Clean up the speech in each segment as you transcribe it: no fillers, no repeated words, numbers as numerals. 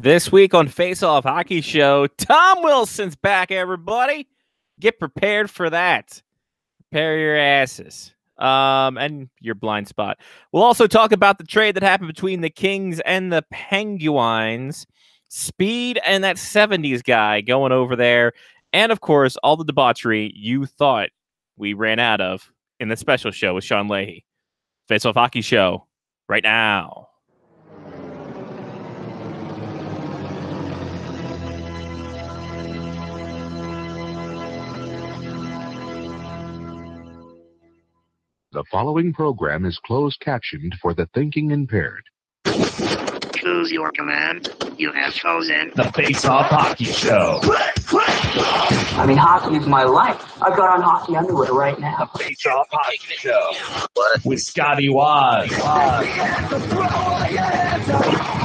This week on Face Off Hockey Show, Tom Wilson's back, everybody. Get prepared for that. Prepare your asses. And your blind spot. We'll also talk about the trade that happened between the Kings and the Penguins. Speed and that 70s guy going over there. And, of course, all the debauchery you thought we ran out of in the special show with Sean Leahy. Face Off Hockey Show right now. The following program is closed captioned for the thinking impaired. Choose your command. You have chosen the Face Off Hockey Show. I mean, hockey is my life. I've got on hockey underwear right now. The Face Off Hockey Show. With Scotty Waz.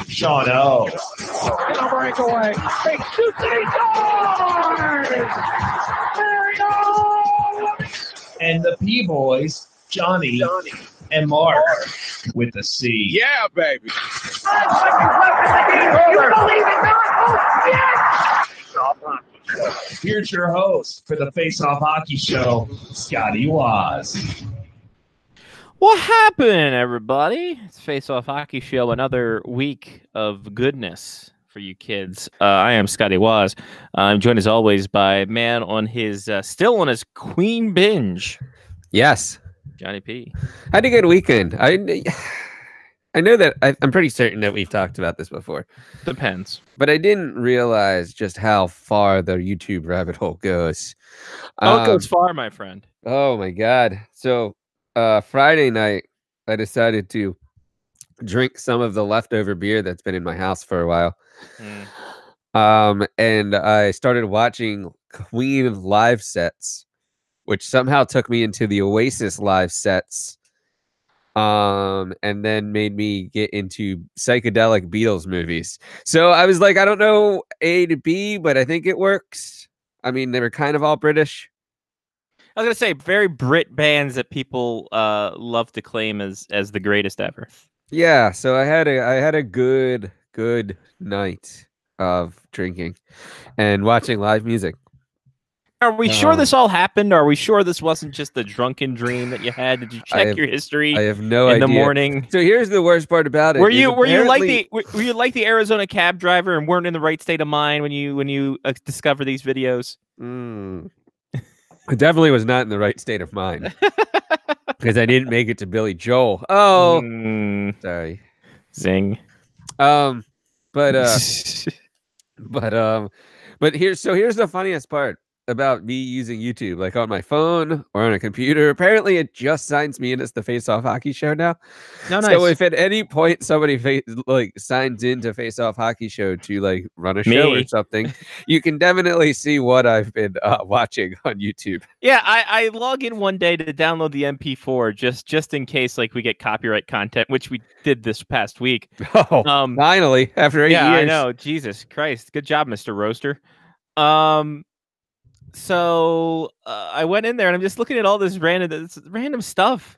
Sean O. A breakaway. They shoot the guard. There we go. And the P-Boys, Johnny and Mark with the C. Yeah, baby. Here's your host for the Face Off Hockey Show, Scotty Waz. What happened, everybody? It's Face Off Hockey Show, another week of goodness for you kids. I am Scotty Waz. I'm joined as always by a man on his still on his Queen binge. Yes, Johnny P. I had a good weekend. I know that I'm pretty certain that we've talked about this before. Depends. But I didn't realize just how far the YouTube rabbit hole goes. It goes far, my friend. Oh, my God. So Friday night, I decided to drink some of the leftover beer that's been in my house for a while. And I started watching Queen live sets, which somehow took me into the Oasis live sets. And then made me get into psychedelic Beatles movies. So I was like, I don't know A to B, but I think it works. I mean, they were kind of all British. I was gonna say very Brit bands that people love to claim as the greatest ever. Yeah, so I had a good night of drinking and watching live music. Are we sure this all happened? Or are we sure this wasn't just a drunken dream that you had? Did you check your history? I have no idea. In the morning. So here's the worst part about it. Were you like the Arizona cab driver and weren't in the right state of mind when you discover these videos? I definitely was not in the right state of mind because I didn't make it to Billy Joel. Oh, sorry. Zing. But here's the funniest part about me using YouTube, like on my phone or on a computer. Apparently, it just signs me in as the Face Off Hockey Show now. No, nice. So if at any point somebody signs into Face Off Hockey Show to like run a show or something, you can definitely see what I've been watching on YouTube. Yeah, I log in one day to download the MP4 just in case like we get copyright content, which we did this past week. Oh, finally after 8 years. Yeah, I know. Jesus Christ, good job, Mr. Roaster. So I went in there and I'm just looking at all this random stuff.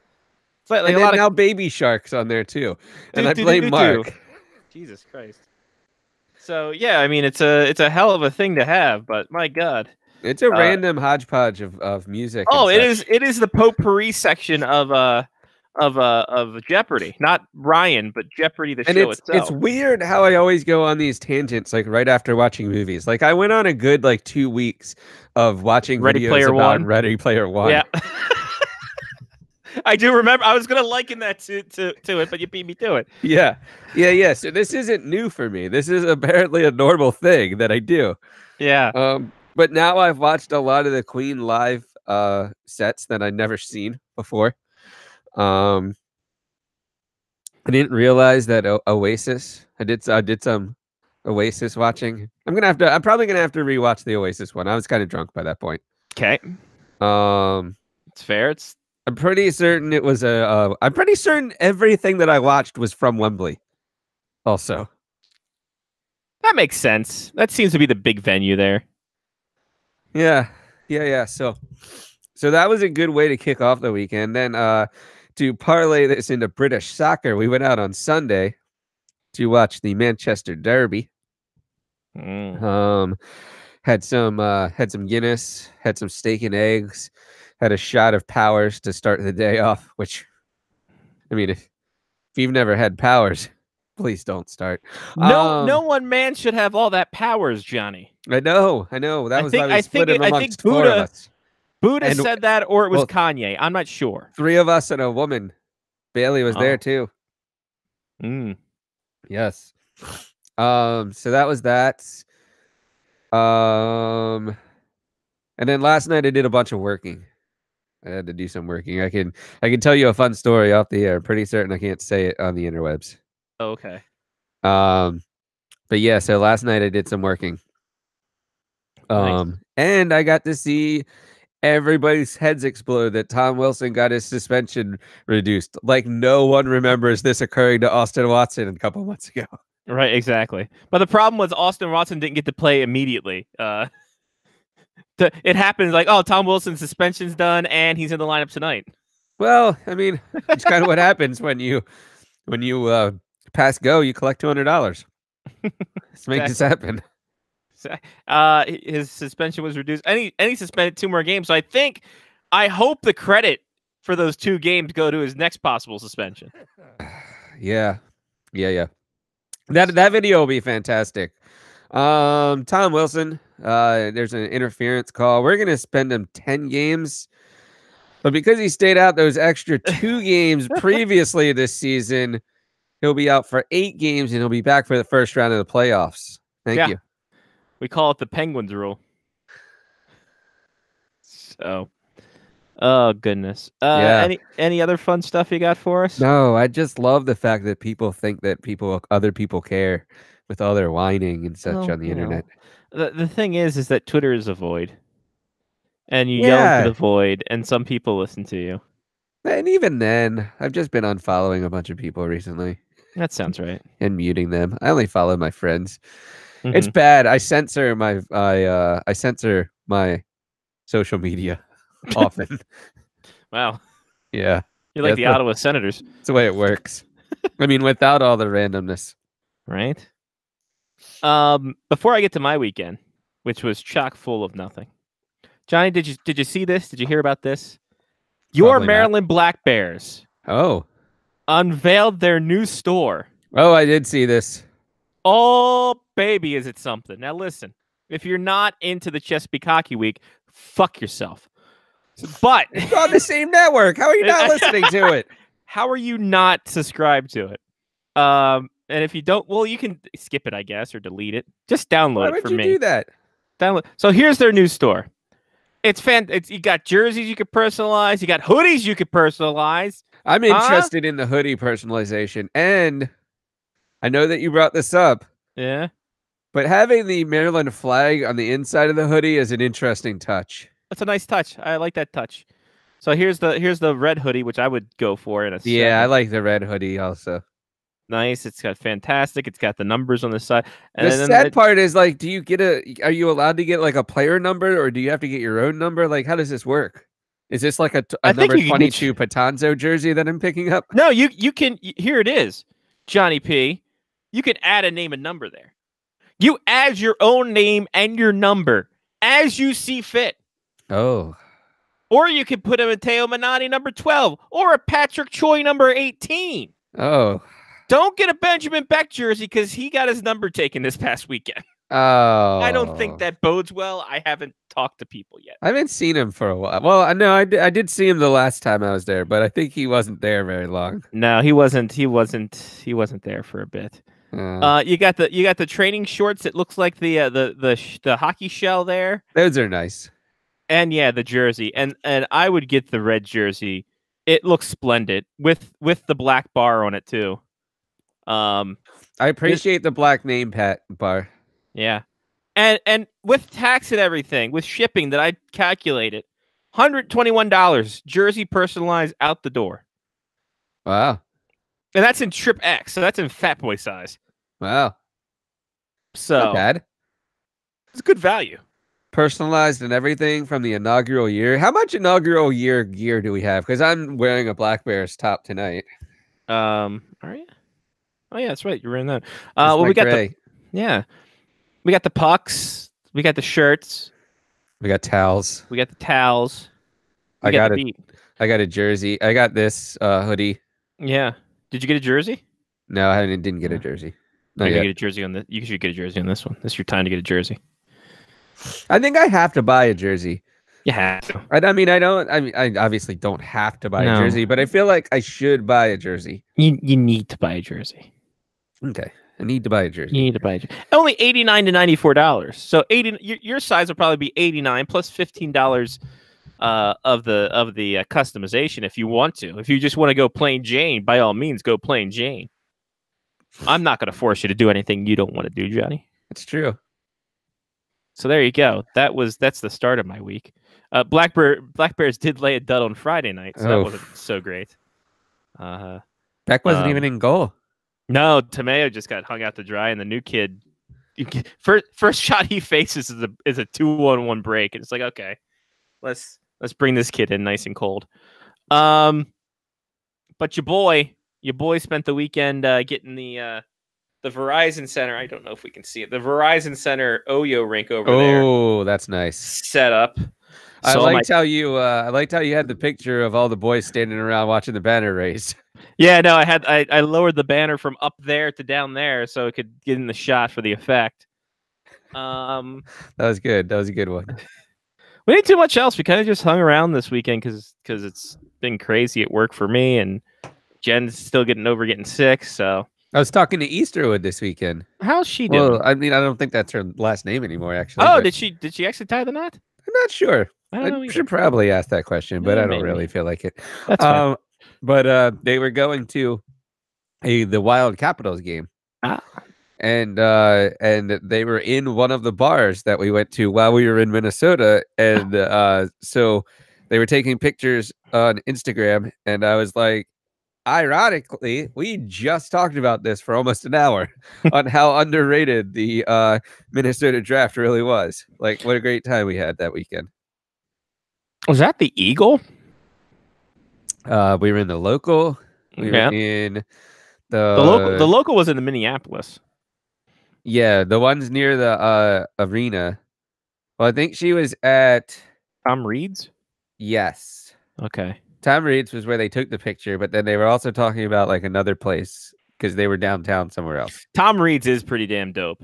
It's like and then now Baby Shark's on there too, and I blame Mark. Jesus Christ. So yeah, I mean it's a hell of a thing to have, but my God, it's a random hodgepodge of music. Oh, it is the potpourri section of Jeopardy, not Ryan, but Jeopardy the show itself. It's weird how I always go on these tangents like right after watching movies. Like I went on a good 2 weeks of watching videos about Ready Player One. Yeah. I do remember. I was going to liken that to it, but you beat me to it. Yeah. So this isn't new for me. This is apparently a normal thing that I do. Yeah. But now I've watched a lot of the Queen live sets that I'd never seen before. I didn't realize that Oasis. I did some Oasis watching. I'm probably gonna have to rewatch the Oasis one. I was kind of drunk by that point. Okay. It's fair. I'm pretty certain it was I'm pretty certain everything that I watched was from Wembley. Also, that makes sense. That seems to be the big venue there. Yeah. So that was a good way to kick off the weekend. Then to parlay this into British soccer, we went out on Sunday to watch the Manchester Derby. Had some Guinness, had some steak and eggs, had a shot of Powers to start the day off, which, I mean, if you've never had Powers, please don't start. No one man should have all that powers, Johnny. I know. That was why we split it amongst four of us. Buddha And- said that, or it was well, Kanye. I'm not sure. 3 of us and a woman. Bailey was there too. Yes. So that was that. And then last night I did a bunch of working. I had to do some working. I can tell you a fun story off the air. Pretty certain I can't say it on the interwebs. Okay. But yeah, so last night I did some working. Nice. And I got to see everybody's heads explode that Tom Wilson got his suspension reduced. Like no one remembers this occurring to Austin Watson a couple months ago. Right, exactly. But the problem was Austin Watson didn't get to play immediately. It happens like, oh, Tom Wilson's suspension's done and he's in the lineup tonight. Well, I mean, it's kind of what happens when you pass go, you collect $200. Let's make this happen. His suspension was reduced. And he suspended 2 more games. So I hope the credit for those 2 games go to his next possible suspension. Yeah. That video will be fantastic. Tom Wilson, there's an interference call. We're gonna spend him 10 games, but because he stayed out those extra 2 games previously this season, he'll be out for 8 games and he'll be back for the first round of the playoffs. Thank you. We call it the Penguins rule. So, oh goodness. Any other fun stuff you got for us? No, I just love the fact that people think that other people care with all their whining and such on the internet. The thing is that Twitter is a void. And you yell into the void, and some people listen to you. And even then, I've just been unfollowing a bunch of people recently. That sounds right. And muting them. I only follow my friends. It's bad. I censor my social media often. Wow. Yeah. You're like the Ottawa Senators. That's the way it works. I mean, without all the randomness. Right? Before I get to my weekend, which was chock full of nothing. Johnny, did you see this? Did you hear about this? Your Probably Maryland Black Bears unveiled their new store. Oh, I did see this. Oh, baby, is it something. Now listen, if you're not into the Chesapeake Hockey Week, fuck yourself. But it's on the same network. How are you not listening to it? How are you not subscribed to it? And if you don't, well, you can skip it, I guess, or delete it. Just download it for me. Why would you do that? Download. So here's their new store. It's you got jerseys you could personalize. You got hoodies you could personalize. I'm interested in the hoodie personalization, and I know that you brought this up. Yeah. But having the Maryland flag on the inside of the hoodie is an interesting touch. That's a nice touch. I like that touch. So here's the red hoodie, which I would go for in a second. Yeah, I like the red hoodie also. Nice. It's got fantastic. It's got the numbers on the side. And the sad part is, like, are you allowed to get like a player number, or do you have to get your own number? Like, how does this work? Is this like a number 22 Patanzo jersey that I'm picking up? No, you can. Here it is, Johnny P. You can add a name and number there. You add your own name and your number as you see fit. Oh. Or you could put a Matteo Minotti number 12 or a Patrick Choi number 18. Oh. Don't get a Benjamin Beck jersey because he got his number taken this past weekend. Oh. I don't think that bodes well. I haven't talked to people yet. I haven't seen him for a while. Well, I know I did see him the last time I was there, but I think he wasn't there very long. No, he wasn't there for a bit. You got the training shorts. It looks like the hockey shell there. Those are nice. And yeah, the jersey. And I would get the red jersey. It looks splendid with the black bar on it too. I appreciate the black name bar. Yeah. And with tax and everything, with shipping that I calculated, $121 jersey personalized out the door. Wow. And that's in Trip X, so that's in fat boy size. Wow. So not bad. It's good value. Personalized and everything from the inaugural year. How much inaugural year gear do we have? Because I'm wearing a Black Bears top tonight. Are you? Oh yeah, that's right. You're wearing that. Well, we got gray. We got the pucks. We got the shirts. We got towels. We got the towels. We I got the a beat. I got a jersey. I got this hoodie. Yeah. Did you get a jersey? No, I didn't get a jersey. Not Not gonna yet. get a jersey on this. You should get a jersey on this one. This is your time to get a jersey. I think I have to buy a jersey. You have to. I mean, I obviously don't have to buy No. a jersey, but I feel like I should buy a jersey. You need to buy a jersey. Okay, I need to buy a jersey. You need to buy a jersey. Only $89 to $94. So your size will probably be $89 plus $15 of the customization if you want to. If you just want to go plain Jane, by all means, go plain Jane. I'm not going to force you to do anything you don't want to do, Johnny. It's true. So there you go. That's the start of my week. Black Bears did lay a dud on Friday night, so that wasn't so great. Beck wasn't even in goal. No, Tomeo just got hung out to dry, and the new kid, first shot he faces is a 2-on-1 break, and it's like, okay, let's bring this kid in nice and cold. But your boy spent the weekend getting the Verizon Center. I don't know if we can see it. The Verizon Center Oyo rink over there. Oh, that's nice. Set up. I liked how you had the picture of all the boys standing around watching the banner raised. Yeah, no, I lowered the banner from up there to down there so it could get in the shot for the effect. That was good. That was a good one. We didn't do much else. We kind of just hung around this weekend because it's been crazy at work for me, and Jen's still getting sick. So I was talking to Easterwood this weekend. How's she doing? Well, I mean, I don't think that's her last name anymore. Actually. Oh, but did she actually tie the knot? I'm not sure. I don't know either. Should probably ask that question, but Yeah, I don't maybe. really feel like it. That's fine. But they were going to the Wild Capitals game. And they were in one of the bars that we went to while we were in Minnesota, and so they were taking pictures on Instagram, and I was like, ironically, we just talked about this for almost an hour on how underrated the Minnesota draft really was. Like, what a great time we had that weekend. Was that the Eagle? We were in the local. We were in the local. The local was in the Minneapolis. Yeah, the ones near the arena. Well, I think she was at Tom Reed's. Yes. Okay. Tom Reed's was where they took the picture, but then they were also talking about like another place because they were downtown somewhere else. Tom Reed's is pretty damn dope.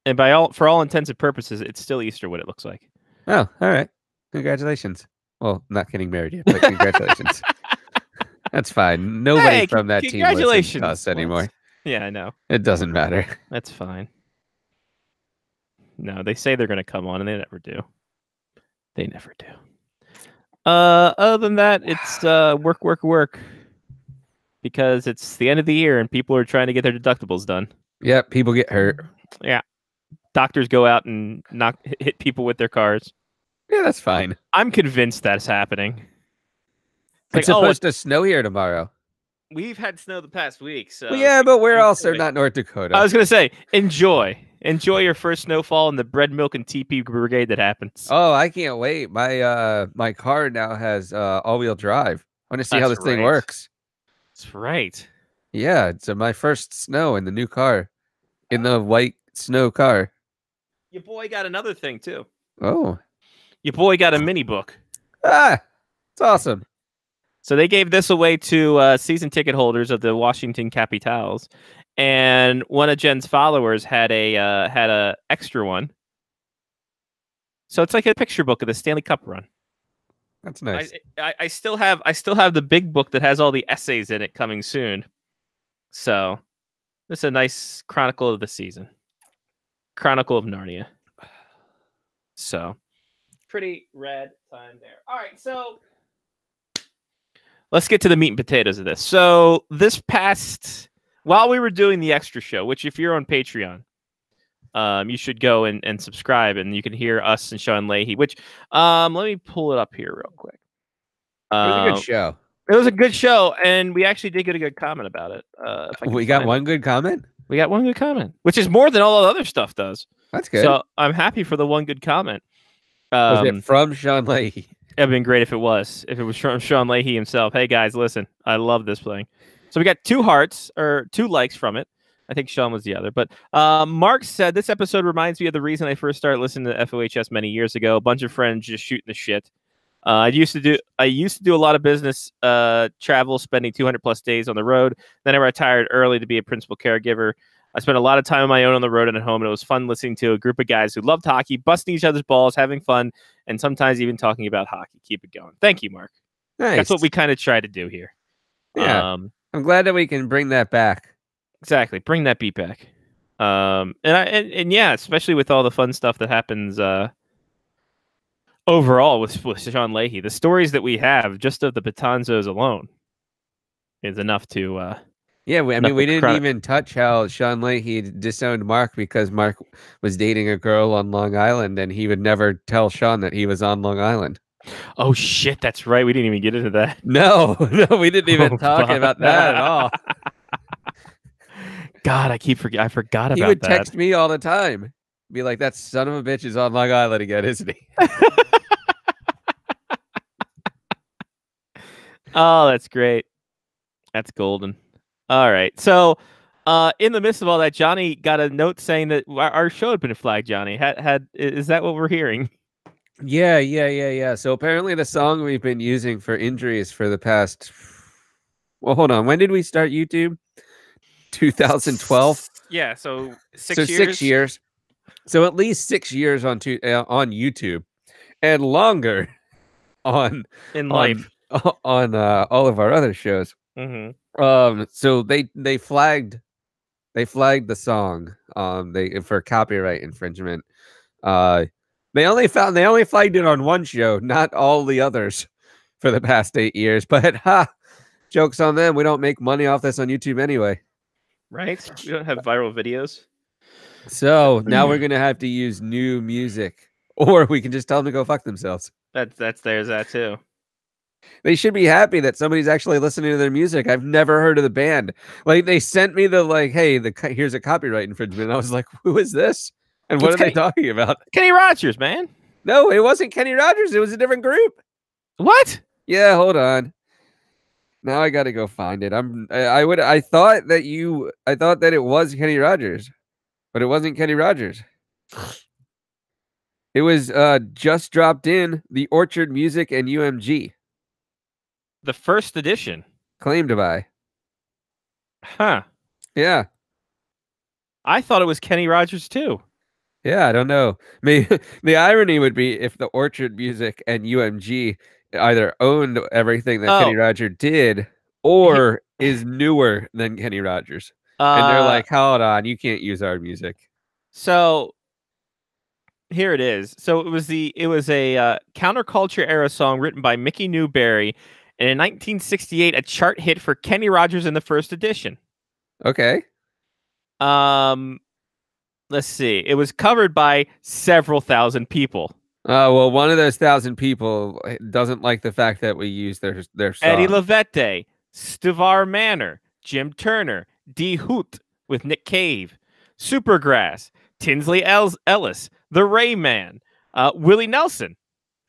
And for all intents and purposes, it's still Easterwood. It looks like. Oh, all right. Congratulations. Well, not getting married yet, but congratulations. That's fine. Nobody from that team listens to us anymore. Yeah, I know. It doesn't matter. That's fine. No, they say they're going to come on, and they never do. They never do. Other than that, it's work. Because it's the end of the year, and people are trying to get their deductibles done. Yeah, people get hurt. Yeah. Doctors go out and hit people with their cars. Yeah, that's fine. I'm convinced that's happening. It's supposed to snow here tomorrow. We've had snow the past week, so well, yeah, but we're also not North Dakota. I was gonna say, enjoy your first snowfall in the bread, milk, and TP brigade that happens. Oh, I can't wait. My car now has all-wheel drive. I want to see how this thing works. That's right. Yeah, it's my first snow in the new car, in the white snow car. Your boy got another thing too. Oh, your boy got a mini book. It's awesome. So they gave this away to season ticket holders of the Washington Capitals, and one of Jen's followers had a extra one. So it's like a picture book of the Stanley Cup run. That's nice. I still have the big book that has all the essays in it coming soon. So this is a nice chronicle of the season. Chronicle of Narnia. So pretty rad time there. All right, so let's get to the meat and potatoes of this. So while we were doing the extra show, which if you're on Patreon, you should go and subscribe, and you can hear us and Sean Leahy, which let me pull it up here real quick. It was a good show. It was a good show, and we actually did get a good comment about it. We got one good comment? We got one good comment, which is more than all the other stuff does. That's good. So I'm happy for the one good comment. Was it from Sean Leahy? It'd been great if it was. If it was from Sean Leahy himself. Hey guys, listen, I love this thing. So we got 2 hearts or 2 likes from it. I think Sean was the other. But Mark said, this episode reminds me of the reason I first started listening to FOHS many years ago. A bunch of friends just shooting the shit. I used to do a lot of business travel, spending 200 plus days on the road. Then I retired early to be a principal caregiver. I spent a lot of time on my own on the road and at home, and it was fun listening to a group of guys who loved hockey, busting each other's balls, having fun, and sometimes even talking about hockey. Keep it going. Thank you, Mark. Nice. That's what we kind of try to do here. Yeah. I'm glad that we can bring that back. Exactly. Bring that beat back. And yeah, especially with all the fun stuff that happens overall with Sean Leahy. The stories that we have just of the Patanzos alone is enough to yeah, we didn't even touch how Sean Leahy disowned Mark because Mark was dating a girl on Long Island, and he would never tell Sean that he was on Long Island. Oh shit, that's right. We didn't even get into that. No, we didn't even talk about that at all. God, I forgot about that. He would text me all the time, be like, "That son of a bitch is on Long Island again, isn't he?" Oh, that's great. That's golden. All right. So, in the midst of all that, Johnny got a note saying that our show had been flagged. Johnny is that what we're hearing? Yeah. So apparently the song we've been using for injuries for the past... Well, hold on. When did we start YouTube? 2012? Yeah, so 6 years. 6 years. So at least 6 years on YouTube, and longer on life on all of our other shows. Mm-hmm. So they flagged the song for copyright infringement. They only flagged it on one show, not all the others, for the past 8 years. But joke's on them. We don't make money off this on YouTube anyway. Right? We don't have viral videos. So now we're gonna have to use new music, or we can just tell them to go fuck themselves. There's that too. They should be happy that somebody's actually listening to their music. I've never heard of the band. Like, they sent me the hey, here's a copyright infringement. And I was like, who is this? And what are they talking about? Kenny Rogers, man. No, it wasn't Kenny Rogers. It was a different group. What? Yeah, hold on. Now I got to go find it. I thought that it was Kenny Rogers, but it wasn't Kenny Rogers. It was just dropped in the Orchard Music and UMG. The first edition. Claimed by. Huh. Yeah. I thought it was Kenny Rogers too. Yeah, I don't know. Maybe the irony would be if the Orchard Music and UMG either owned everything that Kenny Rogers did or is newer than Kenny Rogers. And they're like, hold on, you can't use our music. So here it is. So it was a counterculture era song written by Mickey Newberry, and in 1968 a chart hit for Kenny Rogers in the first edition. Okay. Let's see. It was covered by several thousand people. Well, one of those 1,000 people doesn't like the fact that we use their song. Eddie Levette, Stivar Manor, Jim Turner, D. Hoot with Nick Cave, Supergrass, Tinsley Ellis, The Ray Man, Willie Nelson,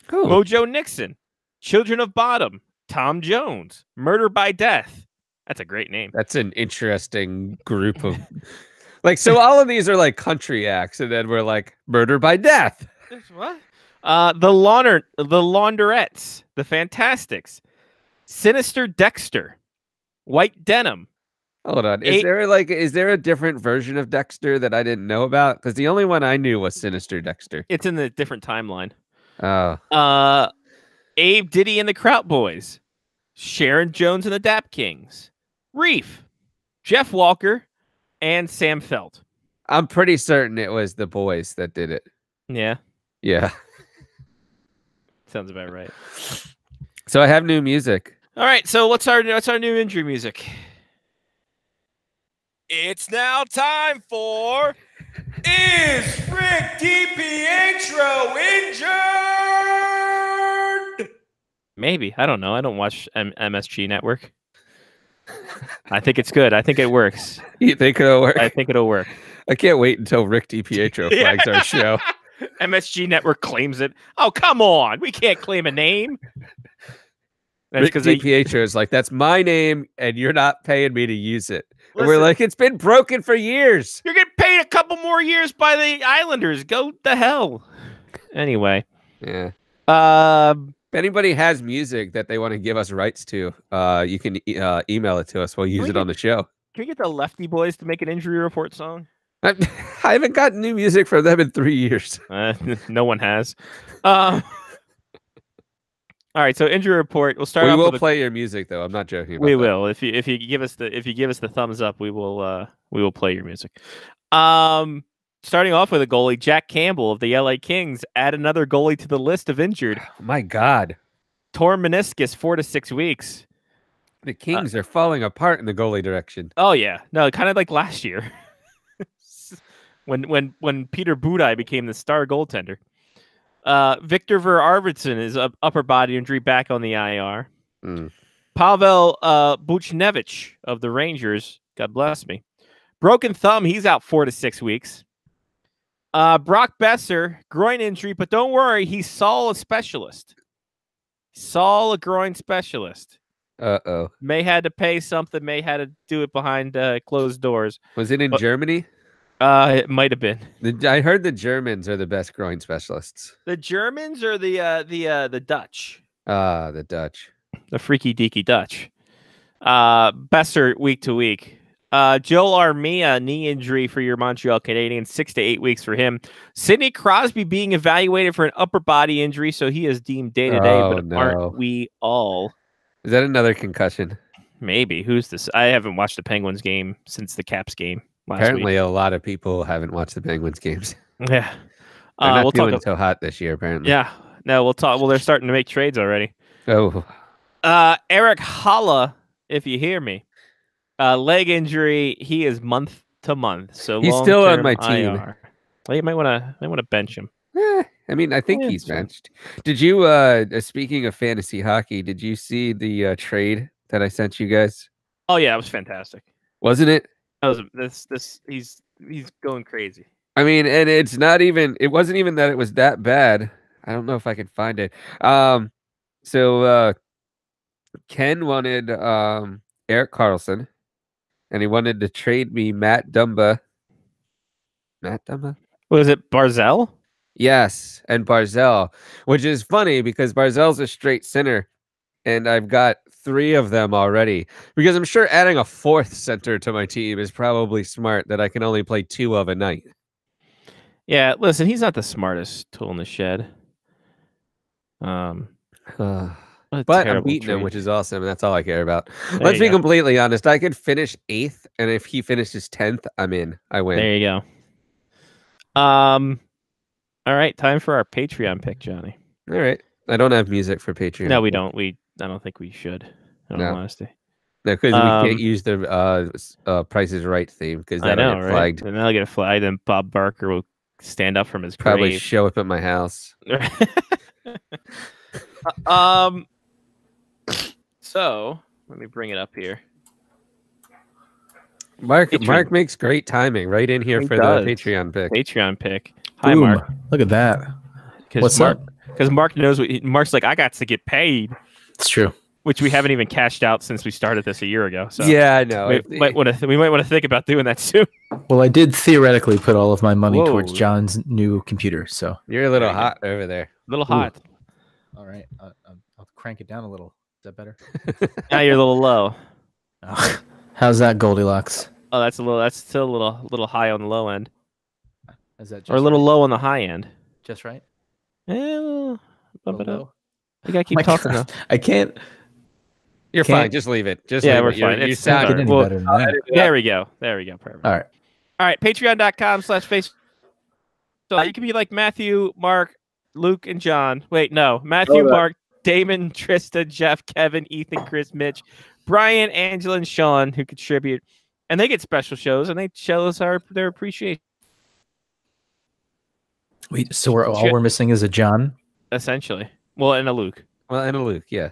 Mojo Nixon, Children of Bottom, Tom Jones, Murder by Death. That's a great name. That's an interesting group of... Like, so all of these are like country acts, and then we're like, Murder by Death. What? The Launderettes, The Fantastics, Sinister Dexter, White Denim. Hold on. Is there a different version of Dexter that I didn't know about? Because the only one I knew was Sinister Dexter. It's in the different timeline. Oh. Abe Diddy and the Kraut Boys, Sharon Jones and the Dap Kings, Reef, Jeff Walker, and Sam Feld. I'm pretty certain it was the boys that did it. Yeah. Yeah. Sounds about right. So I have new music. All right. So what's our new injury music? It's now time for Is Rick DiPietro Injured? Maybe. I don't know. I don't watch MSG Network. I think it's good. I think it works. You think it'll work? I think it'll work. I can't wait until Rick DiPietro flags our show. MSG Network claims it. Oh, come on. We can't claim a name. That's because they. DiPietro is like, that's my name, and you're not paying me to use it. And we're Listen. like, it's been broken for years. You're getting paid a couple more years by the Islanders. Go the hell. Anyway. Yeah. Um. If anybody has music that they want to give us rights to, you can email it to us. We'll use it on the show. Can we get the Lefty Boys to make an injury report song? I haven't gotten new music from them in 3 years. No one has. All right, so injury report. We'll start. We off will with play your music, though. I'm not joking. We will. If you give us the thumbs up, we will play your music. Starting off with a goalie, Jack Campbell of the LA Kings, add another goalie to the list of injured. Oh my God. Torn meniscus, 4 to 6 weeks. The Kings are falling apart in the goalie direction. Oh yeah, no, kind of like last year, when Peter Budaj became the star goaltender. Victor Ver Arvidsson is an upper body injury, back on the IR. Pavel Buchnevich of the Rangers, God bless me, broken thumb. He's out 4 to 6 weeks. Brock Besser, groin injury, but don't worry, he saw a specialist. Saw a groin specialist. Uh-oh. May had to pay something, may had to do it behind closed doors. Was it in Germany? It might have been. I heard the Germans are the best groin specialists. The Germans or the Dutch? The Dutch. The freaky deaky Dutch. Besser week to week. Joel Armia, knee injury for your Montreal Canadiens, 6 to 8 weeks for him. Sidney Crosby being evaluated for an upper body injury, so he is deemed day-to-day, but no. aren't we all? Is that another concussion? Maybe. Who's this? I haven't watched the Penguins game since the Caps game last Apparently, week. a lot of people haven't watched the Penguins games. Yeah. They're not we'll feeling talk. so hot this year, apparently. Yeah. No, we'll talk. Well, they're starting to make trades already. Oh. Eric Holla, if you hear me. Leg injury. He is month to month. So he's still on my long-term team. IR. Well, you might want to bench him. I mean, I think Yeah, he's it's fine. benched. Did you, speaking of fantasy hockey, did you see the trade that I sent you guys? Oh yeah, it was fantastic. Wasn't it? That was this. He's going crazy. I mean, and it wasn't even that it was that bad. I don't know if I can find it. So Ken wanted Erik Karlsson, and he wanted to trade me Matt Dumba. Matt Dumba? Was it Barzell? Yes, and Barzell, which is funny because Barzell's a straight center, and I've got 3 of them already. Because I'm sure adding a 4th center to my team is probably smart that I can only play 2 of a night. Yeah, listen, he's not the smartest tool in the shed. But I'm beating him, which is awesome, and that's all I care about. Let's you be go. completely honest. I could finish 8th, and if he finishes 10th, I'm in. I win. There you go. All right, time for our Patreon pick, Johnny. All right. I don't have music for Patreon. No, we don't. I don't think we should. In all No. honesty. No, because we can't use the Price is Right theme because I that'll know, get right? flagged. And I'll get flagged, and Bob Barker will stand up from his Probably grave. show up at my house. So let me bring it up here. Mark Patreon. makes great timing right in here He for does. the Patreon pick. Patreon pick. Hi, Boom. Mark. Look at that. What's Mark, up? Because Mark knows Mark's like, I got to get paid, It's true. which we haven't even cashed out since we started this a year ago. So Yeah, I know. we might want to think about doing that soon. Well, I did theoretically put all of my money Whoa. towards John's new computer. So, You're a little There you go. hot over there. A little hot. all right, I'll crank it down a little. Is that better? Now you're a little low. Oh, how's that, Goldilocks? Oh, that's still a little high on the low end, Is that just or a little right? low on the high end. Just right? Bump Little it low? up. You gotta keep My talking. God, Though. I can't. You're Can't- fine. Just leave it. Just Yeah, leave we're it. You're- fine. You It's sound Get any Well, better than that. There we go. Perfect. All right. All right, patreon.com/face. So you can be like Matthew, Mark, Luke, and John. Wait, no. Matthew, Mark, Damon, Trista, Jeff, Kevin, Ethan, Chris, Mitch, Brian, Angela, and Sean who contribute. And they get special shows, and they show us their appreciation, Wait, so all we're missing is a John? essentially. Well, and a Luke. Well, and a Luke, yeah.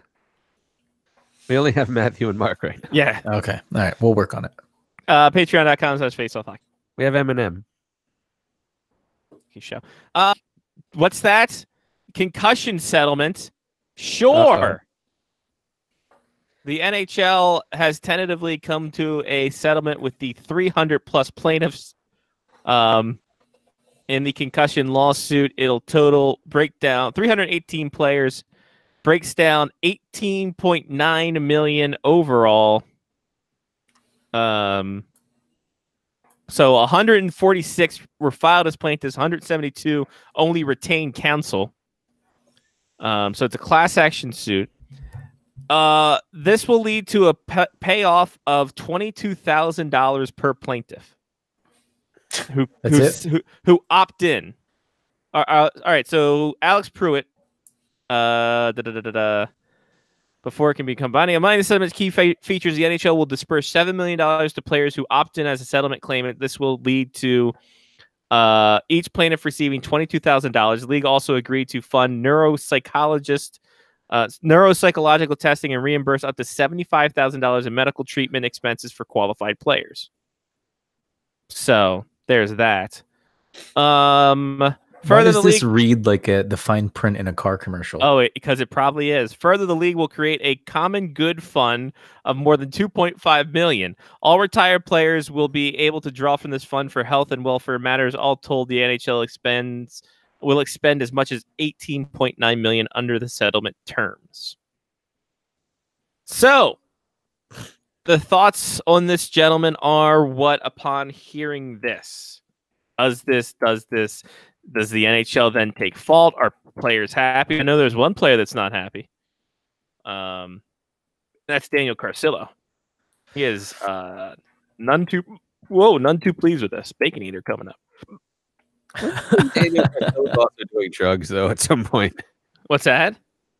We only have Matthew and Mark right now. Yeah. Okay. All right. We'll work on it. Patreon.com/faceoff We have Eminem. show. What's that? Concussion settlement. Sure. The NHL has tentatively come to a settlement with the 300-plus plaintiffs in the concussion lawsuit. It'll break down 318 players, breaks down $18.9 million overall. So 146 were filed as plaintiffs, 172 only retained counsel. So it's a class action suit. This will lead to a payoff of $22,000 per plaintiff who opt in. All right, so Alex Pruitt, before it can become binding, among the settlement's key features, the NHL will disperse $7 million to players who opt in as a settlement claimant. This will lead to each plaintiff receiving $22,000. The league also agreed to fund neuropsychological testing and reimburse up to $75,000 in medical treatment expenses for qualified players. So there's that. Why does this read like the fine print in a car commercial? Oh, because it probably is. Further, the league will create a common good fund of more than $2.5 million. All retired players will be able to draw from this fund for health and welfare matters. All told, the NHL will expend as much as $18.9 million under the settlement terms. So, the thoughts on this, gentlemen, are what upon hearing this? Does the NHL then take fault? Are players happy? I know there's one player that's not happy. That's Daniel Carcillo. He is none too pleased with this. Bacon Eater coming up. Daniel Carcillo also doing drugs, though, at some point. What's that?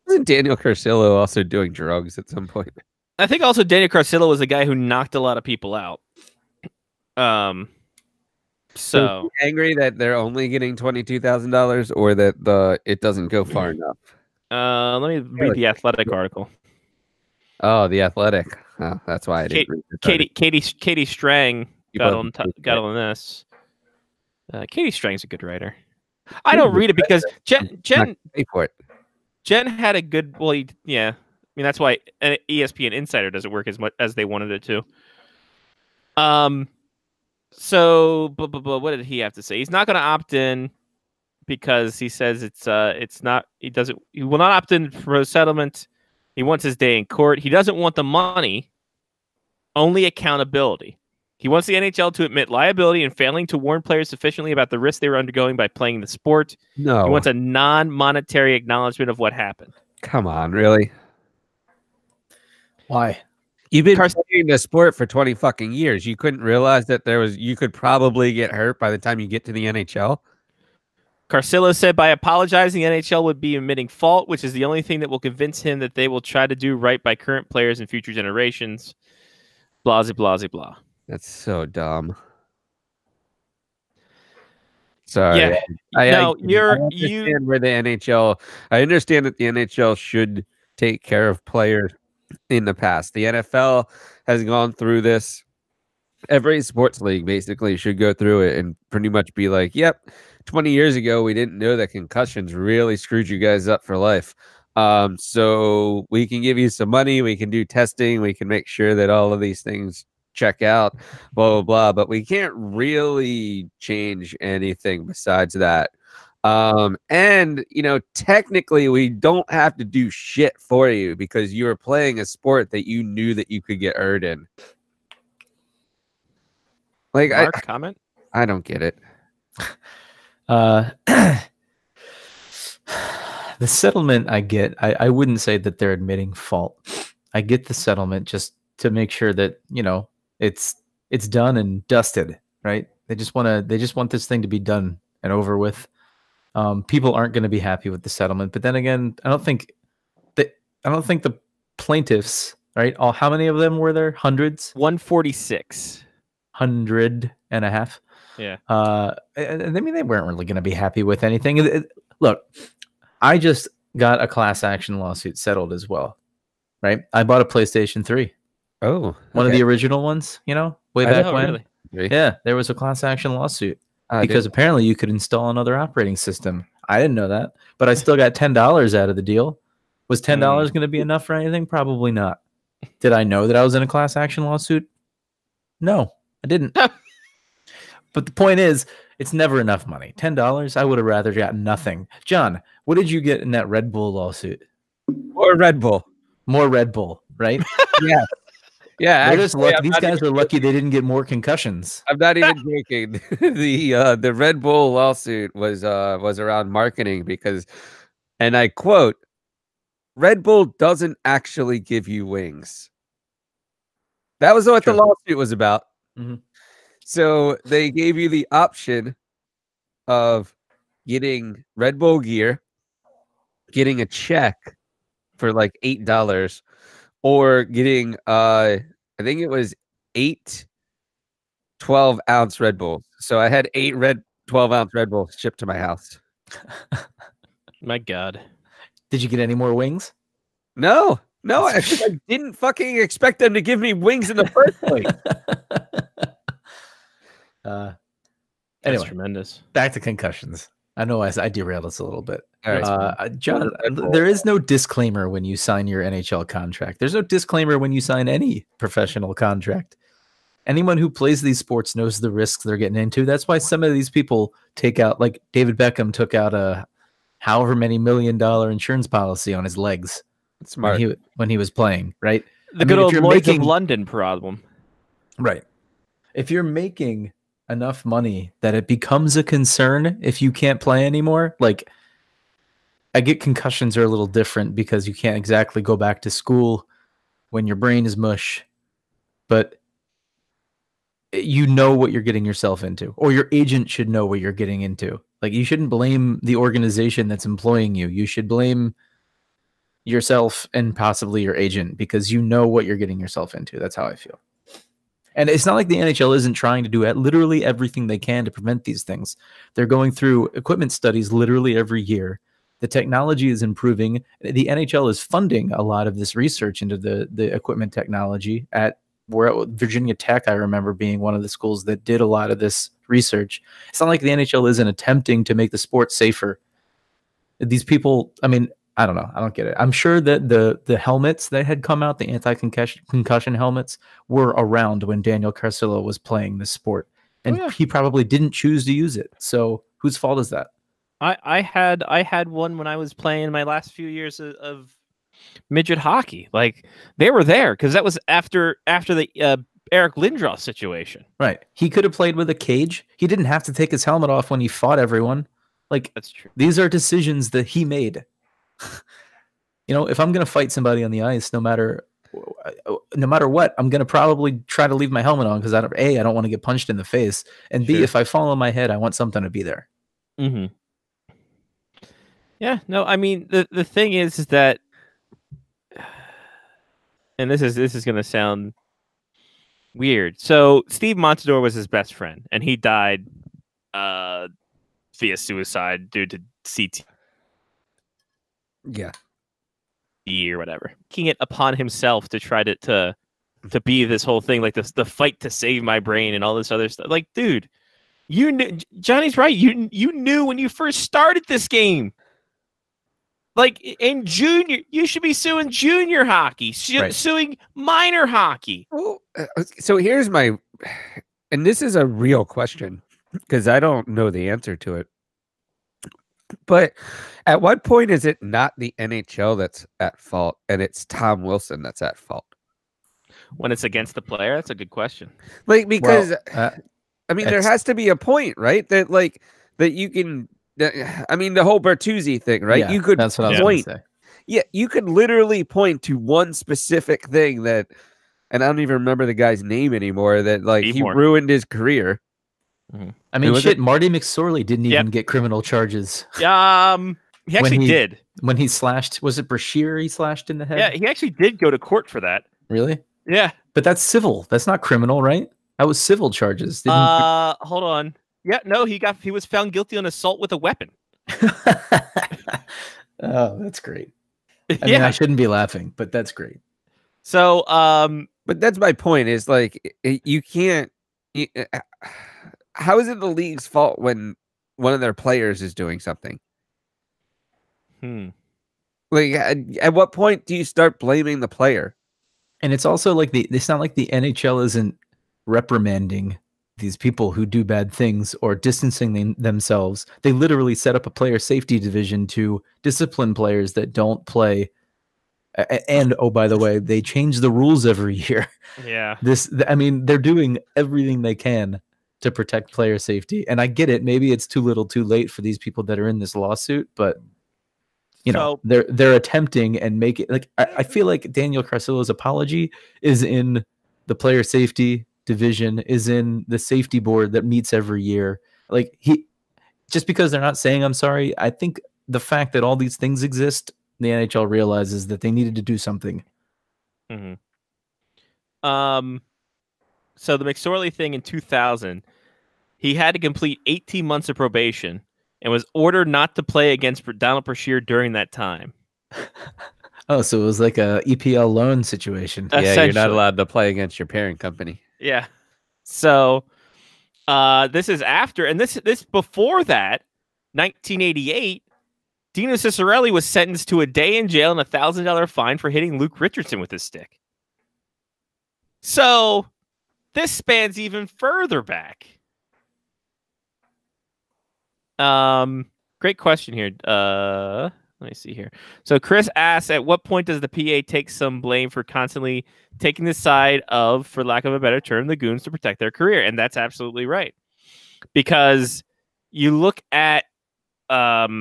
Isn't Daniel Carcillo also doing drugs at some point? I think also Daniel Carcillo was a guy who knocked a lot of people out. So angry that they're only getting $22,000, or that it doesn't go far enough. Let me read the Athletic article. Oh, the Athletic. Oh, that's why I didn't read this. Katie Strang got on this. Katie Strang's a good writer. I don't read it because Jen had a good. Well, yeah. I mean, that's why ESPN Insider doesn't work as much as they wanted it to. So, but what did he have to say? He's not going to opt in because he says it's not. He will not opt in for a settlement. He wants his day in court. He doesn't want the money, only accountability. He wants the NHL to admit liability and failing to warn players sufficiently about the risks they were undergoing by playing the sport. No. He wants a non-monetary acknowledgement of what happened. Come on, really? Why? You've been playing the sport for 20 fucking years. You couldn't realize that you could probably get hurt by the time you get to the NHL? Carcillo said by apologizing, the NHL would be admitting fault, which is the only thing that will convince him that they will try to do right by current players and future generations. Blah, blah, blah, blah. That's so dumb. Sorry. Yeah. I understand where the NHL. I understand that the NHL should take care of players in the past. The NFL has gone through this. Every sports league basically should go through it and pretty much be like, yep, 20 years ago, we didn't know that concussions really screwed you guys up for life. So we can give you some money. We can do testing. We can make sure that all of these things check out, blah, blah, blah. But we can't really change anything besides that. And, technically we don't have to do shit for you because you were playing a sport that you knew that you could get hurt in. Like, comment? I don't get it. The settlement I get, I wouldn't say that they're admitting fault. I get the settlement just to make sure that, it's done and dusted, right? They just want this thing to be done and over with. People aren't going to be happy with the settlement, but then again, I don't think the plaintiffs, right? How many of them were there? Hundreds? 146. 100.5. Yeah. I mean, they weren't really going to be happy with anything. Look, I just got a class action lawsuit settled as well, right? I bought a PlayStation 3. Oh, one of the original ones, way back when. Really? Yeah, there was a class action lawsuit because apparently you could install another operating system. I didn't know that, but I still got $10 out of the deal. Was $10 going to be enough for anything? Probably not. Did I know that I was in a class action lawsuit? No, I didn't. But the point is, it's never enough money. $10, I would have rather got nothing. John, what did you get in that Red Bull lawsuit? Or Red Bull. More Red Bull, right? Yeah. Yeah. They're just actually, lucky. I'm These not guys even are lucky they didn't get more concussions. I'm not even joking. The Red Bull lawsuit was around marketing because, and I quote, Red Bull doesn't actually give you wings. That was what the lawsuit was about. Mhm. So they gave you the option of getting Red Bull gear, getting a check for like $8, or getting I think it was 8 12-ounce Red Bulls. So I had 8 12-ounce Red Bulls shipped to my house. My God. Did you get any more wings? No, I didn't fucking expect them to give me wings in the first place. That's Anyway, tremendous. back to concussions. I know I derailed us a little bit. All right. John, there is no disclaimer when you sign your NHL contract. There's no disclaimer when you sign any professional contract. Anyone who plays these sports knows the risks they're getting into. That's why some of these people take out, like David Beckham took out a however many $1 million insurance policy on his legs. Smart. When he was playing, right? The good old Lloyd's of London problem. Right. If you're making enough money that it becomes a concern if you can't play anymore, like, I get concussions are a little different because you can't exactly go back to school when your brain is mush, but you know what you're getting yourself into, or your agent should know what you're getting into. Like, you shouldn't blame the organization that's employing you. You should blame yourself and possibly your agent because you know what you're getting yourself into. That's how I feel. And it's not like the NHL isn't trying to do literally everything they can to prevent these things. They're going through equipment studies literally every year. The technology is improving. The NHL is funding a lot of this research into the equipment technology we're at Virginia Tech. I remember being one of the schools that did a lot of this research. It's not like the NHL isn't attempting to make the sport safer. These people, I mean, I don't know. I don't get it. I'm sure that the helmets that had come out, the anti-concussion helmets, were around when Daniel Carcillo was playing this sport. And he probably didn't choose to use it. So whose fault is that? I had one when I was playing my last few years of midget hockey. Like, they were there because that was after the Eric Lindros situation. Right. He could have played with a cage. He didn't have to take his helmet off when he fought everyone. Like, that's true. These are decisions that he made. You know, if I'm going to fight somebody on the ice, no matter what, I'm going to probably try to leave my helmet on because I don't want to get punched in the face, and B, if I fall on my head, I want something to be there. Mm-hmm. Yeah, no, I mean, the thing is that, and this is going to sound weird. So Steve Montador was his best friend, and he died via suicide due to CT. Yeah. Or whatever. Taking it upon himself to try to be this whole thing, like the fight to save my brain and all this other stuff. Like, dude, you knew, Johnny's right. You knew when you first started this game. Like, in junior, you should be suing junior hockey, suing minor hockey. Well, so here's my, and this is a real question because I don't know the answer to it. But at what point is it not the NHL that's at fault and it's Tom Wilson that's at fault? When it's against the player, that's a good question. Like, because I mean, there has to be a point, right? That you can. I mean, the whole Bertuzzi thing, right? Yeah, you could that's what I was point. going to say. Yeah, you could literally point to one specific thing that, and I don't even remember the guy's name anymore. That he ruined his career. Mm-hmm. I mean, Marty McSorley didn't even get criminal charges. He actually did. When he slashed, was it Brashear he slashed in the head? Yeah, he actually did go to court for that. Really? Yeah. But that's civil. That's not criminal, right? That was civil charges. Hold on. Yeah, no, he was found guilty on assault with a weapon. Oh, that's great. I mean, I shouldn't be laughing, but that's great. So, but that's my point is you can't. How is it the league's fault when one of their players is doing something? Like, at what point do you start blaming the player? And it's also like it's not like the NHL isn't reprimanding these people who do bad things or distancing themselves. They literally set up a player safety division to discipline players that don't play. And oh, by the way, they change the rules every year. Yeah. I mean, they're doing everything they can to protect player safety. And I get it. Maybe it's too little too late for these people that are in this lawsuit, but you know, they're attempting and make it like, I feel like Daniel Carcillo's apology is in the player safety division, is in the safety board that meets every year. Like just because they're not saying I'm sorry, I think the fact that all these things exist, the NHL realizes that they needed to do something. Mm-hmm. So the McSorley thing in 2000, he had to complete 18 months of probation and was ordered not to play against Donald Brashear during that time. Oh, so it was like a EPL loan situation. Yeah, you're not allowed to play against your parent company. Yeah. So this is after, and this before that, 1988, Dino Ciccarelli was sentenced to a day in jail and a $1,000 fine for hitting Luke Richardson with his stick. So this spans even further back. Great question here. Let me see here. So Chris asks, at what point does the PA take some blame for constantly taking the side of, for lack of a better term, the goons to protect their career? And that's absolutely right. Because you look at a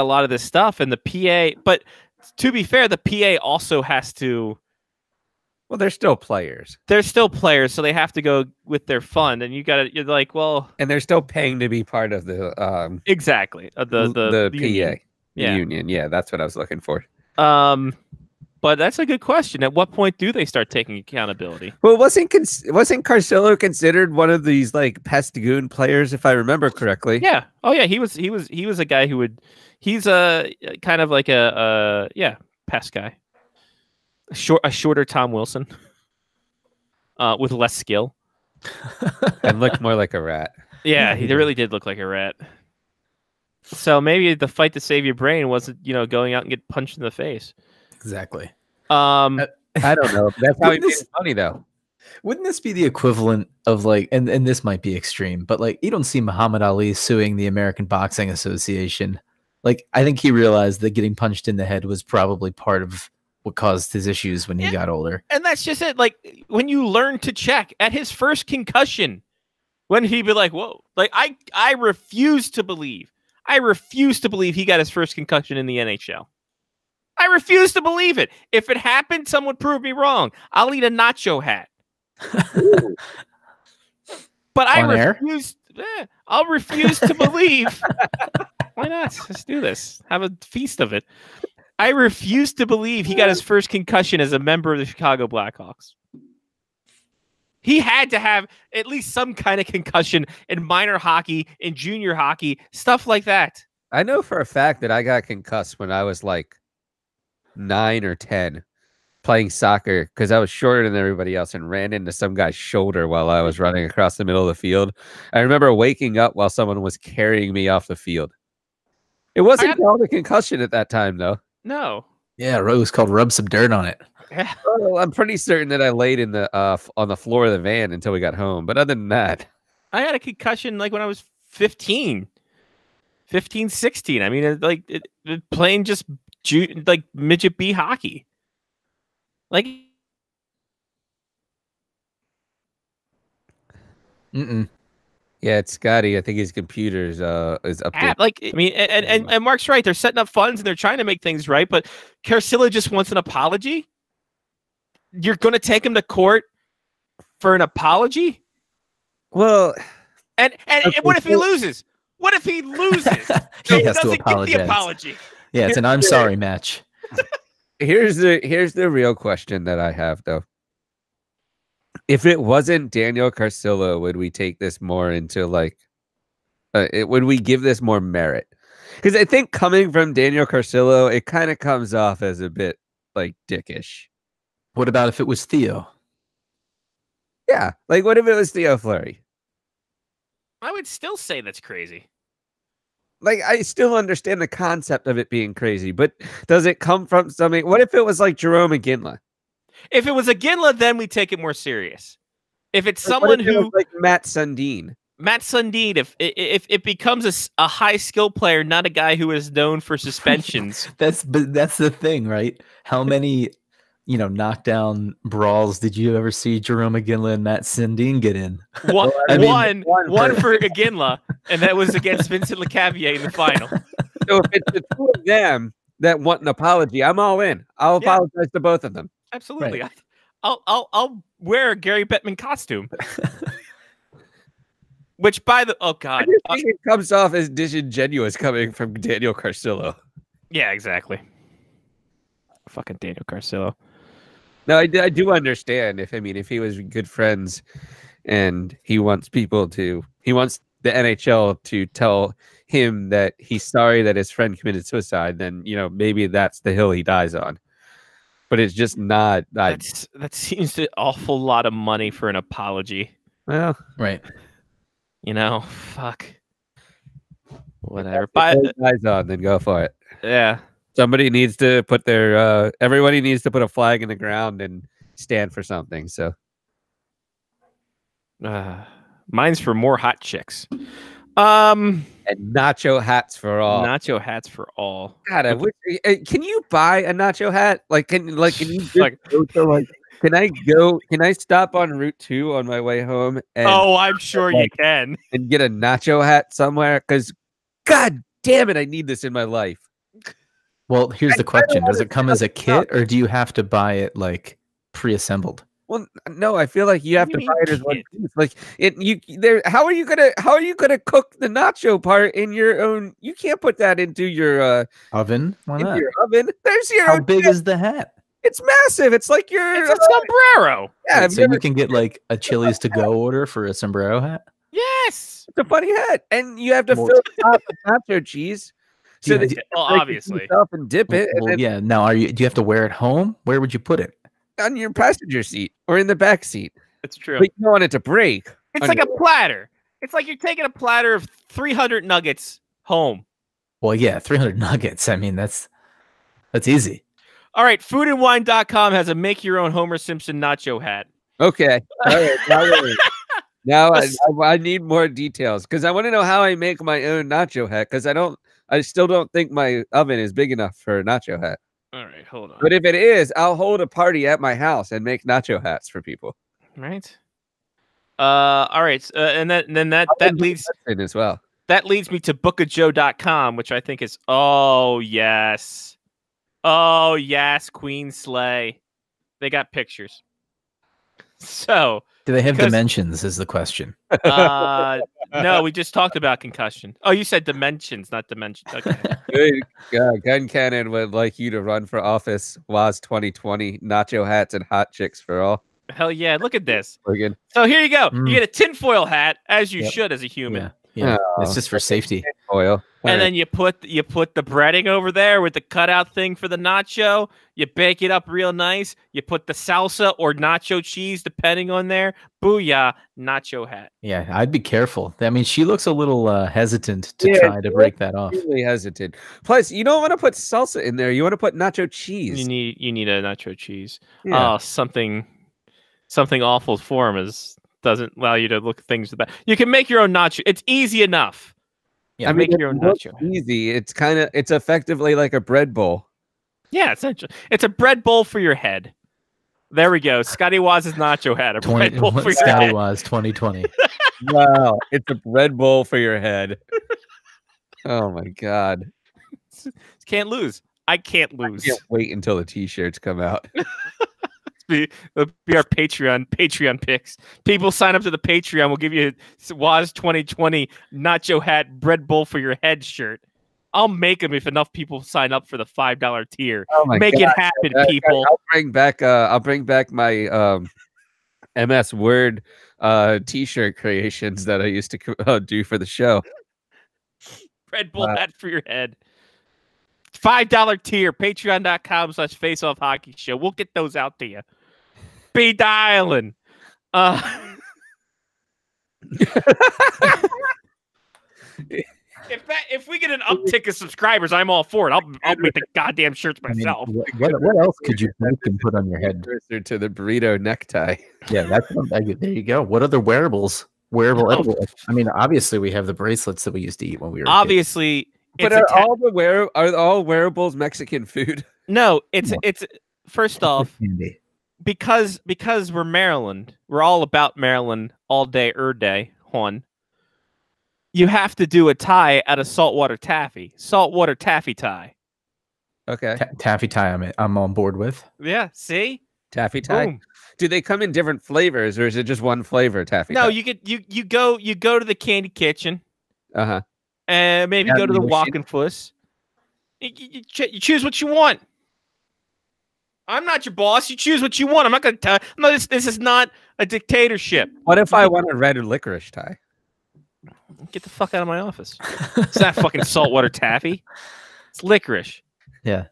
lot of this stuff and the PA, but to be fair, the PA also has to. Well, they're still players. They're still players, so they have to go with their fund, and you're like, well, and they're still paying to be part of the exactly the union. PA, yeah. Union. Yeah, that's what I was looking for. But that's a good question. At what point do they start taking accountability? Well, wasn't Carcillo considered one of these like pest goon players, if I remember correctly? Yeah. Oh yeah, he was a guy who would. He's a kind of like a pest guy. A shorter Tom Wilson, with less skill, and looked more like a rat. Yeah, he really did look like a rat. So maybe the fight to save your brain wasn't, going out and get punched in the face. Exactly. I don't know. That's how he made his money, though. Wouldn't this be the equivalent of like, and this might be extreme, but like you don't see Muhammad Ali suing the American Boxing Association. Like I think he realized that getting punched in the head was probably part of what caused his issues when he got older. And that's just it. Like when you learn to check at his first concussion, when he'd be like, whoa, like I refuse to believe he got his first concussion in the NHL. I refuse to believe it. If it happened, someone prove me wrong. I'll eat a Nacho Hat. But I'll refuse to believe. Why not? Let's do this. Have a feast of it. I refuse to believe he got his first concussion as a member of the Chicago Blackhawks. He had to have at least some kind of concussion in minor hockey, in junior hockey, stuff like that. I know for a fact that I got concussed when I was like 9 or 10 playing soccer because I was shorter than everybody else and ran into some guy's shoulder while I was running across the middle of the field. I remember waking up while someone was carrying me off the field. It wasn't called a concussion at that time, though. No. Yeah, it was called rub some dirt on it. Well, I'm pretty certain that I laid in the on the floor of the van until we got home. But other than that, I had a concussion like when I was 15, 16. I mean, playing just like midget B hockey. Like, yeah, it's Scotty. I think his computer is updated. Like, I mean, and Mark's right. They're setting up funds and they're trying to make things right. But Carcillo just wants an apology. You're going to take him to court for an apology? Well, and what if he loses? What if he loses? He has to apologize. Get the apology. Yeah, it's an I'm sorry match. Here's the real question that I have, though. If it wasn't Daniel Carcillo, would we take this more into like, would we give this more merit? Because I think coming from Daniel Carcillo, it kind of comes off as a bit like dickish. What about if it was Theo? Yeah, like what if it was Theo Fleury? I would still say that's crazy. like I still understand the concept of it being crazy, but does it come from something? What if it was like Jerome Iginla? If it was Iginla, then we take it more serious. If it's Like, someone what if it was who like Matt Sundin. Matt Sundin, if it becomes a high skill player, not a guy who is known for suspensions. That's the thing, right? How many, knockdown brawls did you ever see Jerome Iginla and Matt Sundin get in? One, I mean, one for Iginla, and that was against Vincent Lecavalier in the final. So if it's the two of them that want an apology, I'm all in. I'll apologize to both of them. Absolutely. Right. I'll wear a Gary Bettman costume. Which oh god, I think it comes off as disingenuous coming from Daniel Carcillo. Yeah, exactly. Fucking Daniel Carcillo. No, I do understand if he was good friends and he wants the NHL to tell him that he's sorry that his friend committed suicide, then maybe that's the hill he dies on. But it's just not. That seems an awful lot of money for an apology. Well, right. Fuck. Whatever. Dies on, then go for it. Yeah. Somebody needs to put everybody needs to put a flag in the ground and stand for something. So, mine's for more hot chicks. And nacho hats for all. Nacho hats for all. God, can you buy a nacho hat? Can you can I stop on Route 2 on my way home? And, I'm sure you can. And get a nacho hat somewhere? Because, God damn it, I need this in my life. Well, here's the question. Does it come as a kit, or do you have to buy it, pre-assembled? Well, no, I feel like you have to buy it as one piece. How are you gonna cook the nacho part in your own? You can't put that into your oven. Why not? Your oven. There's your. How big is the hat? It's massive. It's like it's a sombrero. Yeah, Wait, so you can get a Chili's to go order for a sombrero hat. Yes, it's a funny hat, and you have to fill it up with nacho cheese. So obviously, and dip it. Well, yeah. Now, do you have to wear it home? Where would you put it? On your passenger seat or in the back seat. It's true. But you don't want it to break. It's like a platter. It's like you're taking a platter of 300 nuggets home. Well, yeah, 300 nuggets. I mean, that's easy. All right, foodandwine.com has a make your own Homer Simpson nacho hat. Okay. All right. Now I need more details because I want to know how I make my own nacho hat because I still don't think my oven is big enough for a nacho hat. All right, hold on. But if it is, I'll hold a party at my house and make nacho hats for people. Right. All right. And then that leads in as well. That leads me to bookofjoe.com, which I think is yes, Queen Slay. They got pictures. So do they have dimensions? Is the question. No, we just talked about concussion. Oh, you said dimensions, not dimensions. Okay. Gun Cannon would like you to run for office. WAS 2020, nacho hats and hot chicks for all. Hell yeah! Look at this. So here you go. You get a tinfoil hat, as you should as a human. Yeah, it's just for safety. Oil. And then you put the breading over there with the cutout thing for the nacho. You bake it up real nice. You put the salsa or nacho cheese, depending on there. Booyah, nacho hat. Yeah, I'd be careful. I mean, she looks a little hesitant to try to break that off. Really hesitant. Plus, you don't want to put salsa in there. You want to put nacho cheese. You need a nacho cheese. Yeah. Oh, something awful form doesn't allow you to look things about. You can make your own nacho. It's easy enough. Yeah, make your own nacho. Easy. It's effectively like a bread bowl. Yeah, essentially, it's a bread bowl for your head. There we go. Scotty Waz's nacho hat. Bread bowl for your head. Waz 2020. Wow, it's a bread bowl for your head. Oh my god! Can't lose. I can't lose. I can't wait until the T-shirts come out. It'll be our Patreon picks. People sign up to the Patreon. We'll give you WAS 2020 nacho hat bread bowl for your head shirt. I'll make them if enough people sign up for the $5 tier. Oh my make God. it happen, people. I'll bring back my MS Word T-shirt creations that I used to do for the show. Bread bowl hat for your head. $5 tier, patreon.com/faceoffhockeyshow. We'll get those out to you. Be dialing. If we get an uptick of subscribers, I'm all for it. I'll make the goddamn shirts myself. What else could you make and put on your head? Closer to the burrito necktie. Yeah, there you go. What other wearable edible? I mean, obviously we have the bracelets that we used to eat when we were obviously. But are all wearables Mexican food? No, it's first off, candy. because we're Maryland, we're all about Maryland all day, day, Juan. You have to do a tie out of saltwater taffy tie. Okay. Taffy tie, I'm on board with. Yeah, see? Taffy tie. Boom. Do they come in different flavors, or is it just one flavor taffy tie? No, you go to the candy kitchen. Uh-huh. And maybe go to the Walking Fuss. You choose what you want. I'm not your boss. You choose what you want. I'm not going to tell. No, this is not a dictatorship. What if I want a red or licorice tie? Get the fuck out of my office. It's not fucking saltwater taffy. It's licorice. Yeah.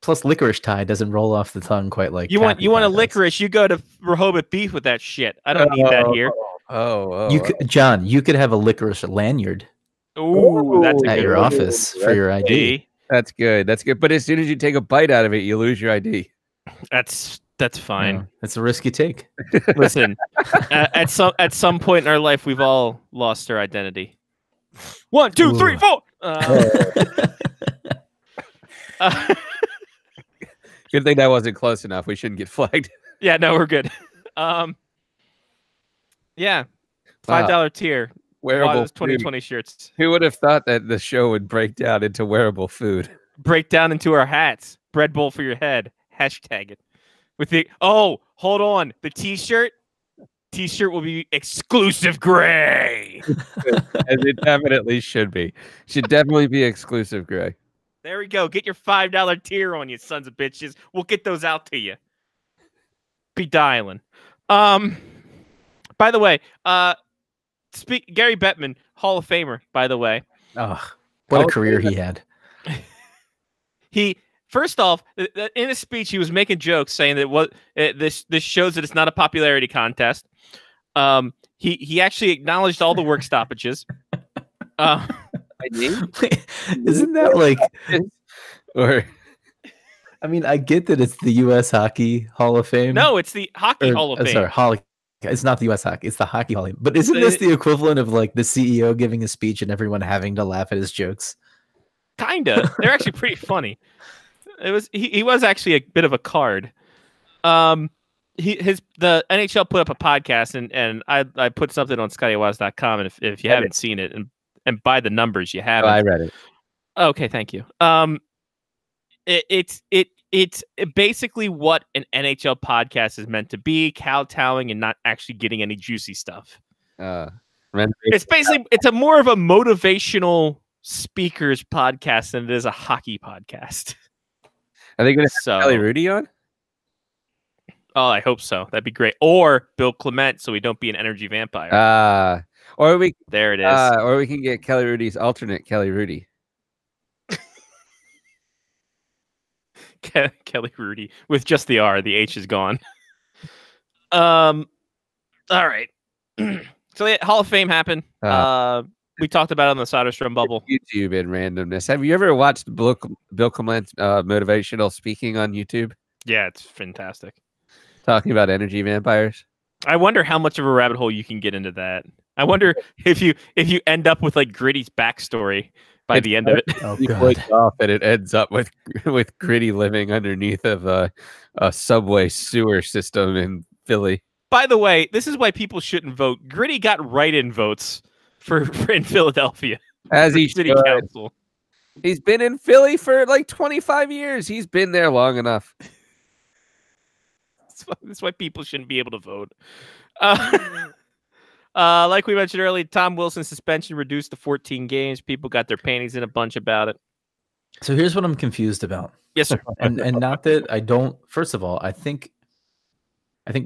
Plus, licorice tie doesn't roll off the tongue quite like you want a does. licorice. You go to Rehoboth Beef with that shit. I don't need that here. John, you could have a licorice lanyard. Ooh, that's a at good your one. office for your ID. That's good. That's good. But as soon as you take a bite out of it, you lose your ID. That's fine. Yeah, that's a risk you take. Listen, at some point in our life, we've all lost our identity. 1, 2, 3, 4. Good thing that wasn't close enough. We shouldn't get flagged. Yeah, no, we're good. Yeah, $5 tier. Wearable 2020 shirts. Who would have thought that the show would break down into wearable food? Break down into our hats. Bread bowl for your head. Hashtag it. With the hold on. The T-shirt will be exclusive gray. As it definitely should be. Should definitely be exclusive gray. There we go. Get your $5 tier on, you sons of bitches. We'll get those out to you. Be dialing. By the way, Gary Bettman, Hall of Famer, by the way. Oh, what a career he had. He first off, in his speech, he was making jokes saying that this shows that it's not a popularity contest. He actually acknowledged all the work stoppages. Isn't that like? Or I mean, I get that it's the U.S. Hockey Hall of Fame. No, it's the Hockey Hall of Fame. Sorry, it's not the U.S. Hockey. It's the Hockey Hall of Fame. But isn't this the equivalent of like the CEO giving a speech and everyone having to laugh at his jokes? Kinda. They're actually pretty funny. He was actually a bit of a card. The NHL put up a podcast and I put something on ScottyWaz.com, and if you haven't seen it and by the numbers you haven't. I read it. Okay, thank you. It's basically what an NHL podcast is meant to be, kowtowing and not actually getting any juicy stuff. It's a more of a motivational speakers podcast than it is a hockey podcast. Are they going to have Kelly Rudy on? Oh, I hope so. That'd be great. Or Bill Clement, so we don't be an energy vampire. There it is. Or we can get Kelly Rudy's alternate Kelly Rudy. Kelly Rudy with just the R. The H is gone. All right. So yeah, Hall of Fame happened. We talked about it on the Soderstrom bubble. YouTube and randomness. Have you ever watched Bill Clement's motivational speaking on YouTube? Yeah, it's fantastic. Talking about energy vampires. I wonder how much of a rabbit hole you can get into that. I wonder if you end up with like Gritty's backstory by the end of it. Oh, he breaks off and it ends up with Gritty living underneath of a subway sewer system in Philly. By the way, this is why people shouldn't vote. Gritty got write-in votes for in Philadelphia. As he city should. council. He's been in Philly for like 25 years. He's been there long enough. That's why people shouldn't be able to vote. Like we mentioned earlier, Tom Wilson's suspension reduced to 14 games. People got their panties in a bunch about it. So here's what I'm confused about. Yes, sir. And not that I don't. First of all, I think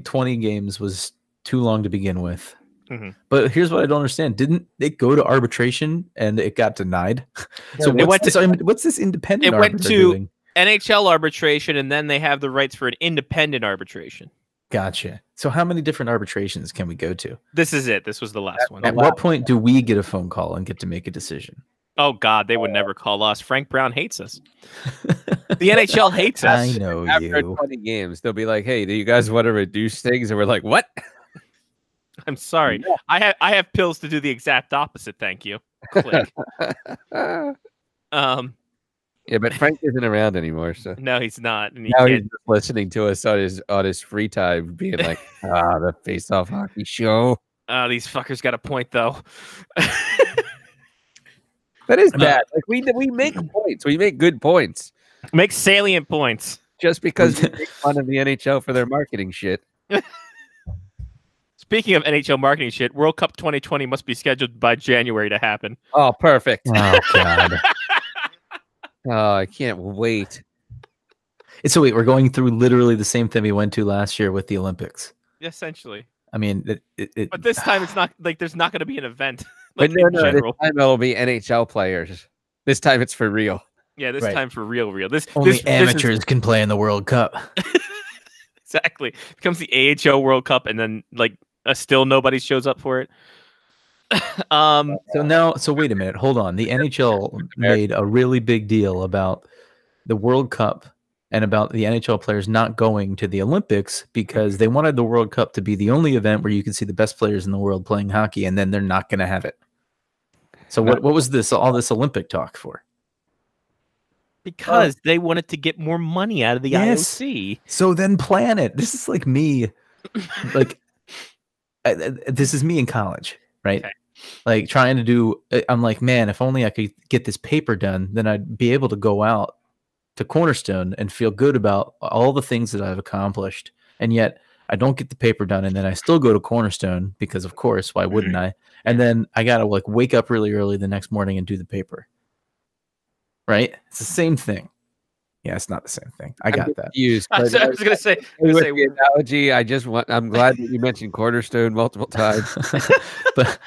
20 games was too long to begin with. Mm-hmm. But here's what I don't understand. Didn't it go to arbitration and it got denied? So what's this independent? It went to doing? NHL arbitration, and then they have the rights for an independent arbitration. Gotcha. So how many different arbitrations can we go to? This is it. This was the last one. At what point do we get a phone call and get to make a decision? Oh God, they would never call us. Frank Brown hates us. The NHL hates us. I know After you. 20 games, they'll be like, "Hey, do you guys want to reduce things?" And we're like, "What?" I'm sorry. I have pills to do the exact opposite. Thank you. Click. Yeah, but Frank isn't around anymore, so No, he's not. And now he's just listening to us on his free time, being like, the face-off hockey show. These fuckers got a point though. That is bad. Like we make points. We make good points. Make salient points. Just because we make fun of the NHL for their marketing shit. Speaking of NHL marketing shit, World Cup 2020 must be scheduled by January to happen. Oh, perfect. Oh God. Oh, I can't wait. So wait, we're going through literally the same thing we went to last year with the Olympics. Essentially. I mean, but this time it's not like there's not going to be an event. But no, this time it'll be NHL players. This time it's for real. Yeah, this time for real. Only amateurs can play in the World Cup. Exactly. It becomes the AHL World Cup, and then like still nobody shows up for it. So wait a minute, hold on. The NHL made a really big deal about the World Cup and about the NHL players not going to the Olympics because they wanted the World Cup to be the only event where you can see the best players in the world playing hockey, and then they're not going to have it. So what was all this Olympic talk for? Because they wanted to get more money out of the IOC. So then plan it. This is like me, like this is me in college, right? Okay. Like trying to do. I'm like, man, if only I could get this paper done, then I'd be able to go out to Cornerstone and feel good about all the things that I've accomplished. And yet I don't get the paper done, and then I still go to Cornerstone because, of course, why wouldn't I? And then I gotta like wake up really early the next morning and do the paper. Right? It's the same thing. Yeah, it's not the same thing. I got that. I was gonna say the analogy. I'm glad that you mentioned Cornerstone multiple times. But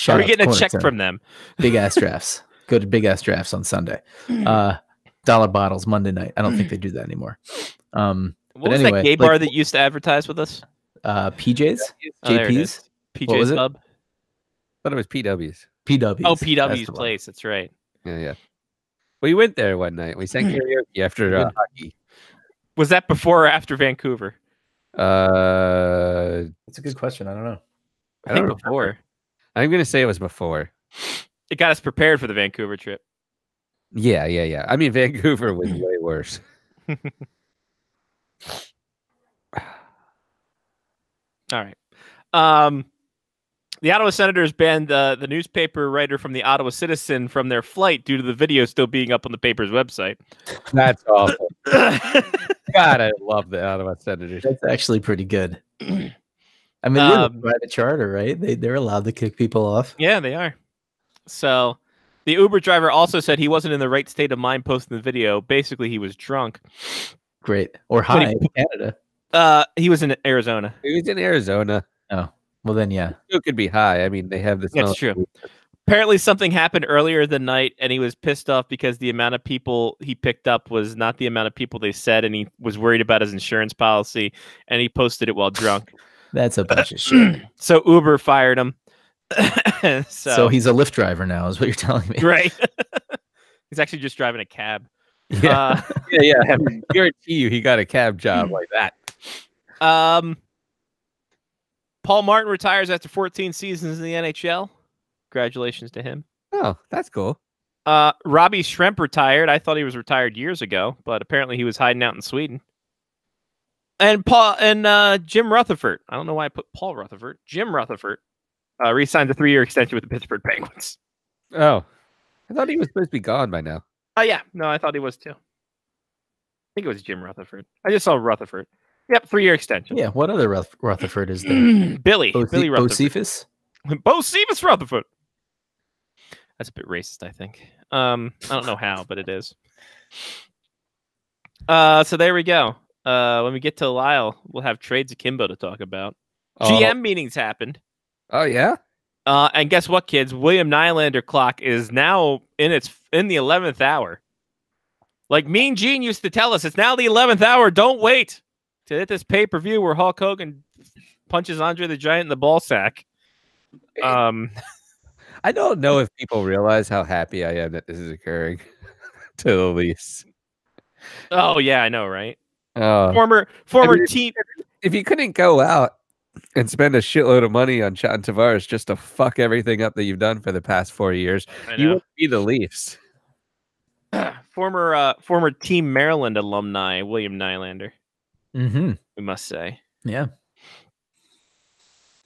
are we getting a check from them? Big ass drafts. Go to Big Ass Drafts on Sunday. Dollar Bottles Monday night. I don't think they do that anymore. What was that gay bar that used to advertise with us? PJ's? JP's? PJ's Pub? I thought it was PW's. PW's. Oh, PW's place. That's right. Yeah. We went there one night. We sang karaoke after hockey. Was that before or after Vancouver? That's a good question. I don't know. I think before. I'm going to say it was before. It got us prepared for the Vancouver trip. Yeah. I mean, Vancouver was way worse. All right. The Ottawa Senators banned the newspaper writer from the Ottawa Citizen from their flight due to the video still being up on the paper's website. That's awful. God, I love the Ottawa Senators. That's actually pretty good. I mean, they're a private charter, right? They're allowed to kick people off. Yeah, they are. So the Uber driver also said he wasn't in the right state of mind posting the video. Basically, he was drunk. Great. Or high in Canada. He was in Arizona. He was in Arizona. Oh, well then, yeah. It could be high. I mean, they have this. That's true. Apparently, something happened earlier the night, and he was pissed off because the amount of people he picked up was not the amount of people they said, and he was worried about his insurance policy, and he posted it while drunk. That's a bunch of shit. So Uber fired him. So he's a Lyft driver now, is what you're telling me. Right. He's actually just driving a cab. Yeah. Yeah. I guarantee you he got a cab job like that. Paul Martin retires after 14 seasons in the NHL. Congratulations to him. Oh, that's cool. Robbie Schremp retired. I thought he was retired years ago, but apparently he was hiding out in Sweden. And Jim Rutherford. I don't know why I put Paul Rutherford. Jim Rutherford re-signed a 3-year extension with the Pittsburgh Penguins. Oh, I thought he was supposed to be gone by now. Oh, yeah. No, I thought he was too. I think it was Jim Rutherford. I just saw Rutherford. Yep, 3-year extension. Yeah, what other Rutherford is there? Billy Rutherford. Bocephus? Bocephus Rutherford. That's a bit racist, I think. I don't know how, but it is. So there we go. When we get to Lyle, we'll have trades akimbo to talk about. GM meetings happened. Oh, yeah? And guess what, kids? William Nylander clock is now in the 11th hour. Like Mean Gene used to tell us, it's now the 11th hour. Don't wait to hit this pay-per-view where Hulk Hogan punches Andre the Giant in the ball sack. I I don't know if people realize how happy I am that this is occurring. To the least. Oh yeah, I know, right? Oh, Former I mean, team. if you couldn't go out and spend a shitload of money on John Tavares just to fuck everything up that you've done for the past 4 years, I you know. would be the Leafs. Former Team Maryland alumni William Nylander. Mm-hmm. We must say. Yeah.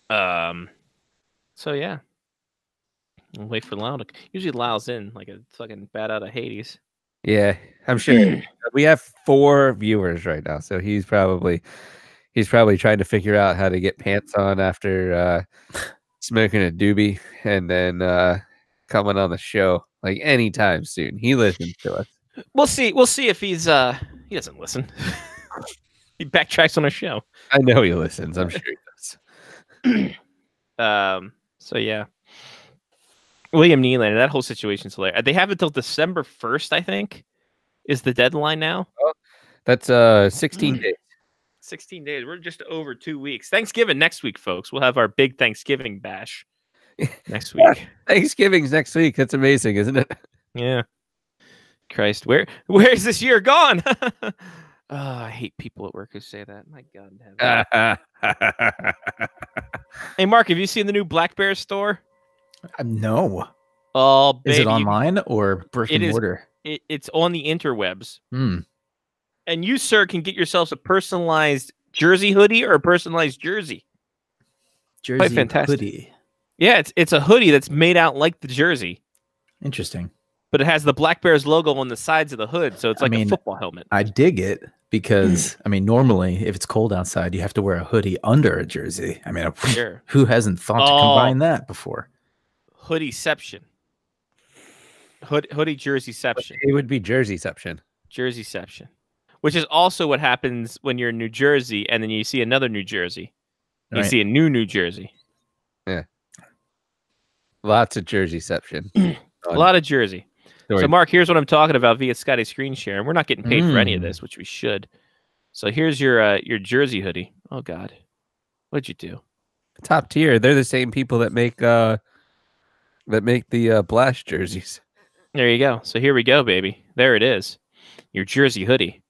So yeah. We'll wait for Lau to. Usually Lau's in like a fucking bat out of Hades. Yeah, I'm sure. We have 4 viewers right now, so he's probably trying to figure out how to get pants on after smoking a doobie and then coming on the show like anytime soon. He listens to us. We'll see if he's he doesn't listen. He backtracks on our show. I know he listens. I'm sure he does. So yeah. William Nylander, that whole situation's hilarious. They have until December 1st, I think, is the deadline now. Oh, that's 16 days. 16 days. We're just over 2 weeks. Thanksgiving next week, folks. We'll have our big Thanksgiving bash next week. Thanksgiving's next week. That's amazing, isn't it? Yeah. Christ, where's this year gone? Oh, I hate people at work who say that. My God in heaven. Hey, Mark, have you seen the new Black Bear store? No. Oh, baby. Is it online or brick and mortar? It's on the interwebs. Hmm. And you, sir, can get yourselves a personalized jersey hoodie or a personalized jersey. Jersey Quite fantastic. hoodie. Yeah, it's a hoodie that's made out like the jersey. Interesting. But it has the Black Bears logo on the sides of the hood, so it's like a football helmet. I dig it because, normally if it's cold outside, you have to wear a hoodie under a jersey. I mean, Sure. Who hasn't thought to combine that before? Hoodieception. Hoodie jerseyception. It would be jerseyception. Jerseyception. Which is also what happens when you're in New Jersey and then you see another New Jersey. You see a New Jersey. Yeah. Lots of jerseyception. A lot of Jersey. So, Mark, here's what I'm talking about via Scotty screen share. And we're not getting paid for any of this, which we should. So here's your Jersey hoodie. Oh, God. What'd you do? Top tier. They're the same people that make the Blast jerseys. There you go. So here we go, baby. There it is. Your Jersey hoodie.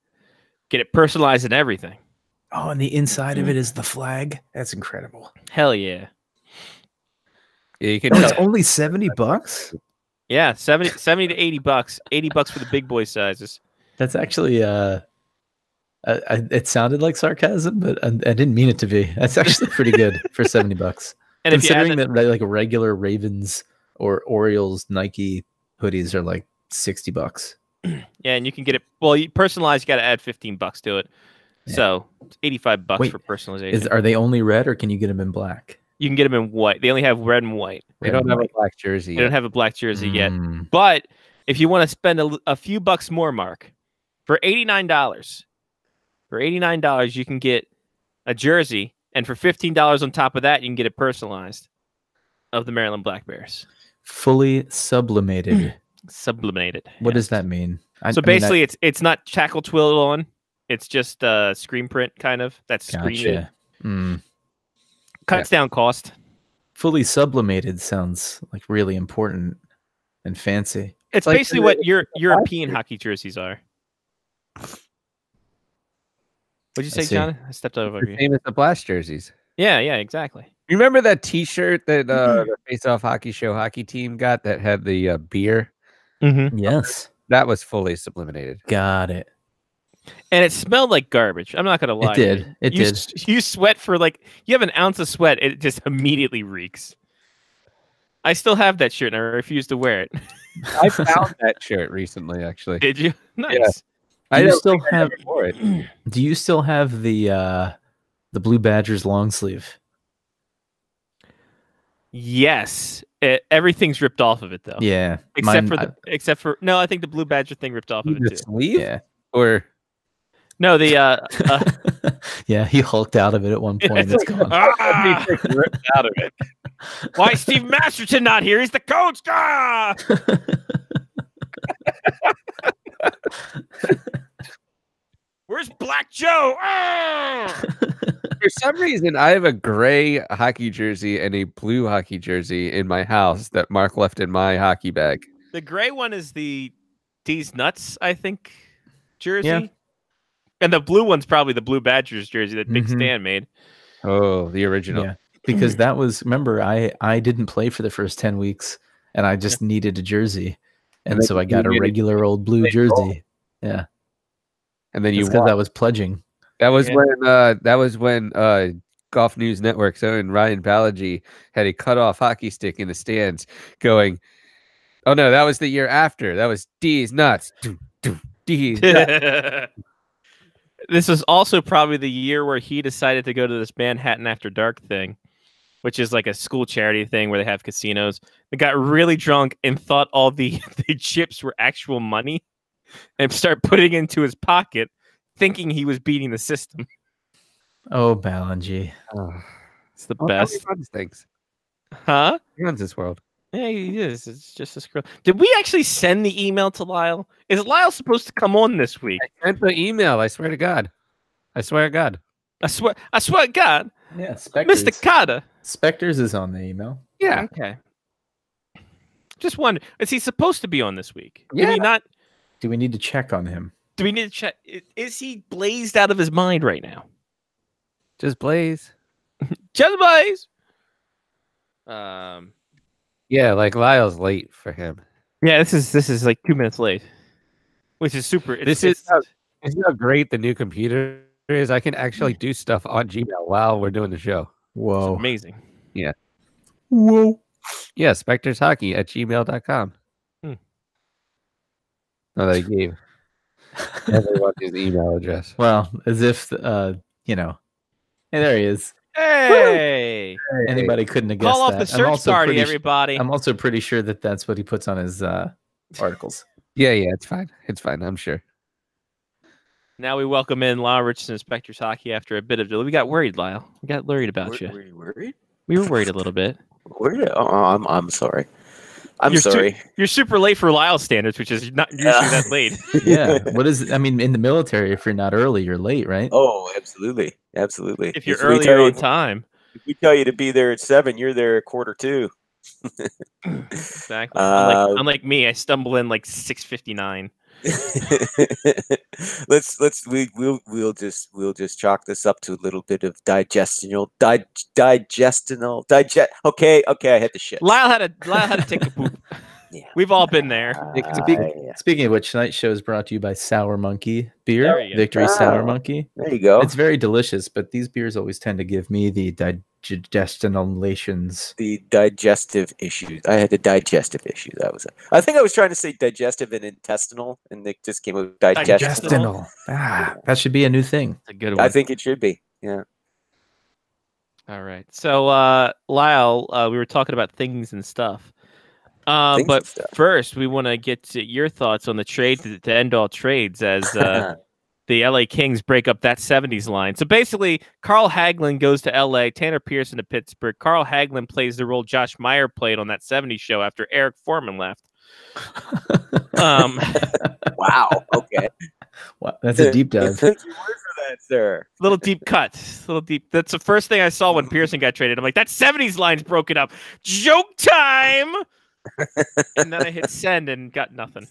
Get it personalized and everything. Oh, and the inside of it is the flag. That's incredible. Hell yeah. Yeah, you can. It's only $70. Yeah, 70 to $80. $80 for the big boy sizes. That's actually it sounded like sarcasm, but I didn't mean it to be. That's actually pretty good for $70. And considering that like regular Ravens or Orioles Nike hoodies are like $60. Yeah, and you can get it. Well, personalized, you got to add $15 to it. Yeah. So it's $85 for personalization. Are they only red, or can you get them in black? You can get them in white. They only have red and white. They don't have a black jersey. They don't have a black jersey yet. But if you want to spend a few bucks more, Mark, for $89, you can get a jersey, and for $15 on top of that, you can get it personalized of the Maryland Black Bears. Fully sublimated. Sublimated. What does that mean? So basically, it's not tackle twill on. It's just screen print kind of. That's screen. Cuts down cost. Fully sublimated sounds like really important and fancy. It's like basically what your European hockey jerseys are. What'd you say, John? I stepped over you. Same as the Blast jerseys. Yeah, exactly. Remember that T-shirt that the Face Off Hockey Show hockey team got that had the beer? Mm-hmm. Yes. That was fully sublimated. Got it. And it smelled like garbage. I'm not going to lie. It did. You sweat for you have an ounce of sweat. It just immediately reeks. I still have that shirt and I refuse to wear it. I found that shirt recently, actually. Did you? Nice. Yeah. Do you still have the Blue Badgers long sleeve? Yes. Everything's ripped off of it though. Yeah. Except for no, I think the Blue Badger thing ripped off of it too. Sleeve? Yeah. Or no, the yeah, he hulked out of it at one point. It's gone. Ripped out of it. Why is Steve Masterton not here? He's the coach. Ah! Where's Black Joe? Ah! For some reason, I have a gray hockey jersey and a blue hockey jersey in my house that Mark left in my hockey bag. The gray one is the D's Nuts, I think, jersey. Yeah. And the blue one's probably the Blue Badgers jersey that Big Mhm. Stan made. Oh, the original. Yeah, because that was, remember, I didn't play for the first 10 weeks and I just needed a jersey. And then so I you got a needed regular old blue play ball. jersey. Yeah. And then you It's because won. I was pledging. That was Yeah. when Golf News Network's own Ryan Balaji had a cut-off hockey stick in the stands going, oh no, that was the year after. That was D's Nuts. D's Nuts. This was also probably the year where he decided to go to this Manhattan After Dark thing, which is like a school charity thing where they have casinos. They got really drunk and thought all the chips were actual money and start putting it into his pocket, thinking he was beating the system. Oh, Balanji. It's the Oh, best. He runs things. Huh? He runs this world. Yeah, he is. It's just a scroll. Did we actually send the email to Lyle? Is Lyle supposed to come on this week? I sent the email. I swear to God. I swear to God. I swear to God. Yeah, Spectres. Mr. Carter. Spectres is on the email. Yeah. Okay. Just wonder, is he supposed to be on this week? Yeah. Did he not? Do we need to check on him? Do we need to check? Is he blazed out of his mind right now? Just Blaze. Just blaze. Yeah, like Lyle's late for him. Yeah, this is like 2 minutes late, which is super. This is how great the new computer is. I can actually do stuff on Gmail while we're doing the show. Whoa. amazing. Whoa. Yeah, spectreshockey@gmail.com. Hmm. No, they gave everyone his email address. Well, as if, you know. Hey, there he is. Hey, Anybody couldn't have guessed call off that. the search party, everybody. I'm also pretty sure that that's what he puts on his articles. Yeah, it's fine. It's fine, I'm sure. Now we welcome in Lyle Richardson, Spectre's Hockey. After a bit of delay, we got worried, Lyle. We got worried about you. Were you worried? We were worried a little bit. Were you? Oh, I'm sorry. I'm You're sorry. You're super late for Lyle standards, which is not usually that late. Yeah. What is, I mean, in the military, if you're not early, you're late, right? Oh, absolutely. Absolutely. If you're we early, tell you're you- on time. If we tell you to be there at 7, you're there at 1:45. Exactly. Unlike me, I stumble in like 6:59. We'll just chalk this up to a little bit of digestional. Okay, I had to shit. Lyle had to take a poop. Yeah. We've all been there. Speaking of which, tonight's show is brought to you by Sour Monkey beer, There you go. Victory Sour Monkey. There you go. It's very delicious, but these beers always tend to give me the digestionalations. The digestive issues. I had a digestive issue. That was it. I think I was trying to say digestive and intestinal, and it just came with digestional. That should be a new thing. That's a good one. I think it should be. Yeah. All right. So, Lyle, we were talking about things and stuff. Things But and stuff. first, we want to get to your thoughts on the trade to end all trades as the LA Kings break up that 70s line. So basically, Carl Hagelin goes to LA, Tanner Pearson to Pittsburgh. Carl Hagelin plays the role Josh Meyer played on that 70s show after Eric Foreman left. Wow. Okay. Wow, that's a deep dive. Thank you for that, sir. Little deep cut. Little deep. That's the first thing I saw when Pearson got traded. I'm like, that 70s line's broken up. Joke time! And then I hit send and got nothing.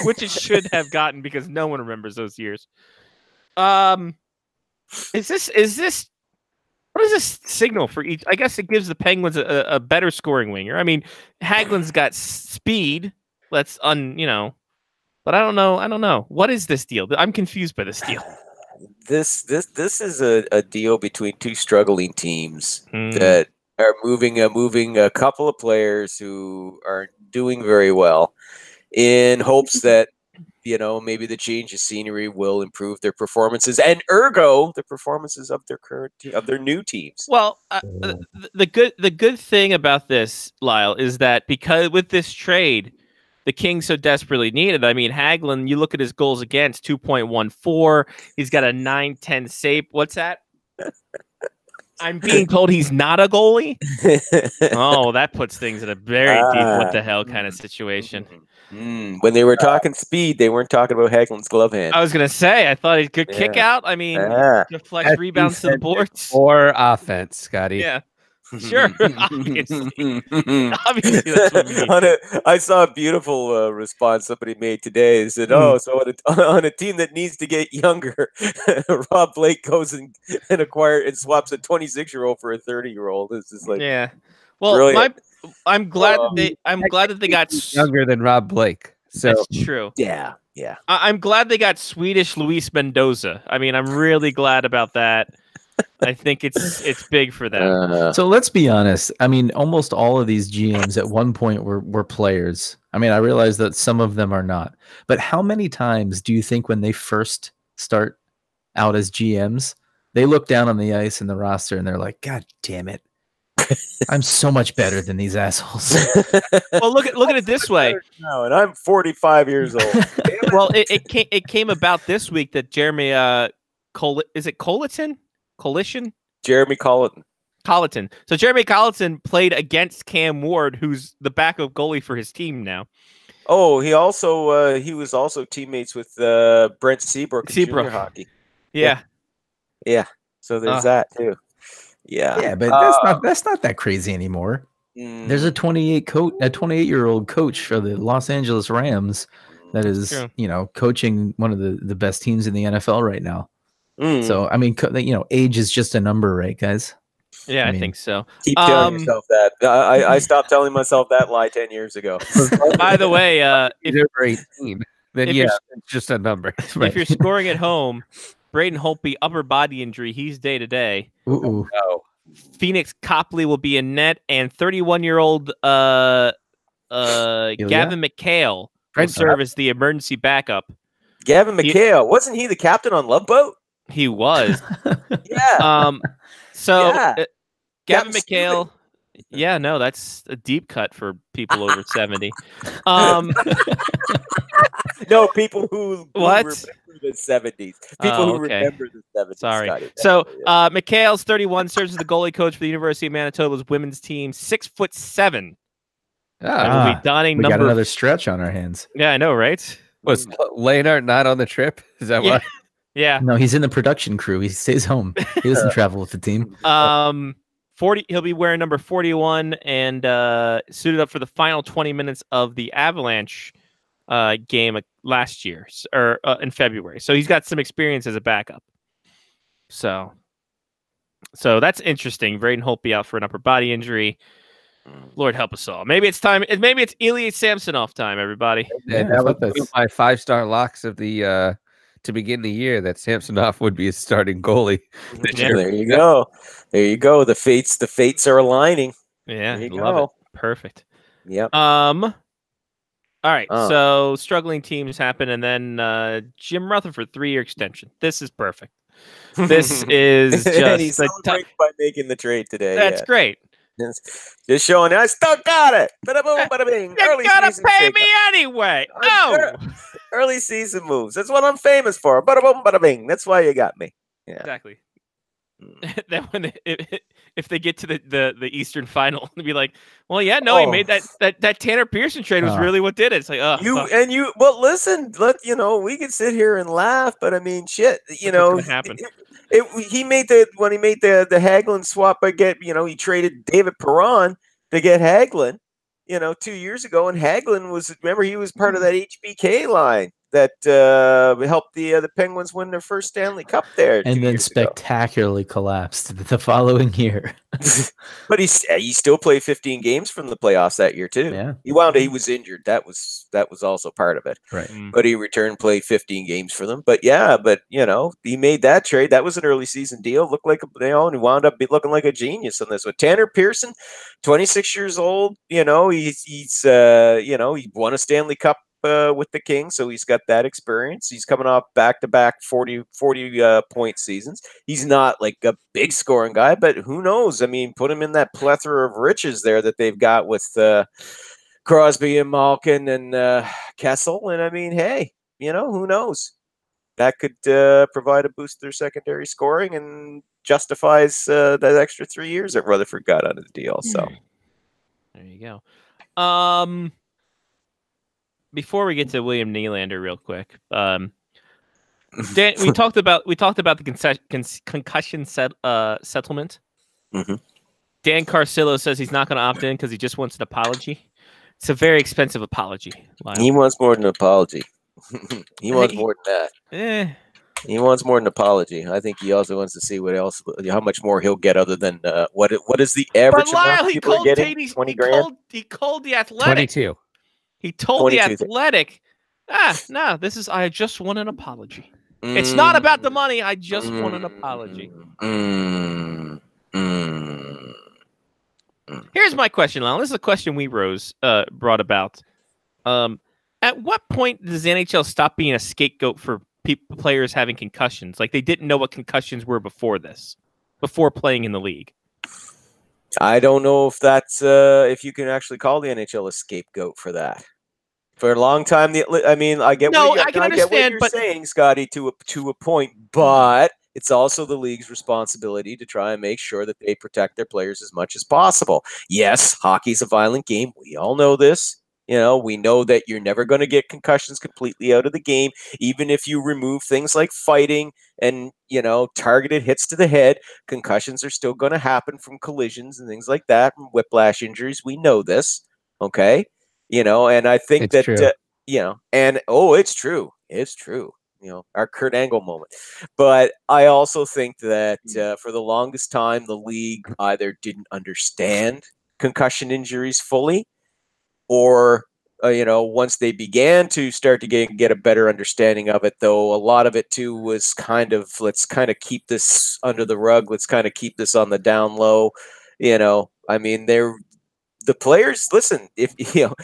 Which it should have gotten because no one remembers those years. Is this what is this signal for each? I guess it gives the Penguins a better scoring winger. I mean, Hagelin's got speed. But I don't know. What is this deal? I'm confused by this deal. This is a deal between two struggling teams Hmm. that are moving a couple of players who aren't doing very well in hopes that maybe the change of scenery will improve their performances and ergo the performances of their new teams. Well, the good thing about this, Lyle, is that because with this trade, the Kings so desperately needed. I mean, Hagelin, you look at his goals against 2.14. He's got a 9.10 save. What's that? I'm being told he's not a goalie. Oh, that puts things in a very deep what the hell kind of situation. When they were talking speed, they weren't talking about Hagelin's glove hand. I was gonna say, I thought he could kick Yeah. out. I mean, Yeah. deflects rebounds to the boards. Or offense, Scotty. Yeah, sure. Obviously, obviously that's what we need. I saw a beautiful response somebody made today. They said, "Oh, so on a team that needs to get younger, Rob Blake goes and swaps a 26-year-old for a 30-year-old." It's just like, yeah. Well, brilliant. I'm glad that they got younger than Rob Blake. So that's true. Yeah. I'm glad they got Swedish Luis Mendoza. I mean, I'm really glad about that. I think it's big for them. So let's be honest. I mean, almost all of these GMs at one point were players. I mean, I realize that some of them are not. But how many times do you think when they first start out as GMs, they look down on the ice and the roster and they're like, God damn it. I'm so much better than these assholes. Well, look at it this way. No, and I'm 45 years old. Well, it came about this week that Jeremy is it Colliton? Collision? Jeremy Colliton. So Jeremy Colliton played against Cam Ward, who's the backup goalie for his team now. Oh, he was also teammates with Brent Seabrook in junior hockey. Yeah. So there's that too. Yeah, but that's not that crazy anymore. There's a 28-year-old coach for the Los Angeles Rams that is, coaching one of the best teams in the NFL right now. So I mean, age is just a number, right, guys? Yeah, I think so. Keep telling yourself that. I stopped telling myself that lie 10 years ago. By the way, if you're 18, then it's just a number. If you're scoring at home, Braden Holtby upper body injury. He's day to day. Ooh. Phoenix Copley will be in net, and 31-year-old Gavin McHale will serve as the emergency backup. Gavin McHale, wasn't he the captain on Love Boat? He was. Yeah. Gavin McHale. Yeah, no, that's a deep cut for people over 70. No, people who remember the 70s. People who remember the 70s. Sorry. Scotty, so McHale's 31, serves as the goalie coach for the University of Manitoba's women's team. 6'7". We'll be donning we number. Got another stretch on our hands. Yeah, I know, right? Was Leonard not on the trip? Is that why? Yeah. No, he's in the production crew. He stays home. He doesn't travel with the team. 40. He'll be wearing number 41 and suited up for the final 20 minutes of the Avalanche game last year or in February. So he's got some experience as a backup. So that's interesting. Braden Holtby out for an upper body injury. Lord help us all. Maybe it's time. Maybe it's Ilya Samsonov time, everybody. That was my 5-star locks of the to begin the year that Samsonov would be a starting goalie. Yeah, there you go. There you go. The fates are aligning. Yeah, love it. Perfect. Yep. All right. So struggling teams happen, and then Jim Rutherford 3-year extension. This is perfect. This is just and he celebrates by making the trade today. That's great. Just showing I still got it. Bada boom, bada bing. You gotta pay me anyway. Early season moves. That's what I'm famous for. Bada boom, bada bing. That's why you got me. Yeah. Exactly. Then if they get to the Eastern Final, they'll be like, well, yeah, no, he made that Tanner Pearson trade was really what did it. It's like, well, listen, we could sit here and laugh, but I mean, shit, happen. He made the Hagelin swap. He traded David Perron to get Hagelin, 2 years ago, and Hagelin he was part of that HBK line that helped the Penguins win their first Stanley Cup there, and then spectacularly collapsed the following year. But he still played 15 games from the playoffs that year too. Yeah, he was injured. That was also part of it. Right. But he returned, played 15 games for them. But he made that trade. That was an early season deal. Looked like and he wound up looking like a genius on this one. Tanner Pearson, 26 years old. He won a Stanley Cup with the Kings, so he's got that experience. He's coming off back-to-back 40 point seasons. He's not like a big scoring guy, but who knows? I mean, put him in that plethora of riches there that they've got with Crosby and Malkin and Kessel. And I mean, hey, who knows? That could provide a boost to their secondary scoring and justifies that extra 3 years that Rutherford got out of the deal. So there you go. Before we get to William Nylander, real quick, Dan, we talked about the concussion settlement. Mm-hmm. Dan Carcillo says he's not going to opt in because he just wants an apology. It's a very expensive apology. Lyle. He wants more than an apology. He wants more than that. He wants more than an apology. I think he also wants to see how much more he'll get other than what is the average But Lyle, amount people are getting? 20 grand? He called the Athletic. 22. He told the Athletic, no, I just want an apology. It's not about the money. I just want an apology. Here's my question, Lyle. This is a question we brought about. At what point does the NHL stop being a scapegoat for players having concussions? Like they didn't know what concussions were before playing in the league. I don't know if that's if you can actually call the NHL a scapegoat for that. For a long time, I get what you're saying, Scotty, to a point, but it's also the league's responsibility to try and make sure that they protect their players as much as possible. Yes, hockey's a violent game. We all know this. We know that you're never going to get concussions completely out of the game, even if you remove things like fighting and, targeted hits to the head. Concussions are still going to happen from collisions and things like that, and whiplash injuries. We know this, okay? And I think it's true. It's true. It's true. Our Kurt Angle moment. But I also think that for the longest time, the league either didn't understand concussion injuries fully, or once they began to start to get a better understanding of it, though a lot of it too was kind of, let's kind of keep this under the rug, let's kind of keep this on the down low. The players, listen, if the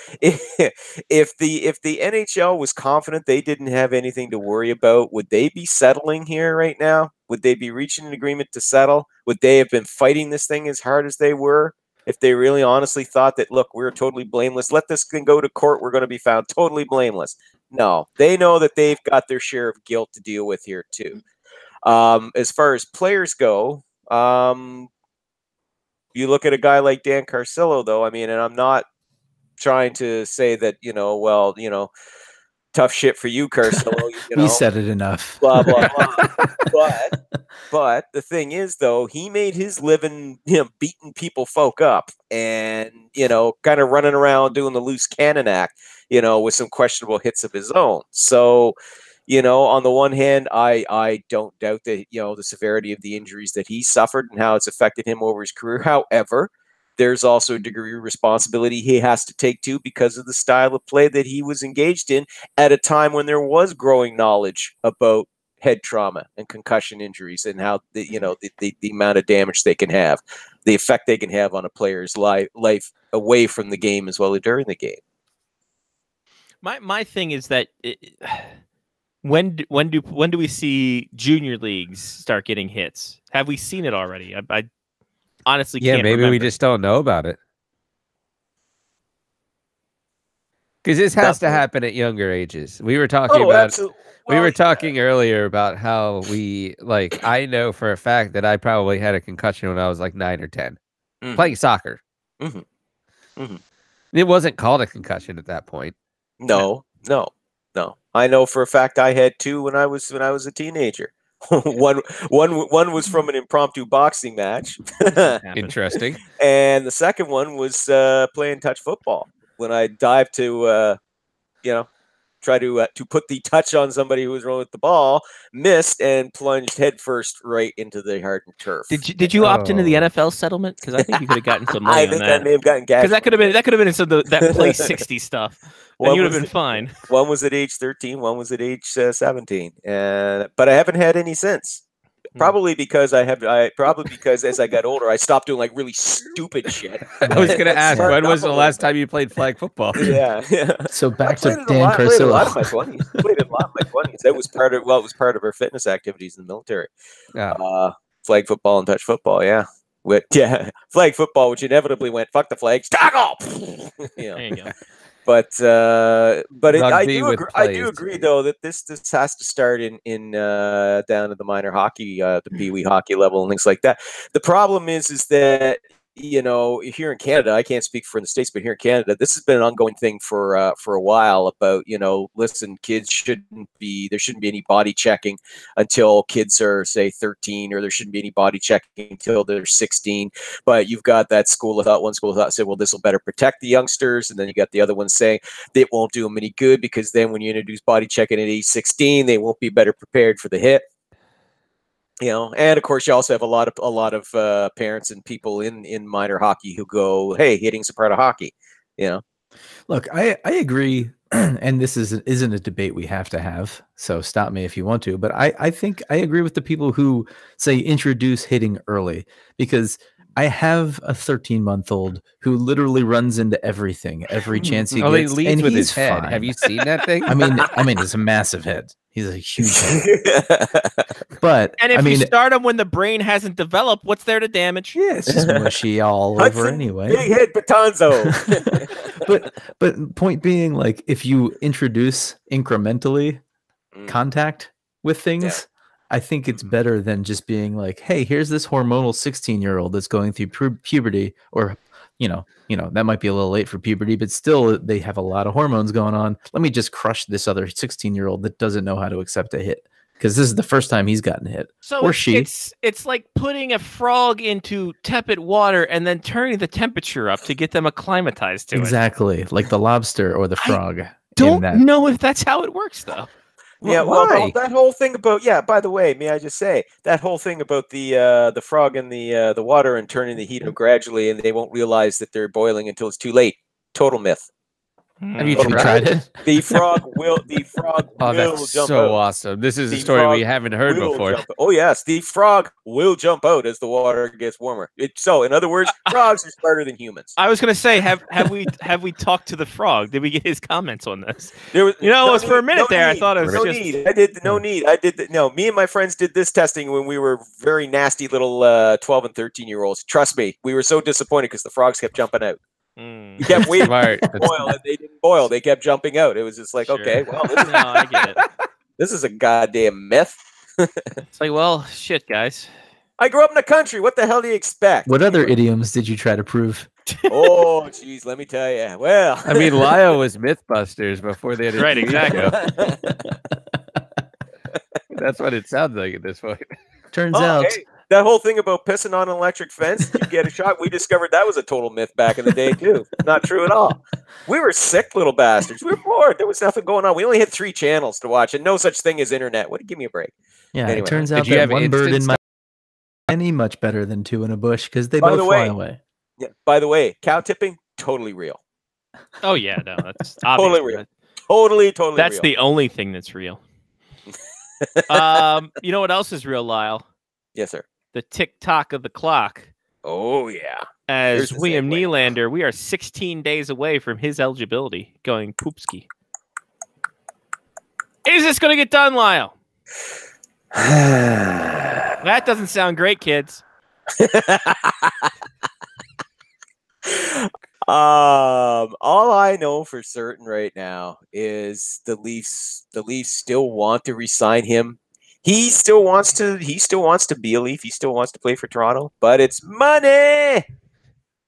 NHL was confident they didn't have anything to worry about, would they be settling here right now? Would they be reaching an agreement to settle? Would they have been fighting this thing as hard as they were? If they really honestly thought that, look, we're totally blameless, let this thing go to court, we're going to be found totally blameless. No, they know that they've got their share of guilt to deal with here too. As far as players go, you look at a guy like Dan Carcillo, though, and I'm not trying to say that, tough shit for you, Carcillo. We said it enough. Blah, blah, blah. But the thing is, though, he made his living, beating folk up and, kind of running around doing the loose cannon act, with some questionable hits of his own. So, on the one hand, I don't doubt that, the severity of the injuries that he suffered and how it's affected him over his career. However, there's also a degree of responsibility he has to take too, because of the style of play that he was engaged in at a time when there was growing knowledge about head trauma and concussion injuries and how the amount of damage they can have, the effect they can have on a player's life away from the game as well as during the game. My thing is that when do we see junior leagues start getting hits? Have we seen it already? I honestly can't remember. We just don't know about it. Because this has to happen at younger ages. We were talking we were talking earlier about how I know for a fact that I probably had a concussion when I was like 9 or 10 playing soccer. It wasn't called a concussion at that point. No. I know for a fact I had 2 when I was a teenager. one was from an impromptu boxing match. Interesting. And the second one was playing touch football when I dived to try to put the touch on somebody who was rolling with the ball, missed, and plunged headfirst right into the hardened turf. Did you opt into the NFL settlement? Because I think you could have gotten some money I think on that. I may have gotten cash. Because that could have been some of that play 60 stuff. And you'd have been fine. One was at age 13, one was at age 17, but I haven't had any since. Probably because as I got older, I stopped doing really stupid shit. I was going to ask, when was the last time you played flag football? Yeah. So back to Dan Carcillo. Played a lot of my 20s. Played a lot of my 20s. That was part of our fitness activities in the military. Flag football and touch football. Yeah. Flag football, which inevitably went fuck the flags, tackle. There you go. Rugby do with agree. I do plays. agree, though, that this has to start in down at the minor hockey, the Pee Wee hockey level, and things like that. The problem is that here in Canada, I can't speak for the States, but here in Canada, this has been an ongoing thing for a while. About listen, kids there shouldn't be any body checking until kids are, say, 13, or there shouldn't be any body checking until they're 16. But you've got that one school of thought said, well, this will better protect the youngsters, and then you got the other one saying it won't do them any good because then when you introduce body checking at age 16, they won't be better prepared for the hit. And of course, you also have a lot of parents and people in minor hockey who go, "Hey, hitting's a part of hockey." Look, I agree, and this isn't a debate we have to have. So stop me if you want to, but I think I agree with the people who say introduce hitting early, because I have a 13-month-old who literally runs into everything every chance he gets, he leads and with he's his head. fine. Have you seen that thing? I mean, it's a massive head. He's a huge head. But And if you start him when the brain hasn't developed, what's there to damage? Yeah, it's just mushy all over anyway. Big head Batonzo. but point being, like, if you introduce incrementally contact with things, I think it's better than just being like, hey, here's this hormonal 16-year-old that's going through puberty, or that might be a little late for puberty, but still they have a lot of hormones going on. Let me just crush this other 16-year-old that doesn't know how to accept a hit, because this is the first time he's gotten hit. So or she. It's like putting a frog into tepid water and then turning the temperature up to get them acclimatized to it. Exactly, like the lobster or the frog. Don't know if that's how it works, though. Yeah, well, that whole thing about by the way, may I just say that whole thing about the frog in the water and turning the heat up gradually, and they won't realize that they're boiling until it's too late. Total myth. Have you tried it? The frog will. Oh, that's so awesome! This is a story we haven't heard before. Oh yes, the frog will jump out as the water gets warmer. So, in other words, frogs are smarter than humans. I was going to say, have we talked to the frog? Did we get his comments on this? There was, for a minute there, I thought it was no need. Me and my friends did this testing when we were very nasty little 12 and 13-year-olds. Trust me, we were so disappointed because the frogs kept jumping out. We kept waiting for them to boil, and they didn't boil. They kept jumping out. It was just like, okay, well, I get it. This is a goddamn myth. It's like, well, shit, guys. I grew up in the country. What the hell do you expect? What other idioms did you try to prove? Oh, geez, let me tell you. Well, I mean, Lyle was Mythbusters before they had right, exactly. That's what it sounds like at this point. Turns out. Hey, that whole thing about pissing on an electric fence, you get a shot. We discovered that was a total myth back in the day, too. Not true at all. We were sick little bastards. We were bored. There was nothing going on. We only had 3 channels to watch and no such thing as internet. Give me a break. Yeah, anyway, it turns out that one bird in my any much better than 2 in a bush, because they both fly away. Yeah, by the way, cow tipping, totally real. Oh, yeah, no, that's totally real. Totally that's real. The only thing that's real. You know what else is real, Lyle? Yes, sir. The tick-tock of the clock. Oh, yeah. As William Nylander, we are 16 days away from his eligibility going poopski. Is this going to get done, Lyle? That doesn't sound great, kids. All I know for certain right now is the Leafs still want to re-sign him. He still wants to be a Leaf. He still wants to play for Toronto, but it's money.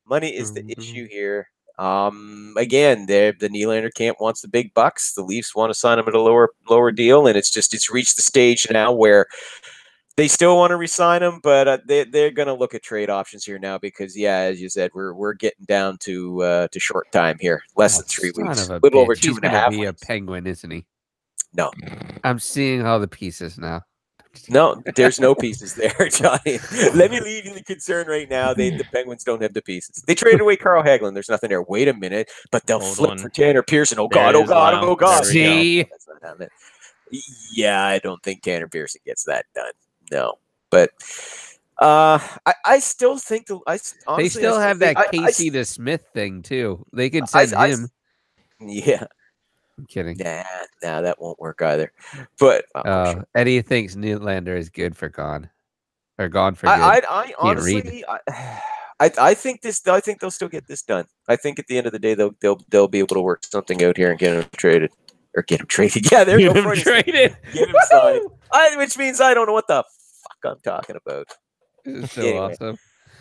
Money is the issue here. Again, the Nylander camp wants the big bucks. The Leafs want to sign him at a lower deal, and it's reached the stage now where they still want to re-sign him, but they're going to look at trade options here now because, as you said, we're getting down to short time here, less than 3 weeks, a little over 2.5 He's weeks. a Penguin, isn't he? No, I'm seeing all the pieces now. No, there's no pieces there, Johnny. Let me leave you the concern right now. The Penguins don't have the pieces. They traded away Carl Hagelin. There's nothing there. Wait a minute, but they'll flip for Tanner Pearson. Oh God! Oh God! Oh God! See, that's not happening. Yeah, I don't think Tanner Pearson gets that done. No, but I still think they still have that Casey the Smith thing too. They could send him. Yeah. I'm kidding. Nah, that won't work either. But Eddie thinks Nylander is good for gone, or gone for good. I honestly, I think they'll still get this done. I think at the end of the day they'll be able to work something out here and get him traded. Or get him traded. Yeah, there you go. Traded. Get him signed. Which means I don't know what the fuck I'm talking about. This is so Anyway. awesome.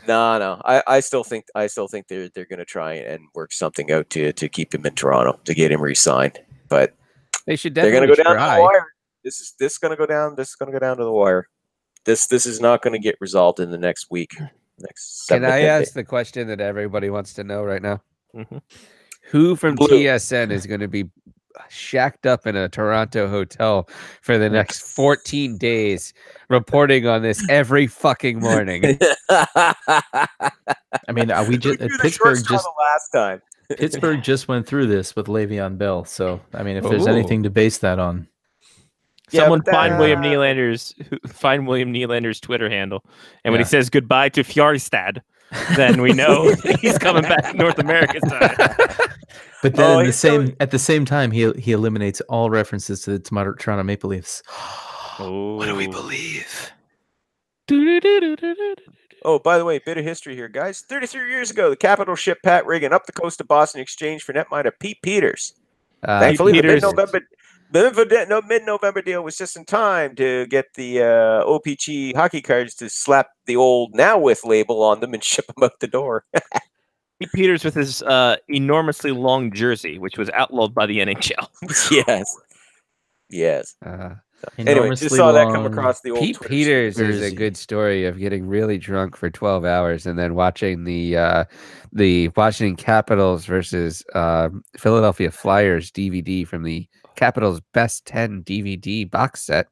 No. I still think they're going to try and work something out to keep him in Toronto, to get him re-signed. But They should they're definitely going to go down try. to the wire. This is going to go down. This is going to go down to the wire. This is not going to get resolved in the next week. Next. Can 7 to I 10 ask days. the question that everybody wants to know right now? Mhm. Who from Blue. TSN is going to be shacked up in a Toronto hotel for the next 14 days, reporting on this every fucking morning? I mean, we just We threw the Pittsburgh short straw just the last time. Pittsburgh just went through this with Le'Veon Bell. So I mean, if there's Ooh. anything to base that on, Yeah, Someone but find that- William Nylander's Twitter handle, and when he Yeah. says goodbye to Fjordstad, then we know he's coming back to North America side. but then Oh, in the he's so- at the same time, he eliminates all references to the Toronto Maple Leafs. What do we Oh. believe? Oh, by the way, bit of history here, guys. 33 years ago, the Capitals shipped Pat Regan up the coast of Boston in exchange for netminder Pete Peters. Thankfully, the Peters. mid-November deal was just in time to get the OPG hockey cards to slap the old Now With label on them and ship them out the door. Pete Peters with his enormously long jersey, which was outlawed by the NHL. Yes. Anyway, just Enormously saw that come long- across the old Pete Twitter Peters is a jersey. good story of getting really drunk for 12 hours and then watching the Washington Capitals versus Philadelphia Flyers DVD from the Capitals Best 10 DVD box set.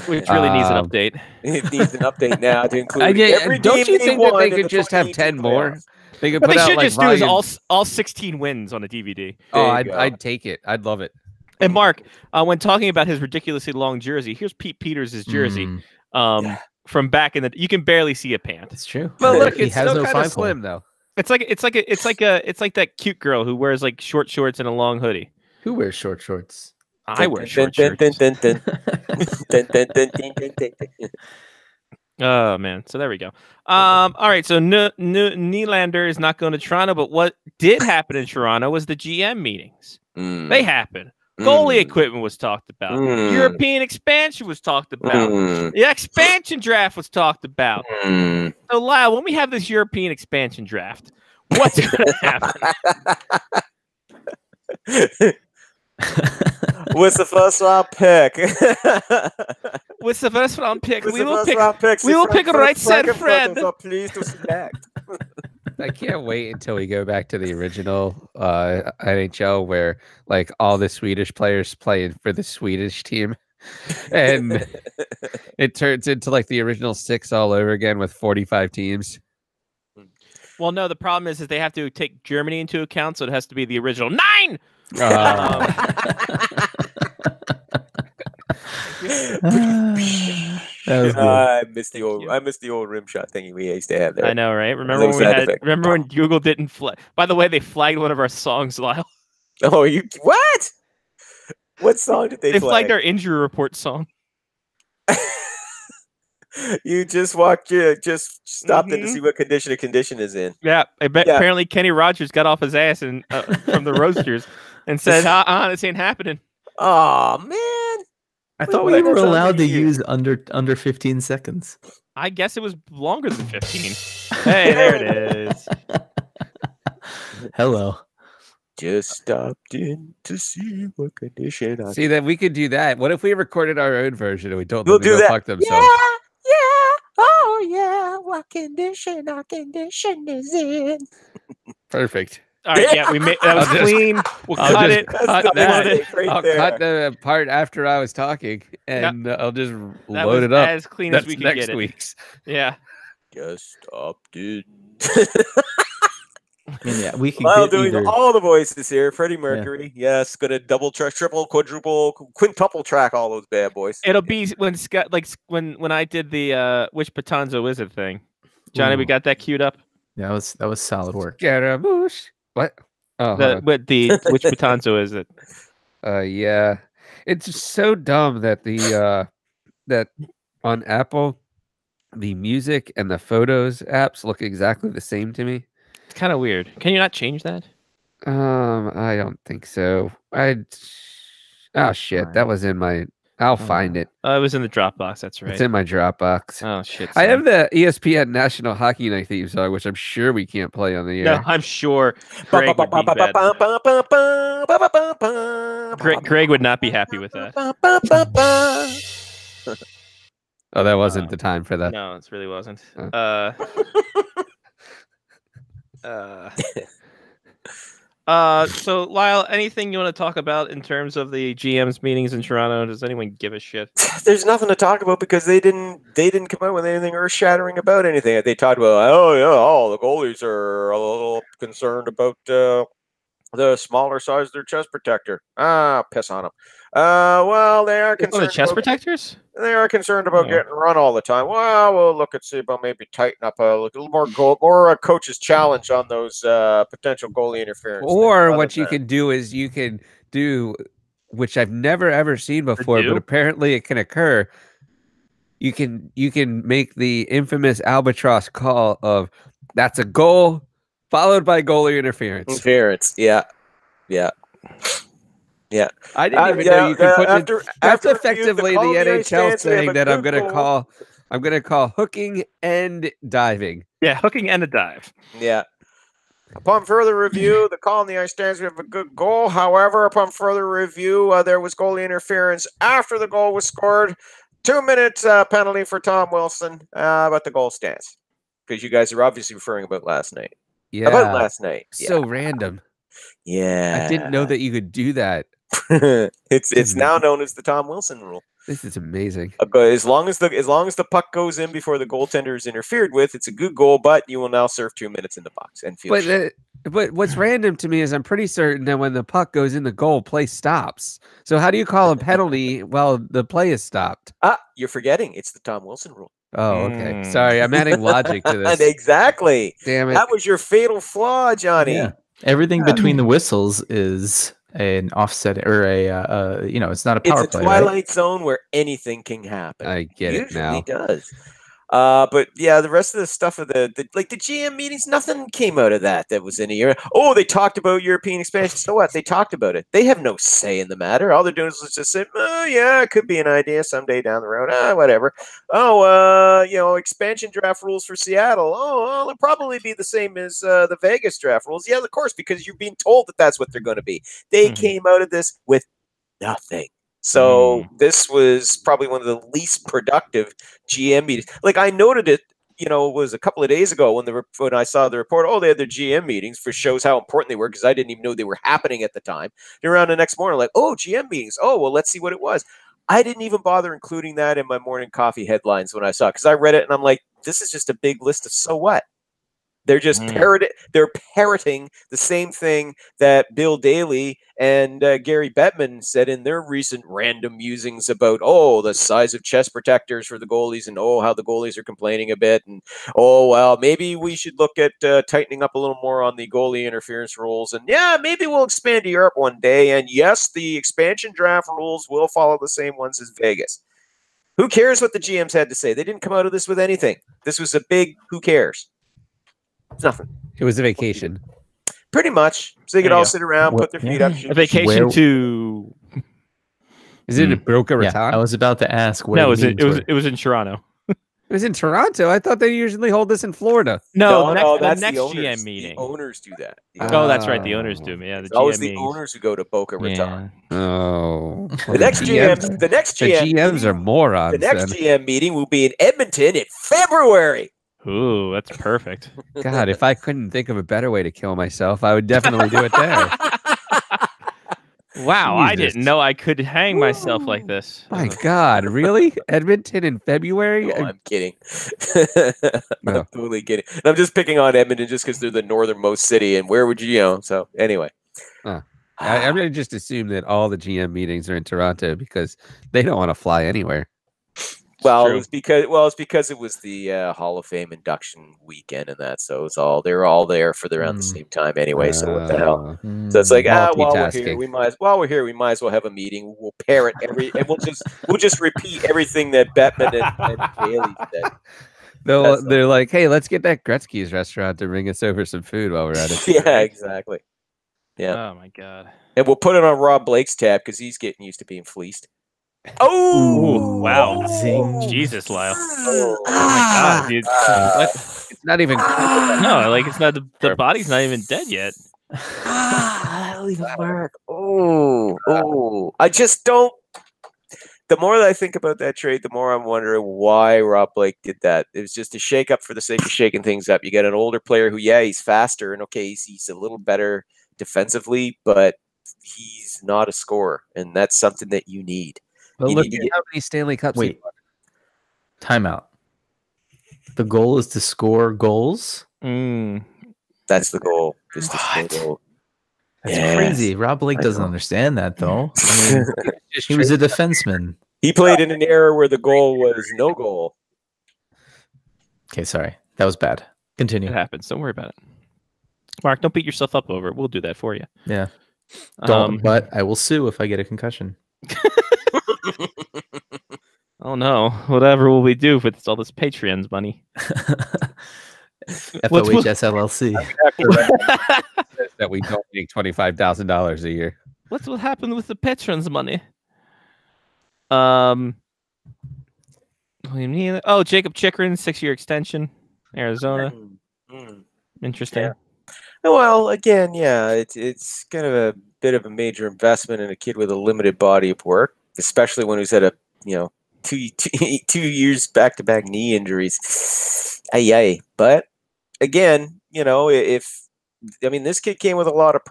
Which really needs an Um, update. It needs an update now to include every don't game you they think that won they in could the just have 2018 10 more? playoffs. They could What put they out should like just do is volumes. all 16 wins on a DVD. Oh, There you go. I'd take it. I'd love it. And Mark, when talking about his ridiculously long jersey, here's Pete Peters' jersey from back in the. You can barely see a pant. It's true. But look, he it's has still no kind of 5-hole. slim though. It's like that cute girl who wears like short shorts and a long hoodie. Who wears short shorts? I wear short shorts. Oh man, so there we go. All right, so Nylander is not going to Toronto, but what did happen in Toronto was the GM meetings. They happened. Goalie equipment was talked about. European expansion was talked about. The expansion draft was talked about. So, Lyle, when we have this European expansion draft, what's going to happen? What's the first round pick? What's the first round pick? What's We the will first pick. round pick? We will pick right said Fred. So pleased to select. I can't wait until we go back to the original NHL where like all the Swedish players play for the Swedish team. And it turns into like the original 6 all over again with 45 teams. Well, no, the problem is they have to take Germany into account, so it has to be the original 9. That was good. I miss the old rim shot thingy we used to have there. I know, right? Remember when Little we sound had? effect. Remember when Google didn't flag? By the way, they flagged one of our songs, Lyle. Oh, you what? What song did they They flag? flagged our injury report song. You just walked. You just stopped in to see what condition a condition is in. Yeah, I bet. Yeah. Apparently, Kenny Rogers got off his ass and from the roasters and said, this ain't happening." Oh man! I thought Wait, we that's were allowed to under you. use under 15 seconds. I guess it was longer than 15. Hey, there it is. Hello. Just stopped in to see what condition I. See that we could do that. What if we recorded our own version and we told We'll them to do go that. fuck themselves? Oh yeah, what condition our condition is in. Perfect. All right, yeah, we made that was I'll just- clean. We'll I'll cut just it. That's cut the that. mistake right I'll there. cut the part after I was talking and I'll just That load was it up. as clean That's as we could next get it. week's. Yeah. Just stopped in. I mean, yeah, we could While get doing either. all the voices here, Freddie Mercury. Yes, gonna double track, triple, quadruple, quintuple track all those bad boys. It'll be when Scott, like when I did the which Patanzo is it thing. Johnny, we Ooh. got that queued up. That was solid work. Scaramouche. What? Oh, hold on. But the which Patanzo is it? Yeah. It's just so dumb that the that on Apple the music and the photos apps look exactly the same to me. It's kind of weird. Can you not change that? I don't think so. Oh shit, that was in my. I'll find it. Oh, it was in the Dropbox. That's right. It's in my Dropbox. Oh shit! I son. have the ESPN National Hockey Night theme song, which I'm sure we can't play on the air. No, I'm sure Greg would be bad. Greg would not be happy with that. Oh, that wasn't the time for that. No, it really wasn't. So Lyle, anything you want to talk about in terms of the GM's meetings in Toronto? Does anyone give a shit? There's nothing to talk about because they didn't come out with anything earth-shattering about anything. They talked about, the goalies are a little concerned about the smaller size of their chest protector. Piss on them. Well, they are concerned. The chest protectors? They are concerned about getting run all the time. Well, we'll look and see about maybe tighten up a little more coach's challenge on those potential goalie interference. Or what you can do is you can do, which I've never ever seen before, but apparently it can occur. You can make the infamous albatross call of that's a goal followed by goalie interference. Yeah. I didn't even know you could put it. That's effectively the NHL saying that I'm going to call hooking and diving. Yeah, hooking and a dive. Yeah. Upon further review, the call on the ice stands. We have a good goal. However, upon further review, there was goalie interference after the goal was scored. 2 minutes penalty for Tom Wilson, but the goal stands. Because you guys are obviously referring about last night. Yeah. About last night. So random. Yeah. I didn't know that you could do that. It's now known as the Tom Wilson rule. This is amazing. As long as the puck goes in before the goaltender is interfered with, it's a good goal. But you will now serve 2 minutes in the box and feel. But what's random to me is I'm pretty certain that when the puck goes in the goal, play stops. So how do you call a penalty while the play is stopped? You're forgetting. It's the Tom Wilson rule. Oh, okay. Sorry, I'm adding logic to this. Exactly. Damn it. That was your fatal flaw, Johnny. Yeah. Everything between the whistles is an offset or it's not a power play. It's a twilight zone where anything can happen. I get it now. It does. But yeah, the rest of the stuff of the GM meetings, nothing came out of that was in a year. Oh, they talked about European expansion. So what? They talked about it. They have no say in the matter. All they're doing is just say, oh yeah, it could be an idea someday down the road. Whatever. Oh, expansion draft rules for Seattle. Oh, they'll probably be the same as the Vegas draft rules. Yeah, of course, because you're being told that that's what they're going to be. They came out of this with nothing. So this was probably one of the least productive GM meetings. Like I noted it, it was a couple of days ago when I saw the report. Oh, they had their GM meetings, for shows how important they were, because I didn't even know they were happening at the time. And around the next morning, like, oh, GM meetings. Oh, well, let's see what it was. I didn't even bother including that in my morning coffee headlines when I saw it, because I read it and I'm like, this is just a big list of so what. They're just parroting the same thing that Bill Daly and Gary Bettman said in their recent random musings about, the size of chest protectors for the goalies and, how the goalies are complaining a bit. And, well, maybe we should look at tightening up a little more on the goalie interference rules. And, yeah, maybe we'll expand to Europe one day. And, yes, the expansion draft rules will follow the same ones as Vegas. Who cares what the GMs had to say? They didn't come out of this with anything. This was a big who cares. Nothing. It was a vacation. Pretty much. So they could all sit around, put their feet up. A vacation to... Is it in Boca Raton? I was about to ask where it was in Toronto. It was in Toronto. I thought they usually hold this in Florida. No, that's the next owners. GM meeting. The owners do that. Oh, that's right. The owners do. Yeah, it's always the owners who go to Boca Raton. Oh, the next GMs are morons. The next GM meeting will be in Edmonton in February. Ooh, that's perfect. God, if I couldn't think of a better way to kill myself, I would definitely do it there. Wow, I didn't know I could hang myself like this. My God, really? Edmonton in February? No, I'm kidding. I'm totally kidding. And I'm just picking on Edmonton just because they're the northernmost city, and where would you, So anyway. I'm going to just assume that all the GM meetings are in Toronto because they don't want to fly anywhere. Well, it's because it was the Hall of Fame induction weekend and that, so they're all there for around the same time anyway. So what the hell? So it's like, while we're here, we might as well have a meeting. We'll parrot and we'll just repeat everything that Bettman and Bailey said. They're like, hey, let's get that Gretzky's restaurant to bring us over some food while we're at it. Yeah, exactly. Yeah. Oh my god. And we'll put it on Rob Blake's tab because he's getting used to being fleeced. Oh, wow. Zing. Jesus, Lyle. Oh, my god, dude. What? It's not even. No, like it's not the body's not even dead yet. that'll even work. Oh. I just don't. The more that I think about that trade, the more I'm wondering why Rob Blake did that. It was just a shake up for the sake of shaking things up. You get an older player who, yeah, he's faster and okay, he's a little better defensively, but he's not a scorer, and that's something that you need. But You look need at to how many Stanley Cups. Wait. Timeout. The goal is to score goals. That's the goal. Just to score goal. That's crazy. Rob Blake doesn't understand that, though. I mean, he was a defenseman. He played in an era where the goal was no goal. Okay, sorry. That was bad. Continue. It happens. Don't worry about it. Mark, don't beat yourself up over it. We'll do that for you. Yeah. Don't, but I will sue if I get a concussion. Oh no. Whatever will we do with all this Patreon's money? FOHS LLC. That we don't make $25,000 a year. What will happen with the patrons' money? Jacob Chikrin, 6-year extension, Arizona. Interesting. Yeah. Well, again, yeah, it's kind of a bit of a major investment in a kid with a limited body of work, especially when he's had a 2 years back-to-back knee injuries. But again, this kid came with a lot of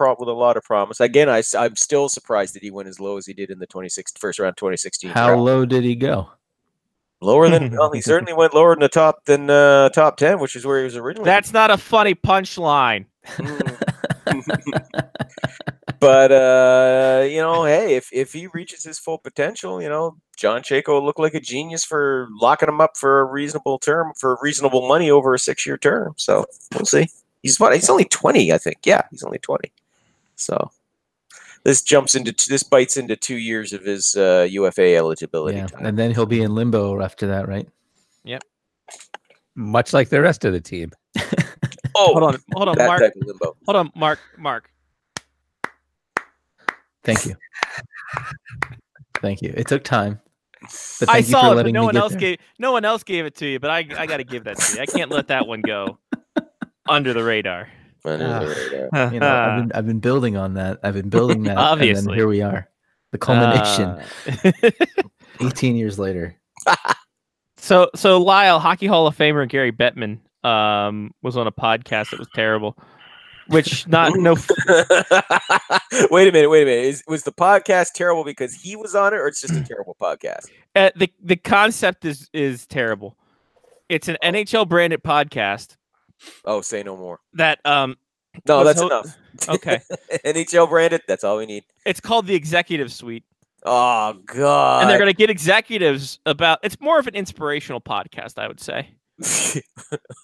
promise. Again, I'm still surprised that he went as low as he did in the first round 2016. How low did he go? Lower than he certainly went lower than the top 10, which is where he was originally. That's not a funny punchline. But hey, if he reaches his full potential, John Chayko will look like a genius for locking him up for a reasonable term, for reasonable money over a 6-year term. So we'll see. He's only 20, I think. Yeah, he's only 20. So this bites into 2 years of his UFA eligibility. Yeah, time. and then he'll be in limbo after that, right? Yep. Much like the rest of the team. Hold on, that Mark. type of limbo. Hold on, Mark. Thank you. Thank you. It took time. But I thank you saw for it, but letting no me one get else there. gave it to you. But I got to give that to you. I can't let that one go under the radar. I've been building on that. I've been building that. Obviously. And then here we are. The culmination. 18 years later. So Lyle, Hockey Hall of Famer Gary Bettman was on a podcast that was terrible. Wait a minute. Was the podcast terrible because he was on it, or it's just a terrible podcast? The concept is terrible. It's an NHL branded podcast. Oh, say no more. That no, that's enough. Okay. NHL branded. That's all we need. It's called the Executive Suite. Oh God! And they're going to get executives about. It's more of an inspirational podcast, I would say,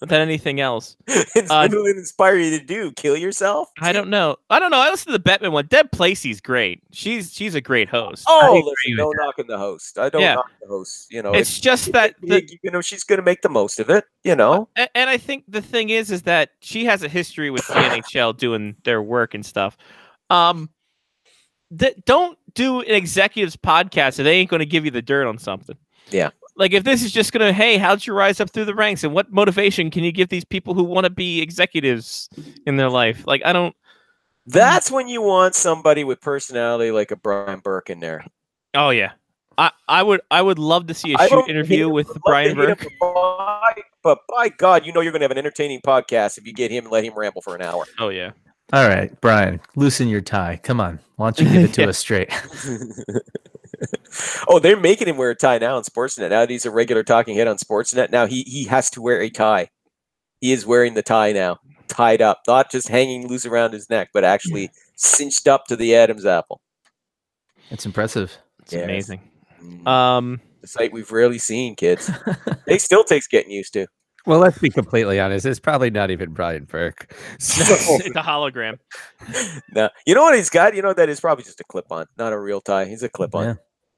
than anything else. What will it inspire you to do? Kill yourself? I don't know. I listened to the Bettman one. Deb Placey's great. She's a great host. Oh, listen, no knocking the host. I don't knock the host. It's just that she's going to make the most of it. And I think the thing is that she has a history with the NHL doing their work and stuff. Don't do an executives podcast if they ain't going to give you the dirt on something. Yeah. Like if this is just going to, hey, how'd you rise up through the ranks and what motivation can you give these people who want to be executives in their life? Like, I don't. That's when you want somebody with personality like a Brian Burke in there. Oh yeah. I would love to see a shoot interview with Brian Burke. But by God, you're going to have an entertaining podcast if you get him and let him ramble for an hour. Oh yeah. All right, Brian, loosen your tie. Come on. Why don't you give it to us straight? Oh, they're making him wear a tie now on Sportsnet. Now that he's a regular talking head on Sportsnet, now he has to wear a tie. He is wearing the tie now, tied up, not just hanging loose around his neck, but actually cinched up to the Adam's apple. It's impressive. It's amazing. The sight we've rarely seen, kids. It still takes getting used to. Well, let's be completely honest. It's probably not even Brian Burke. It's a hologram. No, you know what he's got? That is probably just a clip-on, not a real tie. He's a clip-on. Yeah.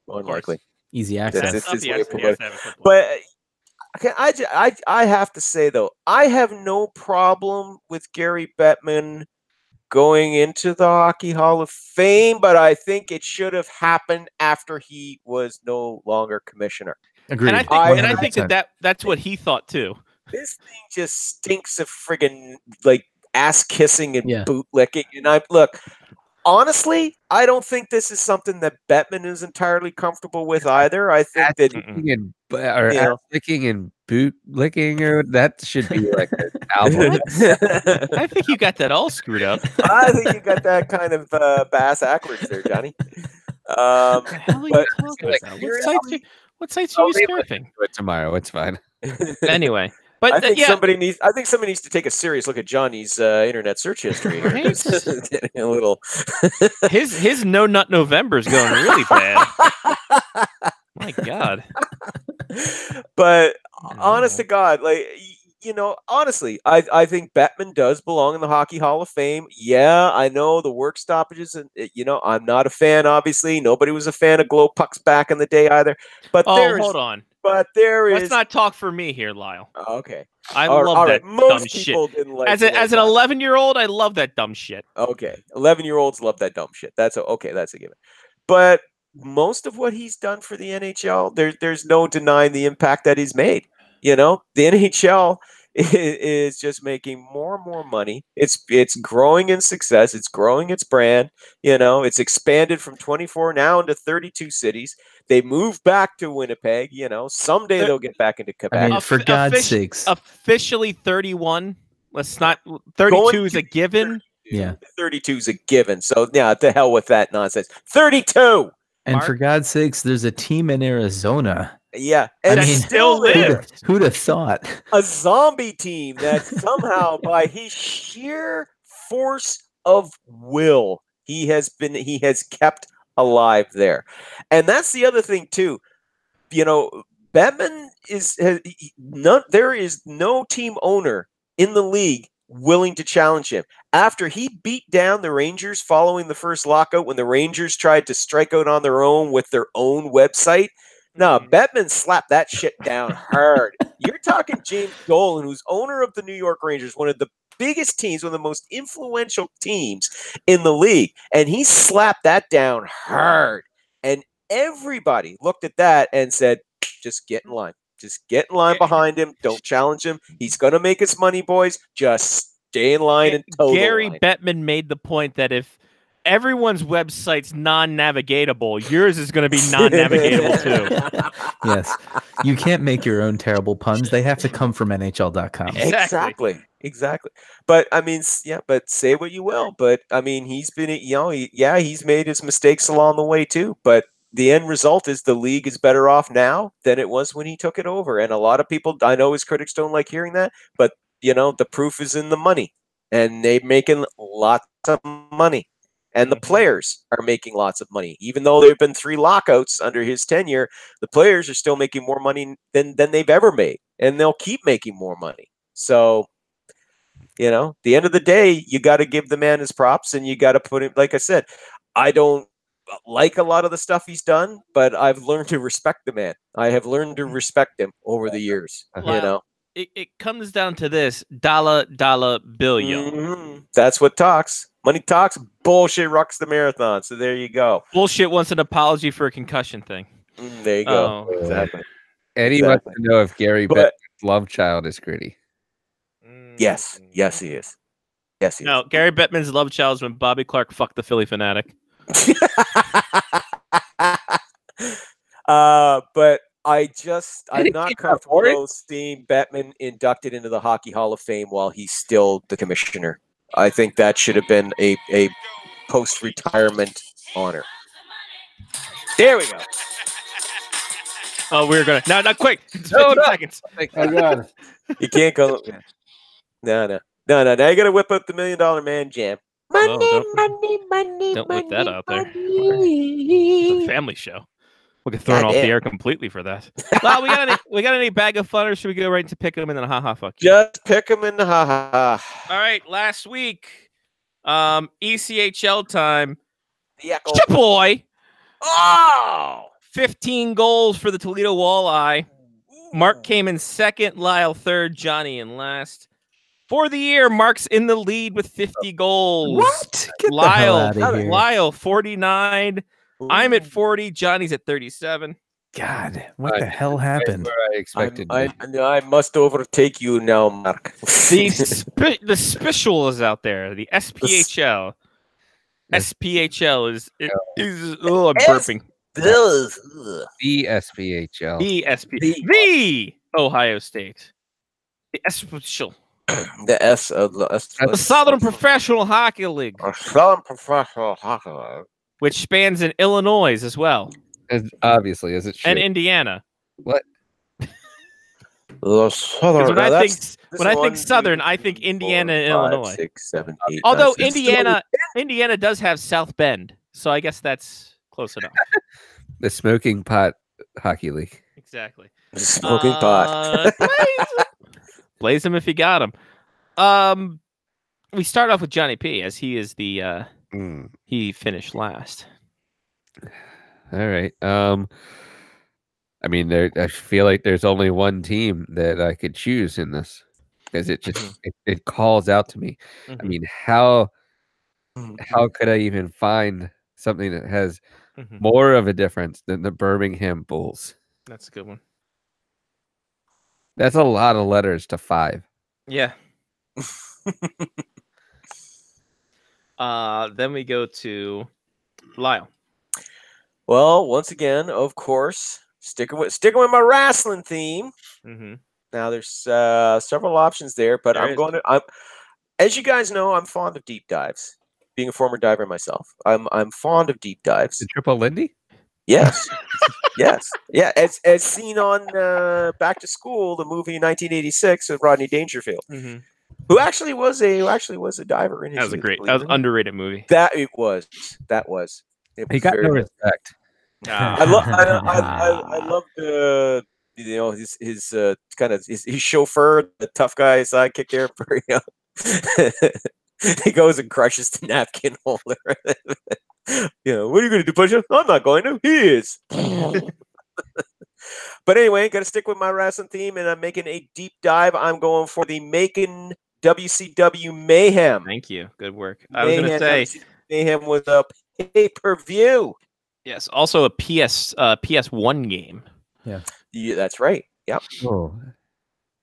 Unlikely. Easy access. That's his way of promoting. But Okay, I have to say though, I have no problem with Gary Bettman going into the Hockey Hall of Fame, but I think it should have happened after he was no longer commissioner. Agreed. And I think that's what he thought too. This thing just stinks of friggin' like ass kissing and Yeah. boot licking. And honestly, I don't think this is something that Bettman is entirely comfortable with either. I think that ass licking and boot licking, or that should be like an album. I think you got that all screwed up. I think you got that kind of bass backwards there, Johnny. What sites are you surfing? Do it tomorrow. It's fine. Anyway, but I think somebody needs to take a serious look at Johnny's internet search history. Right? Getting a little. his no nut November is going really bad. My God. But honest to God, honestly, I think Bettman does belong in the Hockey Hall of Fame. Yeah, I know the work stoppages, and I'm not a fan. Obviously, nobody was a fan of glow pucks back in the day either. But hold on. But let's not talk for me here, Lyle. Okay, I love that Most dumb people shit. didn't like as an 11-year-old, I love that dumb shit. Okay, 11-year-olds love that dumb shit. That's a given. But most of what he's done for the NHL, there's no denying the impact that he's made. The NHL is just making more and more money. It's growing in success. It's growing its brand. It's expanded from 24 now into 32 cities. They moved back to Winnipeg. Someday they'll get back into Quebec. I mean, for God's sakes. Officially 31. Let's not. 32 is a given. Yeah. 32 is a given. So, yeah, to hell with that nonsense. 32! And for God's sakes, there's a team in Arizona. Yeah. And I mean, still live. Who'd have thought? A zombie team that somehow, by his sheer force of will, he has kept alive there. And that's the other thing, too. Bettman there is no team owner in the league willing to challenge him. After he beat down the Rangers following the first lockout, when the Rangers tried to strike out on their own with their own website, no, Bettman slapped that shit down hard. You're talking James Dolan, who's owner of the New York Rangers, one of the biggest teams, one of the most influential teams in the league, and he slapped that down hard. And everybody looked at that and said, just get in line. Just get in line behind him. Don't challenge him. He's going to make his money, boys. Just stay in line and toe Gary the line. Bettman made the point that if everyone's website's non-navigatable, yours is going to be non-navigatable too. Yes. You can't make your own terrible puns. They have to come from NHL.com. Exactly. But I mean, but say what you will. But I mean, he's been, he's made his mistakes along the way too. But the end result is the league is better off now than it was when he took it over. And a lot of people, I know his critics don't like hearing that, but the proof is in the money, and they're making lots of money. And the players are making lots of money. Even though there have been 3 lockouts under his tenure, the players are still making more money than they've ever made. And they'll keep making more money. So, the end of the day, you got to give the man his props, and you got to put him, like I said, I don't like a lot of the stuff he's done, but I've learned to respect the man. I have learned to respect him over the years. It comes down to this dollar bill. That's what talks. Money talks. Bullshit rocks the marathon. So there you go. Bullshit wants an apology for a concussion thing. There you go. Exactly. Eddie wants to know if Gary Bettman's love child is Gritty. Yes. Yes, he is. Yes, he is. No, Gary Bettman's love child is when Bobby Clark fucked the Philly Fanatic. But I'm not comfortable seeing Bettman inducted into the Hockey Hall of Fame while he's still the commissioner. I think that should have been a post-retirement honor. There we go. Oh, we're gonna no, quick. 15 seconds. Oh God. You can't go. No. Now you gotta whip up the $1 Million Man jam. Money. Don't whip that out there. It's a family show. We can throw it off the air completely for that. Well, we got any bag of fun, or should we go right into pick them and then haha fuck you? Just pick them in the haha. All right, last week, ECHL time. Yeah, boy. Oh, 15 goals for the Toledo Walleye. Mark came in second, Lyle third, Johnny in last. For the year, Mark's in the lead with 50 goals. What? Get the hell out of here. Lyle 49. I'm at 40. Johnny's at 37. God, what the hell happened? Where I expected. I must overtake you now, Mark. The special is out there. The SPHL. SPHL is oh, I'm burping. The SPHL. The Ohio State. The SPHL. The Southern Professional Hockey League. Southern Professional Hockey League. Which spans in Illinois as well. Obviously, as it should. And Indiana. What? The Southern. When I think Southern, I think Indiana and Illinois. 6, 7, 8, Although 9, 6, Indiana does have South Bend, so I guess that's close enough. The Smoking Pot Hockey League. Exactly. Smoking pot. Blaze him if you got him. We start off with Johnny P, as he is the he finished last. All right. I mean, I feel like there's only one team that I could choose in this, because it just it calls out to me. I mean, how could I even find something that has more of a difference than the Birmingham Bulls? That's a good one. That's a lot of letters to 5. Yeah. Then we go to Lyle. Well, once again, of course, sticking with my wrestling theme. Now there's several options there, but as you guys know, I'm fond of deep dives. Being a former diver myself, I'm fond of deep dives. The Triple Lindy? Yes. Yes. Yeah. As seen on Back to School, the movie in 1986 with Rodney Dangerfield, who actually was a diver in his. That was an underrated movie. That was. He got no respect. I love the his kind of his chauffeur, the tough guy sidekick there. He goes and crushes the napkin holder. What are you going to do, Pusha? I'm not going to. He is. But anyway, got to stick with my wrestling theme, and I'm making a deep dive. I'm going for the Macon WCW Mayhem. Thank you. Good work. I was going to say WCW Mayhem was a pay-per-view. Yes, also a PS1 game. Yeah, that's right. Yep. Oh,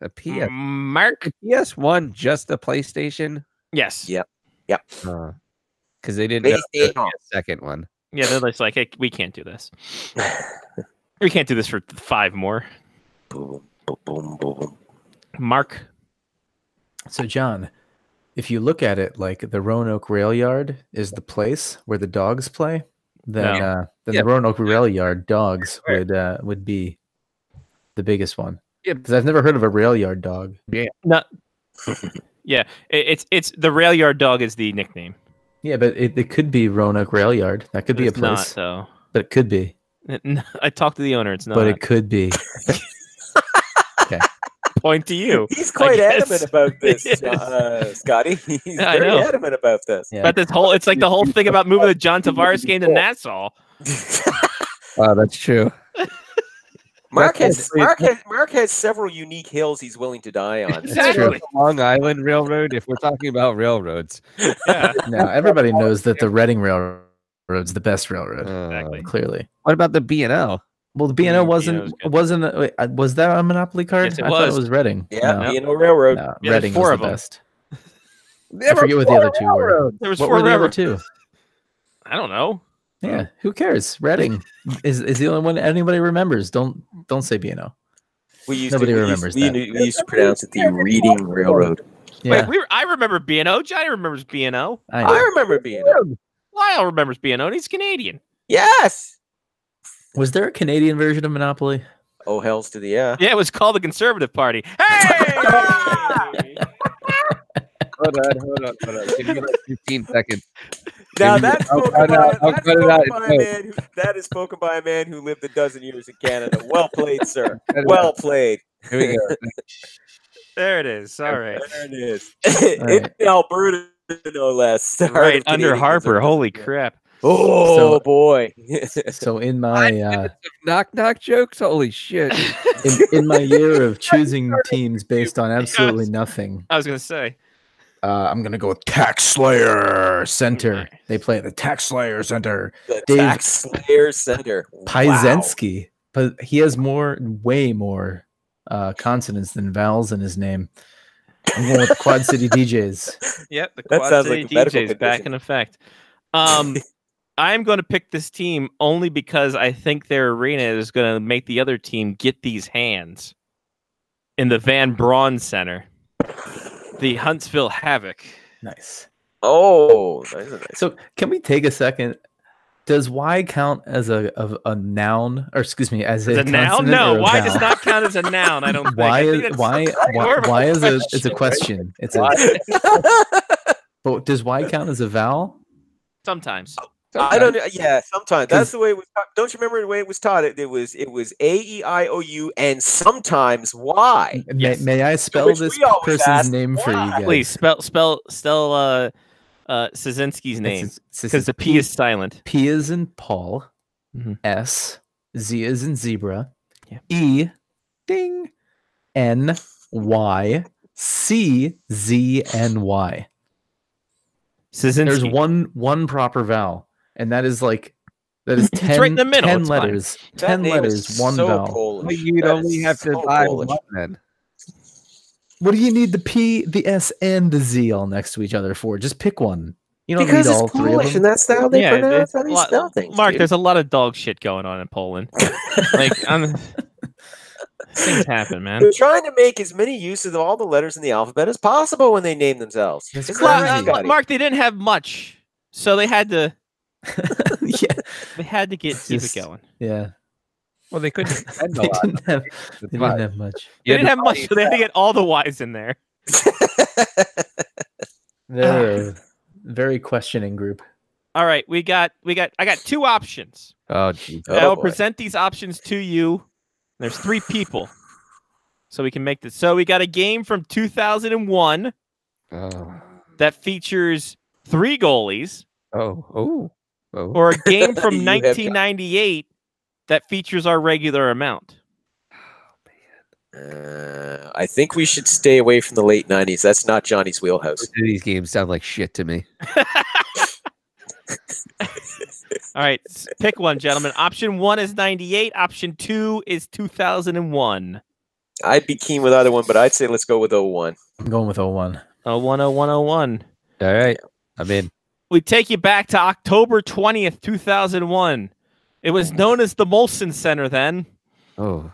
a PS. Mark. PS1, just a PlayStation. Yes. Yep. Because they didn't have a second one. Yeah, they're just like, hey, we can't do this. We can't do this for 5 more. Boom, boom, boom, boom. Mark. So, John, if you look at it like the Roanoke Rail Yard is the place where the dogs play, then the Roanoke Rail Yard dogs would be the biggest one. Yeah, because I've never heard of a rail yard dog. Yeah. No. Yeah, it's the rail yard dog is the nickname. Yeah, but it could be Roanoke Rail Yard. That could be a place. Not, though. But it could be. I talked to the owner. It's not. But it could be. Okay. Point to you. He's quite adamant about this, Scotty. He's very adamant about this. Yeah. But it's like the whole thing about moving the John Tavares game to Nassau. Oh, that's true. Mark has several unique hills he's willing to die on. Exactly. Long Island Railroad, if we're talking about railroads. Yeah. Now everybody knows that the Reading Railroad's the best railroad. Exactly. Clearly. What about the B&O? Well, the B&O wasn't. Was that a Monopoly card? Yes, I thought it was Reading. Yeah, no. B&O Railroad. No, Yeah, Reading four was of the them. best. I forget what the other 2 were. There was what 4 were the other railroads. 2? I don't know. Yeah, who cares? Reading is the only one anybody remembers. Don't say B&O. Nobody remembers that. We used to pronounce it the Reading Railroad. Yeah. Wait, I remember B&O. Johnny remembers B&O. I remember B&O. Lyle remembers B&O, and he's Canadian. Yes. Was there a Canadian version of Monopoly? Oh, hells to the yeah. Yeah, it was called the Conservative Party. Hey! Hold on. Give me like 15 seconds. Now that's spoken by a man who lived a dozen years in Canada. Well played, sir. Well played. Here we go. There it is. All right. There it is. In Alberta, no less. Right under Harper. Holy crap. Oh boy! So in my knock knock jokes. Holy shit! in my year of choosing teams based on absolutely nothing, I was gonna say. I'm gonna go with Tax Slayer Center. They play at the Tax Slayer Center. The Dave Tax Slayer Center. Wow. Pysensky, but he has way more consonants than vowels in his name. I'm going with the Quad City DJs. Yep, the That Quad sounds City like a medical DJs back condition. in effect. I'm going to pick this team only because I think their arena is going to make the other team get these hands in the Van Braun Center. The Huntsville Havoc. Nice. Oh, nice. So can we take a second? Does Y count as a noun, or excuse me, as a noun? consonant No, or a Y vowel? does not count as a noun. I don't think. Why I think is that's why is a it's a question, question. It's a but does Y count as a vowel? Sometimes. I don't know. Yeah, sometimes that's the way it was taught. Don't you remember the way it was taught? It was A-E-I-O-U and sometimes Y. May I spell Which this we always person's ask name for you guys? Please spell Szynski's name because the P is silent. P is in Paul. Mhm. S. Z is in zebra. Yeah. E. Ding. N. Y. C. Z. N. Y. There's Szynski. one proper vowel, and that is 10, It's right in the middle. 10 It's fine. letters. That 10 name letters, is one so vowel. Polish. You'd That only is have to so buy Polish. one then. What do you need the P, the S, and the Z all next to each other for? Just pick one. You don't Because need it's all three of Polish, them. and that's how they pronounce how they it's spell things. Mark, dude. there's a lot of dog shit going on in Poland. Things happen, man. They're trying to make as many use of all the letters in the alphabet as possible when they name themselves. It's Isn't that right, crazy. Scotty? Mark, they didn't have much, so they had to. Yeah. They had to keep it Just- going. Yeah. Well, they couldn't spend a They lot. didn't have much. They didn't have much, so they had to get all the Y's in there. They're a very questioning group. All right, I got two options. Oh, geez. Oh, I'll boy. present these options to you. There's three people, so we can make this. So we got a game from 2001 Oh. that features three goalies, Oh. or a game from You have got- 1998 that features our regular amount. I think we should stay away from the late 90s. That's not Johnny's wheelhouse. These games sound like shit to me. All right, pick one, gentlemen. Option 1 is 98. Option 2 is 2001. I'd be keen with either one, but I'd say let's go with 01. I'm going with 01. 010101. All right. I'm in. We take you back to October 20th, 2001. It was known as the Molson Center then, Oh.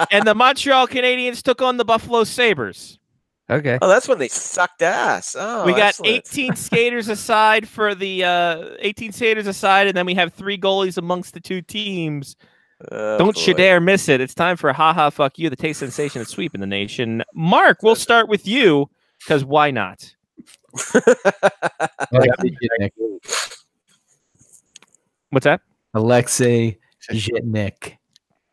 and the Montreal Canadiens took on the Buffalo Sabres. Okay. Oh, that's when they sucked ass. Oh, We got excellent. 18 skaters aside for the 18 skaters aside, and then we have three goalies amongst the two teams. Oh, Don't you boy. dare miss it. It's time for Ha Ha Fuck You, the taste sensation of sweep in the nation. Mark, we'll start with you, because why not? What's that? Alexei Zhitnik.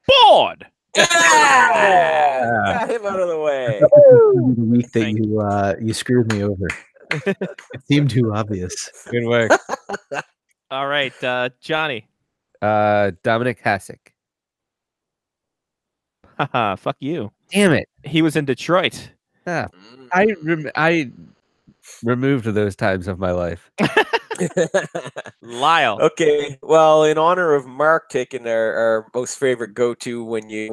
Board! Yeah! Got him out of the way. The week that you screwed me over. It seemed too obvious. Good work. All right, Johnny. Dominic Hasek. Haha, fuck you. Damn it. He was in Detroit. Ah, I removed those times of my life. Lyle. Okay, well, in honor of Mark taking our most favorite go-to when you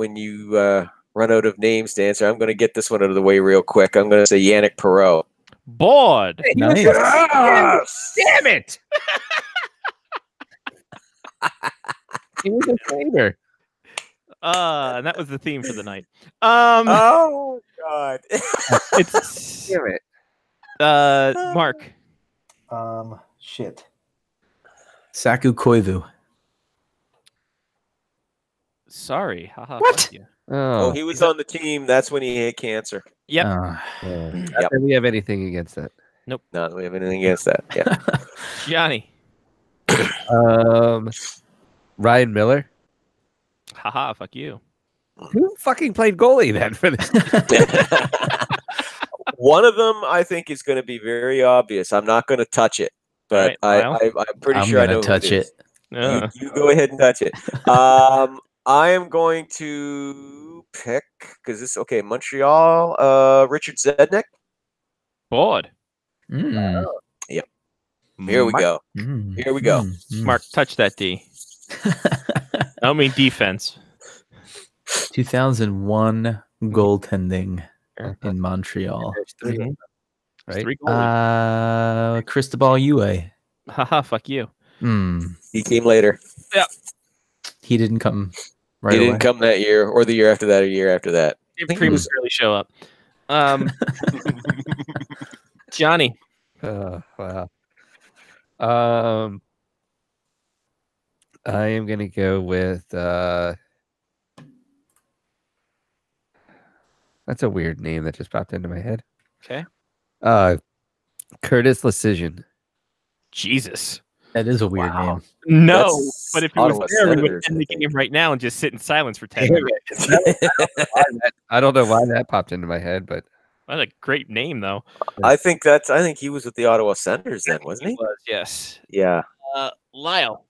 run out of names to answer, I'm going to get this one out of the way real quick. I'm going to say Yannick Perreault. Board. Nice. Damn it. He was a favor. And that was the theme for the night. Oh God! It's Damn it. Mark. Shit. Saku Koivu. Sorry. Haha, What? fuck you. Oh, Oh, he was on the team. That's when he had cancer. Yep. not that we have anything against that. Not that we have anything against that. Yeah. Johnny. Ryan Miller. Haha, fuck you. Who fucking played goalie then for this? One of them, I think, is going to be very obvious. I'm not going to touch it. but Lyle? I'm pretty I'm sure I gonna know who touch is. Uh, You go ahead and touch it. I am going to pick because this okay. Montreal. Richard Zednik. Board. Mm. Yep. Here we go. Mm. Here we go. Mark, touch that D. I don't mean defense. 2001 goaltending in Montreal. There's three, Mhm. right? 3 goalies. Cristobal Ue. Haha, fuck you. He came later. He didn't come right He away. didn't come that year, or the year after that, or year after that. It prematurely show up. Johnny. Wow. I am gonna go with that's a weird name that just popped into my head. Okay. Curtis Lecision. Jesus. That is a weird name. No, That's but if he was Ottawa there, we would Senators, end I the think. game right now and just sit in silence for 10 minutes. I don't know why that popped into my head, but What a great name, though. I think he was with the Ottawa Senators then, wasn't he? Was, yes. Yeah. Lyle.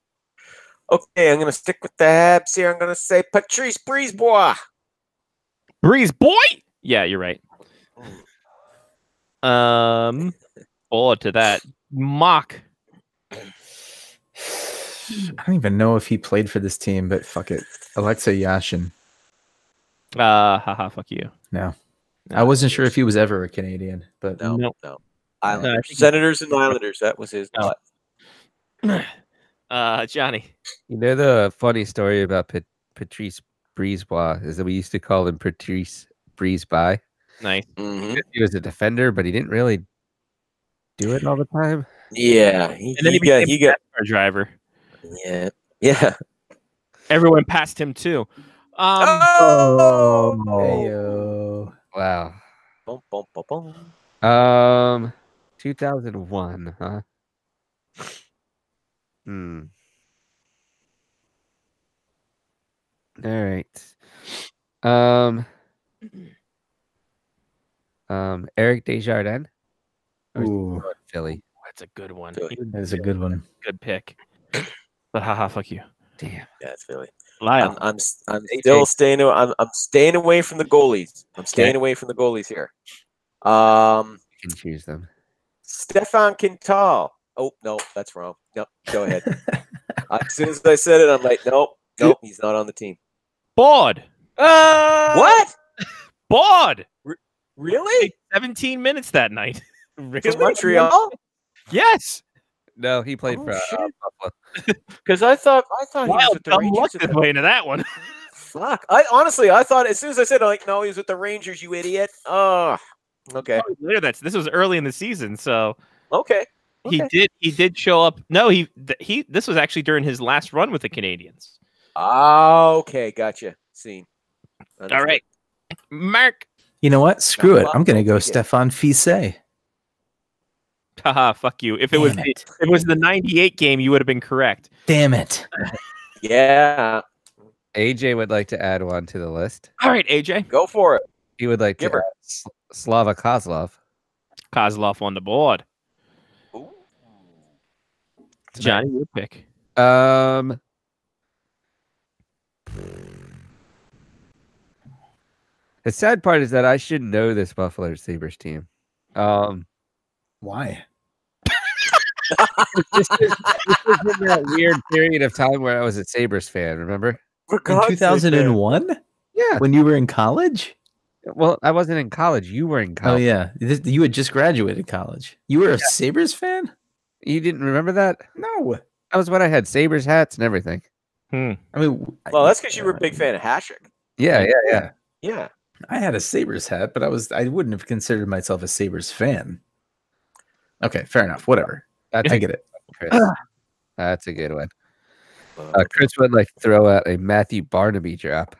Okay, I'm gonna stick with the Habs here. I'm gonna say Patrice Brisebois. Breeze boy. Yeah, you're right. Forward to that. Mock. I don't even know if he played for this team, but fuck it. Alexei Yashin. Haha, fuck you. No. I wasn't sure if he was ever a Canadian, but No, Nope. no. Islanders. Senators and Islanders. That was his. Johnny. you know the funny story about Patrice Brisebois is that we used to call him Patrice Briseby. Nice. Mhm. He was a defender, but he didn't really do it all the time. Yeah, And then he became a NASCAR driver. yeah. Everyone passed him too. Oh! Heyo. Wow. Bum, bum, bum, bum. 2001, huh? All right. Eric Desjardins. Or is he Ooh, going Philly. That's a good one. Philly. that is a good one. Good pick. But haha, fuck you. Damn. Yeah, it's Philly. Lyle. I'm still staying. I'm staying away from the goalies. I'm staying away from the goalies here. You can choose them. Stefan Quintal. Oh no, that's wrong. Nope. Go ahead. As soon as I said it, I'm like, nope, he's not on the team. Board. What? Board. Really? 17 minutes that night. For Montreal? Yes. No, he played Oh, for shit. Buffalo. Because I thought he was Wild with the dumb luck Rangers. this way into that one. Fuck. I thought as soon as I said, I'm like, no, he was with the Rangers, you idiot. Oh, okay. Later, this was early in the season, so Okay. he did show up. No, this was actually during his last run with the Canadians. Okay, gotcha. Seen. All right, Mark. You know what? Screw it. I'm gonna go Yeah. Stefan Fisse. Haha, fuck you. If it was Damn it. the 98 game, you would have been correct. Damn it. Yeah. AJ would like to add one to the list. All right, AJ. Go for it. He would like Give to her. add Slava Kozlov. Kozlov on the board. Ooh. Johnny, your pick. The sad part is that I should know this Buffalo Sabres team. Why? This is in that weird period of time where I was a Sabres fan, remember? For In God's sake, 2001? Yeah. When you were in college? Well, I wasn't in college. You were in Oh college. yeah. You had just graduated college. You were a Sabres fan? You didn't remember that? No. That was when I had Sabres hats and everything. I mean, Well, that's because you were a big fan of Hasek. Yeah. Yeah. I had a Sabres hat, but I wouldn't have considered myself a Sabres fan. Okay, fair enough. Whatever. I get it. Chris. That's a good one. Chris would like to throw out a Matthew Barnaby drop.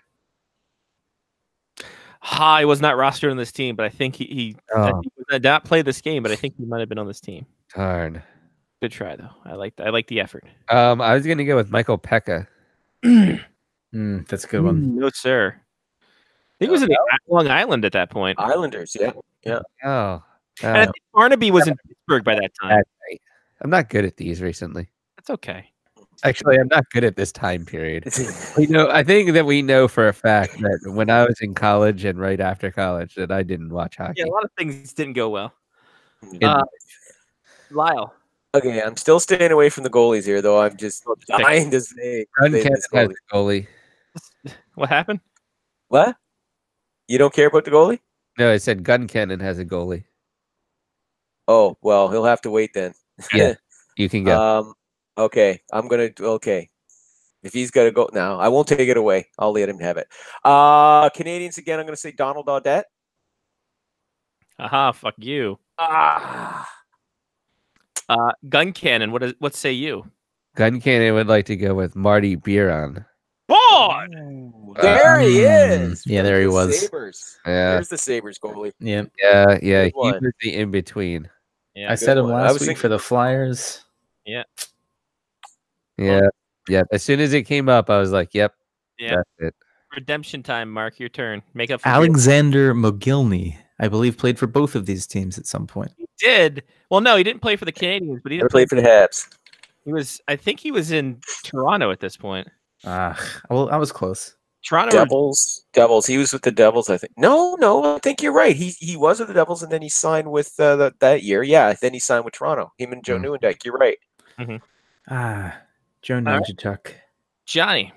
He was not rostered on this team, but I think he Oh. did not play this game, but I think he might have been on this team. Darn. Good try though. I like the effort. I was gonna go with Michael Pekka. That's a good one. No, sir. I think he was in Long Island at that point. Islanders, yeah. Oh. And I think Barnaby was in Pittsburgh by that time. I'm not good at these recently. That's okay. Actually, I'm not good at this time period. I think that we know for a fact that when I was in college and right after college that I didn't watch hockey. Yeah, a lot of things didn't go well. In- Lyle. Okay, I'm still staying away from the goalies here, though. I'm just dying to say Duncan this has goalie. a goalie. What happened? What? You don't care about the goalie? No, I said Gun Cannon has a goalie. Oh, well, he'll have to wait then. Yeah, you can go. Okay, I'm gonna. Okay, if he's gonna go now, I won't take it away. I'll let him have it. Canadians again. I'm gonna say Donald Audette. Aha, fuck you. Gun Cannon. What say you? Gun Cannon would like to go with Marty Biron. Bod! There he is. Yeah, there he was. Sabres. Yeah. There's the Sabres goalie. Yeah. Yeah. Good He one. was the in between. Yeah, I said him one. I last was week thinking- for the Flyers. Yeah. Yeah. Yeah. As soon as it came up, I was like, "Yep, Yeah. that's it." Redemption time, Mark. Your turn. Make up for your- Alexander Mogilny, I believe, played for both of these teams at some point. He did. Well, no, he didn't play for the Canadians, but he Never didn't played for the Habs. He was. I think he was in Toronto at this point. Well, I was close. Toronto. Devils. He was with the Devils, I think. No, I think you're right. He was with the Devils, and then he signed with that year. Yeah, then he signed with Toronto. Him and Joe Nieuwendyk. You're right. Joe Nunchuk. Johnny.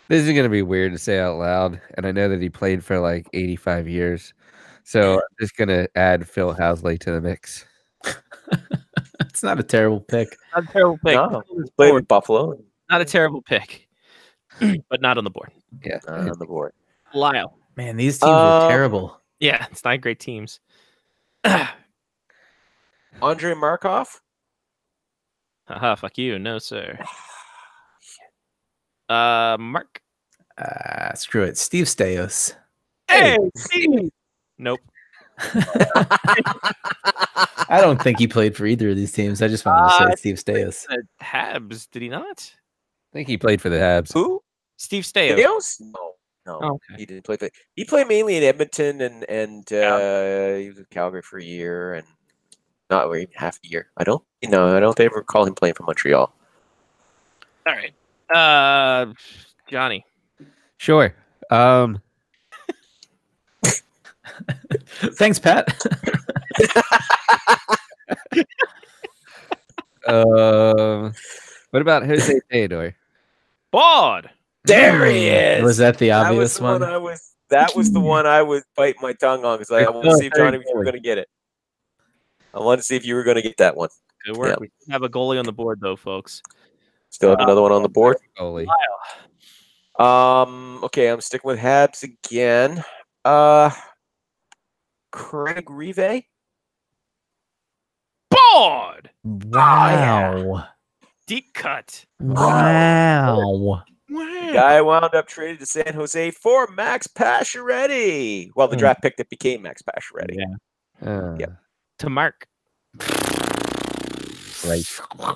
This is gonna be weird to say out loud, and I know that he played for like 85 years, so I'm just gonna add Phil Housley to the mix. It's not a terrible pick. Not a terrible pick. No, he played with Buffalo. Not a terrible pick, but not on the board. Yeah, Not on the board. Lyle. Man, these teams were terrible. Yeah, it's not great teams. Andre Markov. Haha, fuck you. No, sir. Mark. Screw it. Steve Stais. Hey, Steve. Nope. I don't think he played for either of these teams. I just wanted to say Steve Stais. Habs, did he not? I think he played for the Habs. Who? Steve Stais. No. Oh, okay. He didn't play for. He played mainly in Edmonton and he was in Calgary for a year and not even half a year. I don't ever recall him playing for Montreal. All right. Johnny. Sure. Thanks, Pat. What about Jose Theodore? Bod. There he is. Was that the obvious that one? That was the one I was biting my tongue on because I want to see if Johnny, if you were going to get it. I want to see if you were going to get that one. Good work. Yeah. We have a goalie on the board, though, folks. Still have another one on the board. Goalie. Okay, I'm sticking with Habs again. Craig Rive. Bod. Wow. Deep cut. Wow. Guy wound up traded to San Jose for Max Pacioretty. Well, the draft pick that became Max Pacioretty. Yeah. Yep. To Mark. Right.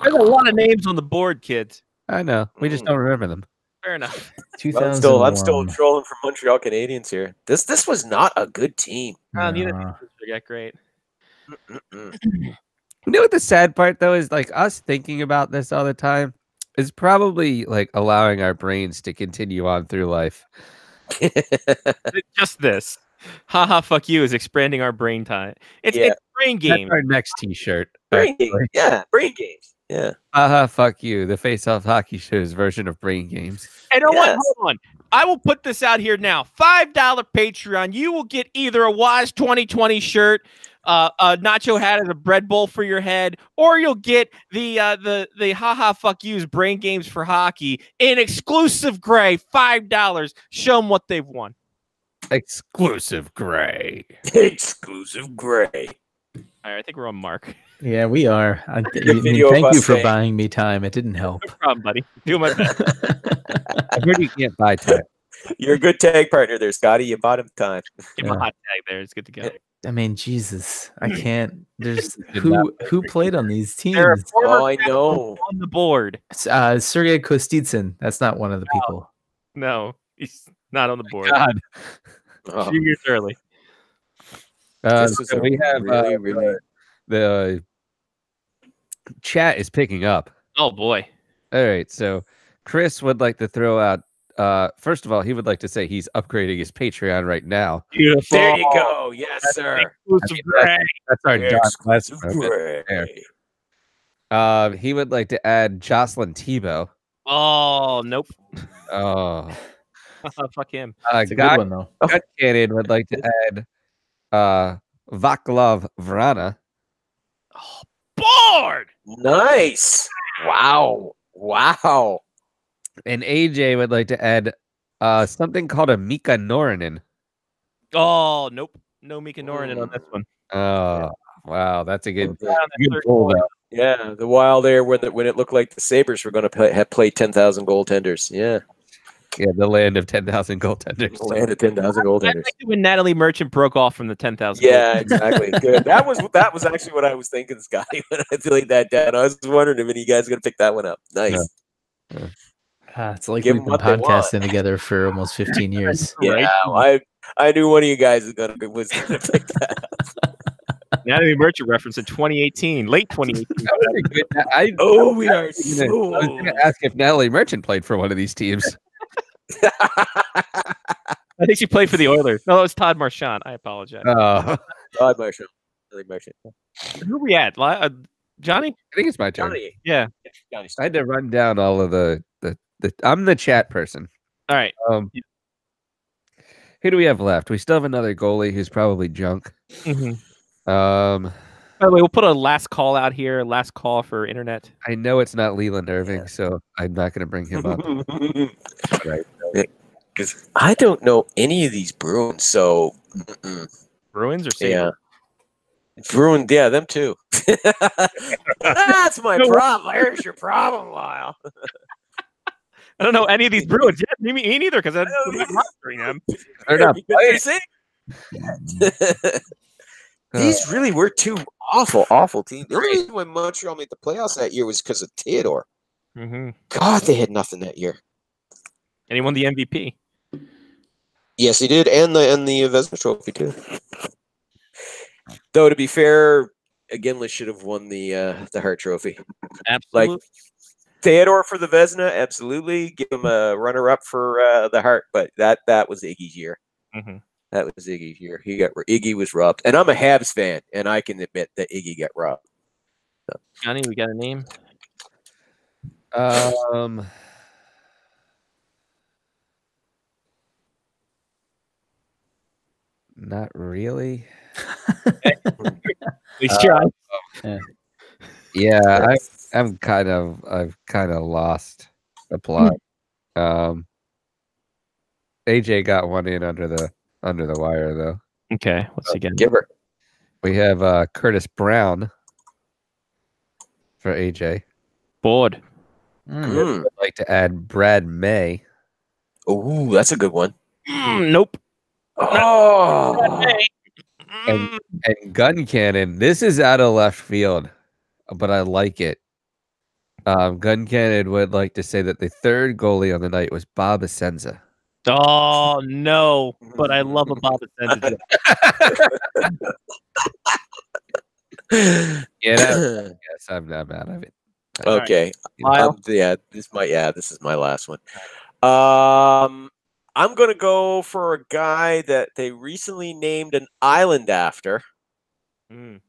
There's a lot of names on the board, kids. I know. We just don't remember them. Fair enough. I'm still trolling for Montreal Canadiens here. This was not a good team. Neither team got great. You know what the sad part though is, like, us thinking about this all the time is probably like allowing our brains to continue on through life. Just this. Haha, fuck you is expanding our brain time. It's brain game. That's our next T-shirt. Brain games. Yeah, brain games. Yeah. Haha, fuck you. The Face Off Hockey Show's version of Brain Games. And you know what? Hold on. I will put this out here now. $5 Patreon. You will get either a Waz 2020 shirt, a Nacho Hat as a bread bowl for your head, or you'll get the haha fuck yous Brain Games for Hockey in exclusive gray. $5. Show them what they've won. Exclusive gray. Exclusive gray. All right, I think we're on Mark. Yeah, we are. Thank video of you us for saying- buying me time. It didn't help. No problem, buddy. Do my best. I heard you can't buy time. You're a good tag partner there, Scotty. You bought him time. Give him a hot tag there. It's good to go. I mean, Jesus, I can't. There's who played on these teams? There are former Oh, I know. on the board. Sergei Kostitsyn. That's not one of the people. No, he's not on the board. God. A few years early. This was So a we have really the Chat is picking up. Oh boy. All right, so Chris would like to throw out. First of all, he would like to say he's upgrading his Patreon right now. Beautiful. There you go. Yes, sir. Exclusive That's our Don Exclusive West moment there. Gray. He would like to add Jocelyn Tebow. Oh nope. Oh, Fuck him. It's a good one though. Gut Cannon would like to add Vaclav Vrana. Bored. Nice. Wow. Wow. And AJ would like to add something called a Mika Norinen. Oh nope. No Mika Norinen on this one. Oh, wow. That's a good Good pull, though. Yeah, the while there when it looked like the Sabres were going to have played 10,000 goaltenders. Yeah. Yeah, the land of 10,000 goaltenders. The land of 10,000 I goaltenders. like it when Natalie Merchant broke off from the 10,000. Yeah, exactly. Good. That was actually what I was thinking, Scotty, when I laid that down. I was wondering if any of you guys are going to pick that one up. Nice. Yeah. It's like Give we've 'em been what they want. podcasting together for almost 15 years. Yeah, I knew one of you guys was gonna pick that up. Natalie Merchant reference in 2018, late 2018. That was a good, We are I was going to ask if Natalie Merchant played for one of these teams. I think she played for the Oilers. No, it was Todd Marchand. I apologize. Todd Marchand. Who are we at? Johnny? I think it's my turn. Johnny. Yeah. Johnny. I had to run down all of the I'm the chat person. All right. Who do we have left? We still have another goalie who's probably junk. Mm-hmm. By the way, we'll put a last call out here. Last call for internet. I know it's not Leland Irving, so I'm not going to bring him up. Right. Because I don't know any of these Bruins, so Bruins or Sabres? Yeah. Bruins, yeah, them too. That's my problem. There's your problem, Lyle. I don't know any of these Bruins. Yeah, me neither, because I'm not rostering them. They're not These really were two awful teams. The only reason why Montreal made the playoffs that year was because of Theodore. Mm-hmm. God, they had nothing that year. And he won the MVP. Yes, he did, and the Vezina Trophy too. Though to be fair, Ginla should have won the Hart Trophy. Absolutely. Like Theodore for the Vezina, absolutely. Give him a runner-up for the Hart, but that was Iggy's year. Mm-hmm. That was Iggy's year. Iggy was robbed, and I'm a Habs fan, and I can admit that Iggy got robbed. So. Johnny, we got a name? Not really. He's trying. Yeah, I've kind of lost the plot. AJ got one in under the wire though. Okay, what's he getting? Give her. We have Curtis Brown for AJ. Board. I'd like to add Brad May. Oh, that's a good one. Nope. Oh. And Gun Cannon. This is out of left field, but I like it. Gun Cannon would like to say that the third goalie on the night was Bob Asenza. Oh no! But I love a Bob Asenza. Yes, I'm out of it. Okay. This is my last one. I'm gonna go for a guy that they recently named an island after.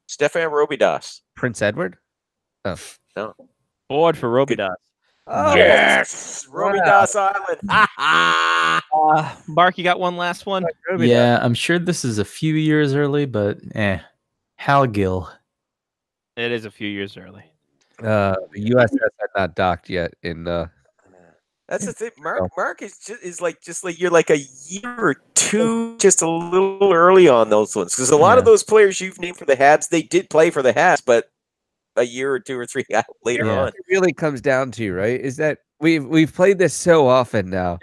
Stefan Robidas. Prince Edward? Oh. No. Board for Robidas. Oh, yes! Robidas Island. Mark, you got one last one? Yeah, I'm sure this is a few years early, but Hal Gill. It is a few years early. The USS had not docked yet in That's the thing. Mark is just like you're like a year or two just a little early on those ones. Because a lot of those players you've named for the Habs, they did play for the Habs, but a year or two or three later on. It really comes down to, right, is that we've played this so often now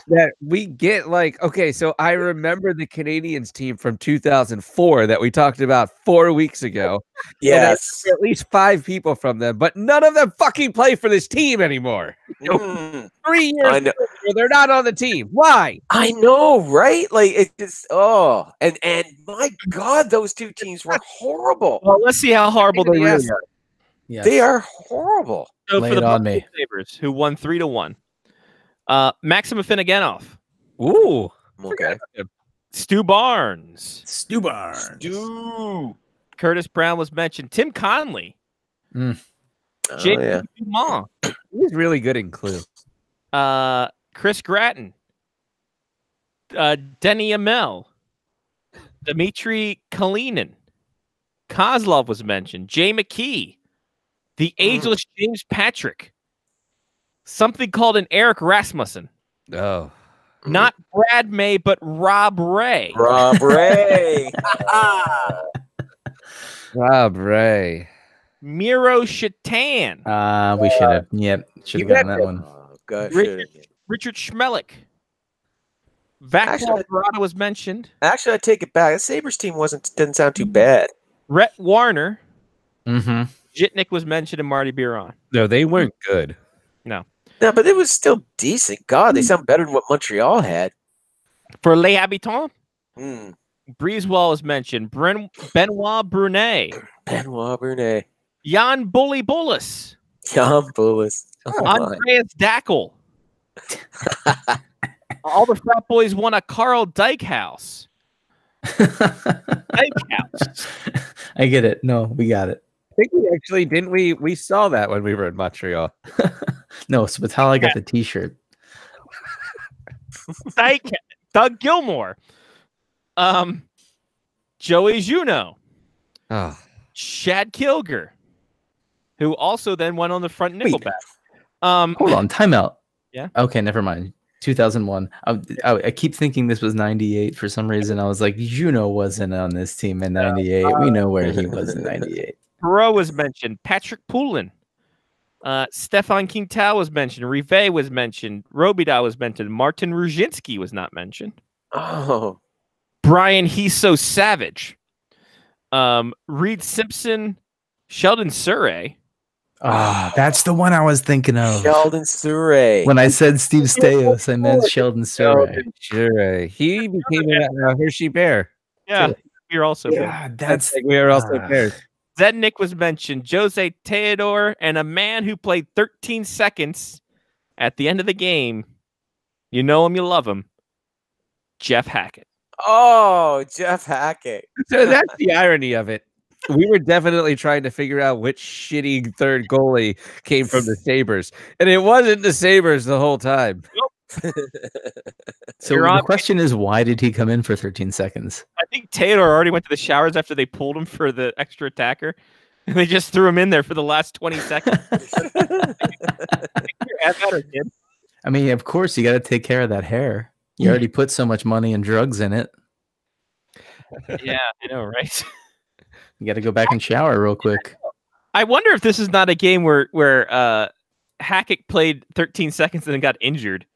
that we get like, okay, so I remember the Canadians team from 2004 that we talked about 4 weeks ago. Yes. At least 5 people from them, but none of them fucking play for this team anymore. 3 years later, they're not on the team. Why? I know, right? Like it's just and my God, those two teams were horrible. Well, let's see how horrible they really are. Yes. They are horrible. So Lay for the it on Buffalo me. Sabres, who won 3-1, Maxim Afinogenov, Ooh. Okay. Stu Barnes, Stu Barnes. Dude. Curtis Brown was mentioned, Tim Conley, Oh, Jake yeah. Dumont, He's really good in Clue. Chris Gratton, Denny Amell, Dmitry Kalinin, Kozlov was mentioned, Jay McKee, the ageless James Patrick, something called an Eric Rasmussen, Oh. not Brad May, but Rob Ray. Rob Ray. Rob Ray. Miro Shatan, We should have. Yep. Should have gotten that one. Oh, God, Richard Schmelik, Vaclav Actually- Barada was mentioned, Actually, I take it back. The Sabres team didn't sound too bad. Rhett Warner, Mm-hmm. Jitnik was mentioned, and Marty Biron. No, they weren't good. No. No, but it was still decent. God, they sound better than what Montreal had. For Les Habitants, Hmm. Breezewell was mentioned, Benoit Brunet, Benoit Brunet. Jan Bully Bullis, Jan Bullis. Andreas Dackel. All the frat boys won a Carl Dykehouse. Dykehouse. I get it. No, we got it. I think we actually didn't we saw that when we were in Montreal. No, Spitali got the T-shirt. Doug Gilmore. Joey Juneau. Oh. Chad Kilger, who also then went on the front Nickelback. Hold on, timeout. Yeah. Okay, never mind. 2001. I keep thinking this was 98 for some reason. I was like, Juno wasn't on this team in 98. We know where he was in 98. Perot was mentioned. Patrick Poulin. Stefan Quintal was mentioned. Rive was mentioned. Robida was mentioned. Martin Ruzhinsky was not mentioned. Oh. Brian He's So Savage. Reed Simpson. Sheldon Surrey. Ah, that's the one I was thinking of. Sheldon Surrey. When I said Steve Staios, I meant Sheldon Surrey. Sure. He became a Hershey Bear. Yeah, you're also. Yeah, that's We are also bears. Zednik was mentioned. Jose Teodor, and a man who played 13 seconds at the end of the game. You know him, you love him. Jeff Hackett. Oh, Jeff Hackett. So that's the irony of it. We were definitely trying to figure out which shitty third goalie came from the Sabres. And it wasn't the Sabres the whole time. So the question is, why did he come in for 13 seconds? I think Taylor already went to the showers after they pulled him for the extra attacker. And they just threw him in there for the last 20 seconds. I mean, of course, you got to take care of that hair. You already put so much money and drugs in it. Yeah, I know, right? You got to go back and shower real quick. I wonder if this is not a game where Hackett played 13 seconds and then got injured.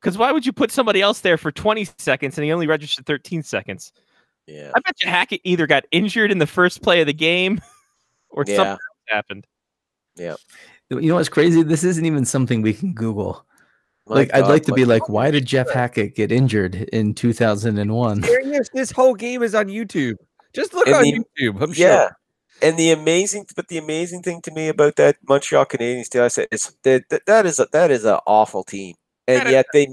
Because why would you put somebody else there for 20 seconds and he only registered 13 seconds? Yeah. I bet you Hackett either got injured in the first play of the game or something else happened. Yeah. You know what's crazy? This isn't even something we can Google. I'd like to be like, why did Jeff Hackett get injured in 2001? This whole game is on YouTube. Just look on YouTube. I'm sure. And the amazing thing to me about that Montreal Canadiens team, I said, is that is an awful team. And yet they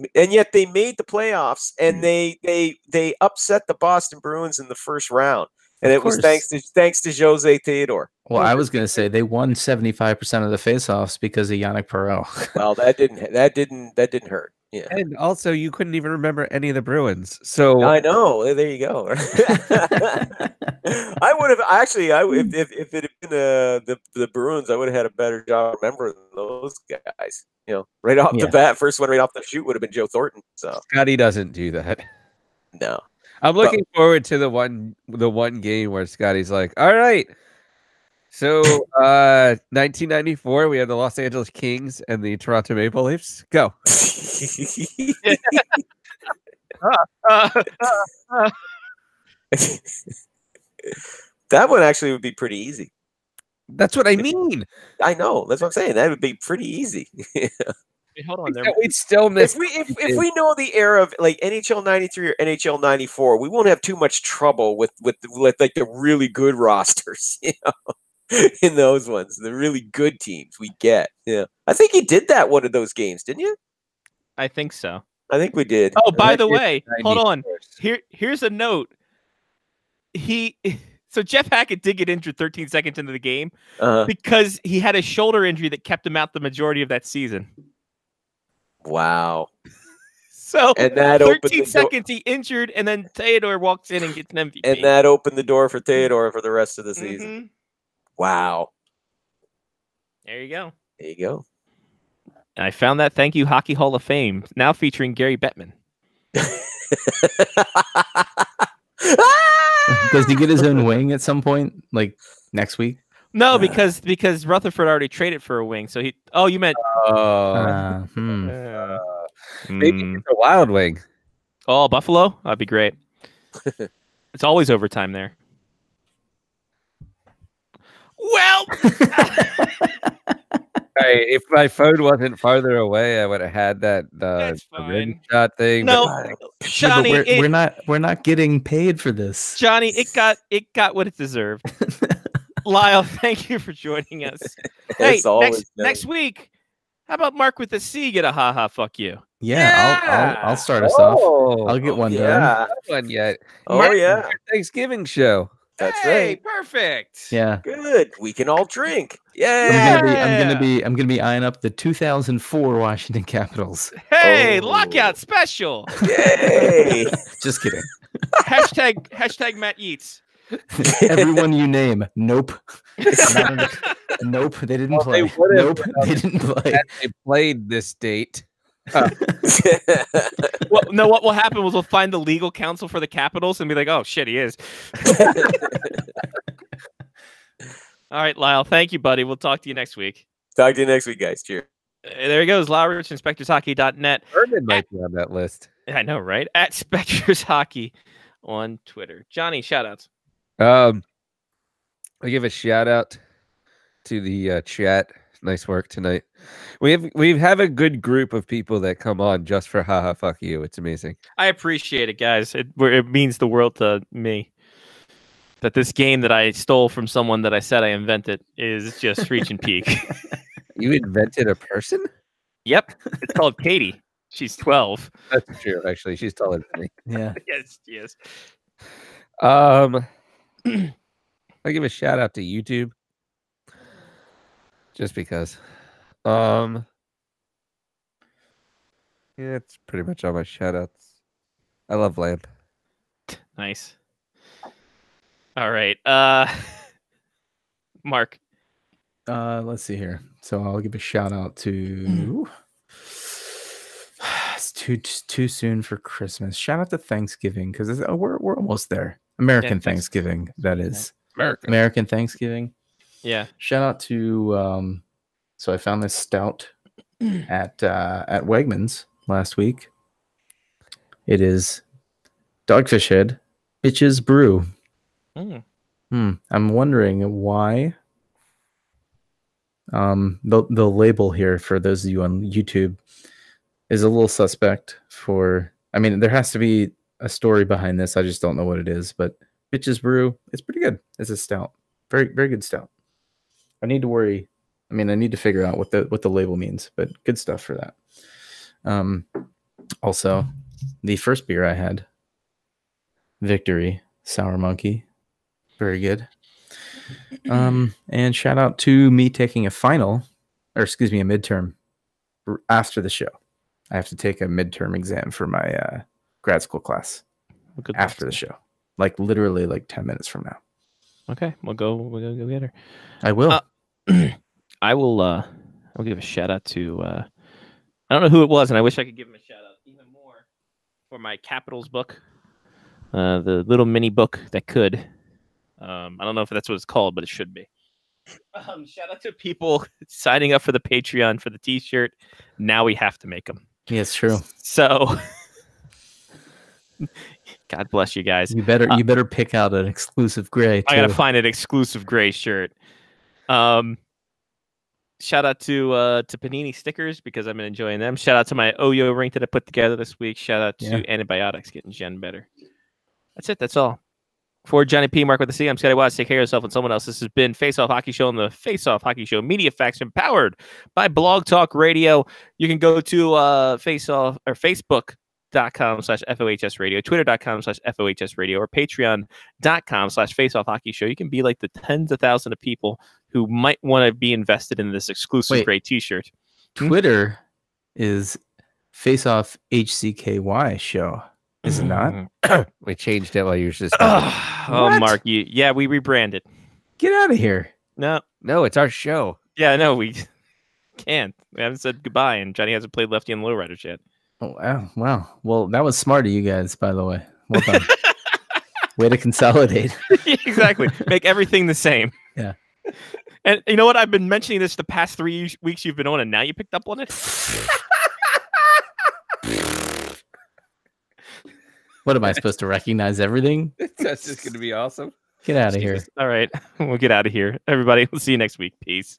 made the playoffs, and they upset the Boston Bruins in the first round, and it was thanks to Jose Theodore. Well, I was going to say they won 75% of the faceoffs because of Yannick Perreault. Well, that didn't hurt. Yeah, and also you couldn't even remember any of the Bruins. So I know. There you go. I would have actually. If it had been the Bruins, I would have had a better job remembering those guys. You know, right off the bat, first one right off the shoot would have been Joe Thornton. So Scotty doesn't do that. No, I'm looking forward to the one game where Scotty's like, "All right, so 1994, we had the Los Angeles Kings and the Toronto Maple Leafs. Go." That one actually would be pretty easy. That's what I mean. I know. That's what I'm saying. That would be pretty easy. Hey, hold on. We'd still miss. If we know the era of like NHL 93 or NHL 94, we won't have too much trouble with like the really good rosters. You know. in those ones. The really good teams we get. Yeah. I think you did that one of those games, didn't you? I think so. I think we did. Oh, by I the did way, hold on. 91st. Here's a note. So Jeff Hackett did get injured 13 seconds into the game because he had a shoulder injury that kept him out the majority of that season. Wow. So And that 13 seconds he injured, and then Theodore walks in and gets an MVP. And that opened the door for Theodore for the rest of the season. Wow. There you go. There you go. And I found that Thank You Hockey Hall of Fame, now featuring Gary Bettman. Does he get his own wing at some point, like next week? No, because Rutherford already traded for a wing. So he. Oh, you meant. Maybe it's a Wild Wing. Oh, Buffalo? That'd be great. It's always overtime there. Well. Hey, if my phone wasn't farther away, I would have had the rim shot thing. No, but- Johnny, we're not getting paid for this. Johnny, it got what it deserved. Lyle, thank you for joining us. Hey, next week, how about Mark with the C get a ha fuck you? Yeah. I'll start us off. I'll get one done. Not one yet. Yeah. Thanksgiving show. That's hey, right. Perfect. Yeah. Good. We can all drink. Yay. I'm gonna be eyeing up the 2004 Washington Capitals. Hey, lockout special. Yay. Just kidding. hashtag Matt Yeats. Everyone you name. Nope. Nope. They didn't play. Nope. They didn't play. They played this date. Well, no, what will happen was we'll find the legal counsel for the Capitals and be like, oh, shit, he is. All right, Lyle. Thank you, buddy. We'll talk to you next week. Talk to you next week, guys. Cheers. There he goes. Lyle Rich, InspectorsHockey.net. Herman might be on that list. I know, right? At Spectors Hockey on Twitter. Johnny, shout-outs. I give a shout out to the chat. Nice work tonight. We have a good group of people that come on just for haha fuck you. It's amazing. I appreciate it, guys. It means the world to me that this game that I stole from someone that I said I invented is just reaching peak. You invented a person? Yep. It's called Katie. She's 12. That's true, actually. She's taller than me. Yeah. Yes, she is. I give a shout out to YouTube. Just because. Yeah, it's pretty much all my shout outs. I love Lamp. Nice. All right. Mark. Let's see here. So I'll give a shout out to it's too soon for Christmas. Shout out to Thanksgiving because we're almost there. American Thanksgiving, that is. American Thanksgiving. Yeah. Shout out to so I found this stout at Wegmans last week. It is Dogfish Head Bitches Brew. I'm wondering why the label here for those of you on YouTube is a little suspect for there has to be a story behind this. I just don't know what it is, but Bitches Brew, it's pretty good. It's a stout. Very, very good stout. I need to figure out what the label means, but good stuff for that. Also, the first beer I had, Victory Sour Monkey, very good. And shout out to me taking a midterm after the show. I have to take a midterm exam for my grad school class after the show, like literally like 10 minutes from now. Okay, we'll go get her. I will. I'll give a shout out to I don't know who it was, and I wish I could give him a shout out even more for my Capitals book, the little mini book that could. I don't know if that's what it's called, but it should be. Shout out to people signing up for the Patreon for the T-shirt. Now we have to make them. Yeah, it's true. So, God bless you guys. You better pick out an exclusive gray. Too. I gotta find an exclusive gray shirt. Shout out to Panini stickers because I've been enjoying them. Shout out to my Oyo ring that I put together this week. Shout out to Antibiotics getting Gen better. That's it. That's all. For Johnny P. Mark with the C, I'm Scotty Watts. Take care of yourself and someone else. This has been Face Off Hockey Show on the Face Off Hockey Show Media Faction, powered by Blog Talk Radio. You can go to Face Off or Facebook.com/FOHS Radio, Twitter.com/FOHS Radio, or Patreon.com/Face Off Hockey Show. You can be like the tens of thousands of people who might want to be invested in this exclusive great T-shirt. Twitter is Face Off HCKY Show. Is it not? We changed it while you were just. Oh, Mark, we rebranded. Get out of here. No, it's our show. Yeah, no, we can't. We haven't said goodbye, and Johnny hasn't played Lefty and Lowriders yet. Oh, wow. Well, that was smart of you guys, by the way. Well done. Way to consolidate. Exactly. Make everything the same. Yeah. And you know what? I've been mentioning this the past 3 weeks you've been on, and now you picked up on it. What am I supposed to recognize everything? That's just going to be awesome. Get out of here. All right. We'll get out of here. Everybody, we'll see you next week. Peace.